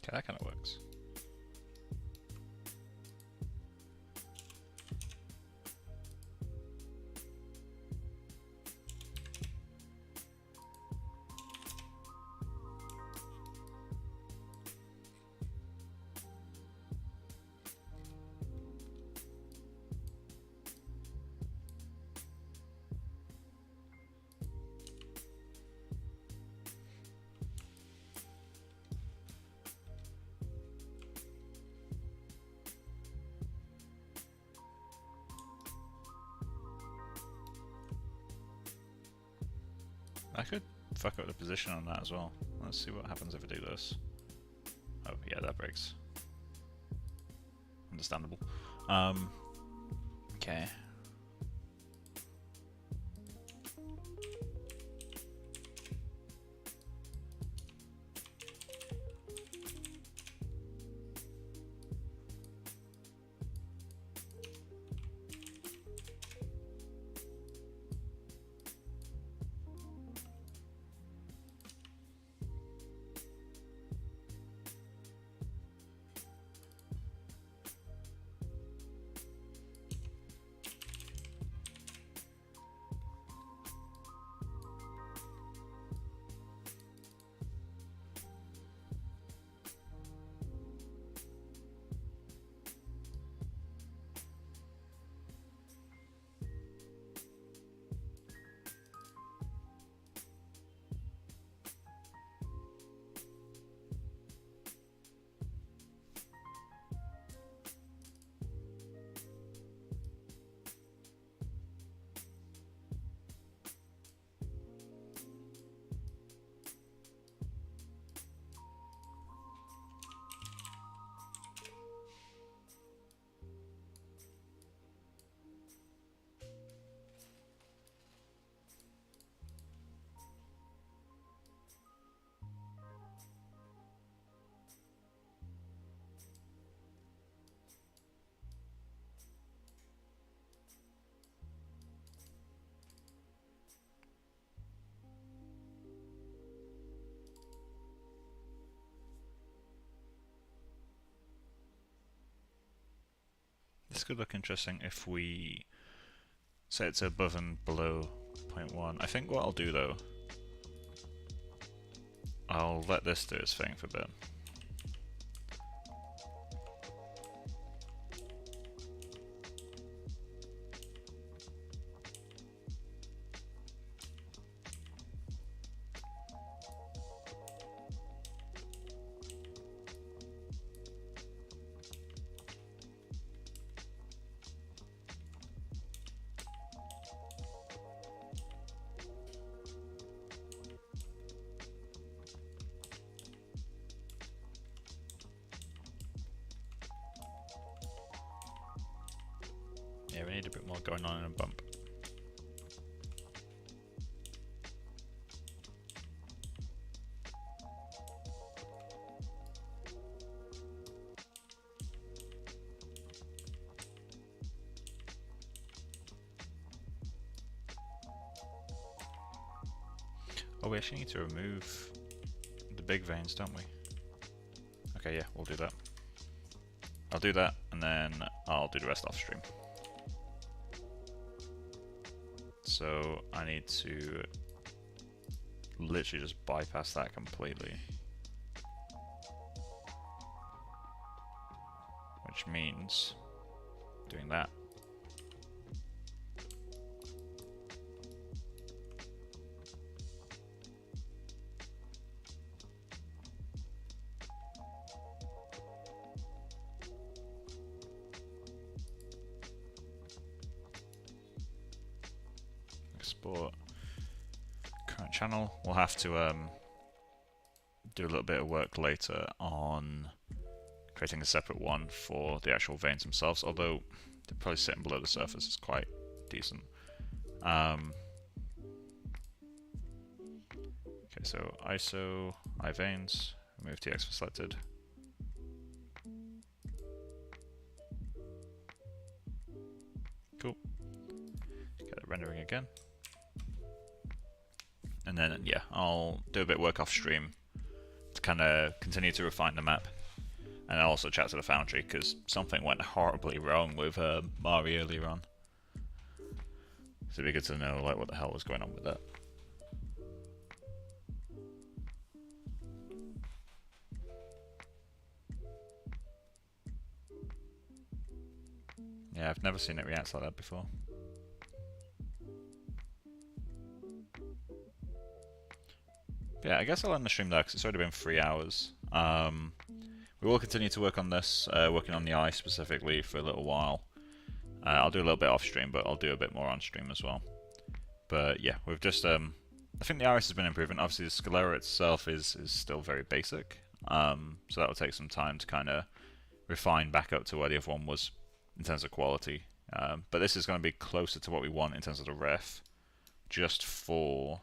Okay, that kind of works. I could fuck up the position on that as well. Let's see what happens if I do this. Oh yeah, that breaks. Understandable. Okay. This could look interesting if we set it to above and below 0.1. I think what I'll do though, I'll let this do its thing for a bit. Yeah, we need a bit more going on in a bump. Oh, we actually need to remove the big veins, don't we? Okay, yeah, we'll do that. I'll do that, and then I'll do the rest off stream. So I need to literally just bypass that completely. Which means doing that. Export current channel. We'll have to do a little bit of work later on creating a separate one for the actual veins themselves, although they're probably sitting below the surface. It's quite decent. Okay, so ISO, iVeins, remove TX for selected. Cool. Get it rendering again. And then, yeah, I'll do a bit of work off stream to kind of continue to refine the map. And I'll also chat to the Foundry, because something went horribly wrong with Mari earlier on. So it'd be good to know like what the hell was going on with that. Yeah, I've never seen it react like that before. But yeah, I guess I'll end the stream there because it's already been 3 hours. We will continue to work on this, working on the eye specifically for a little while. I'll do a little bit off stream, but I'll do a bit more on stream as well. But yeah, we've just, I think the iris has been improving. Obviously the sclera itself is still very basic, so that will take some time to kind of refine back up to where the other one was in terms of quality. But this is going to be closer to what we want in terms of the ref, just for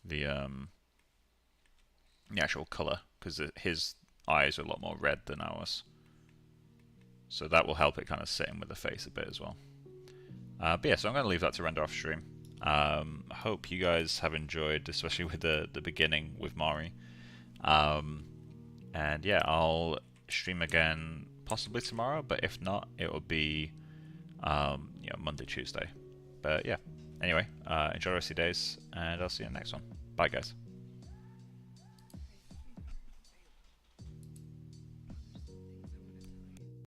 the actual color, because his eyes are a lot more red than ours, so that will help it kind of sit in with the face a bit as well. But yeah, so I'm going to leave that to render off stream. I hope you guys have enjoyed, especially with the beginning with Mari. And yeah, I'll stream again possibly tomorrow, but if not, it will be Monday, Tuesday. But yeah, anyway, enjoy the rest of your days, and I'll see you in the next one. Bye guys.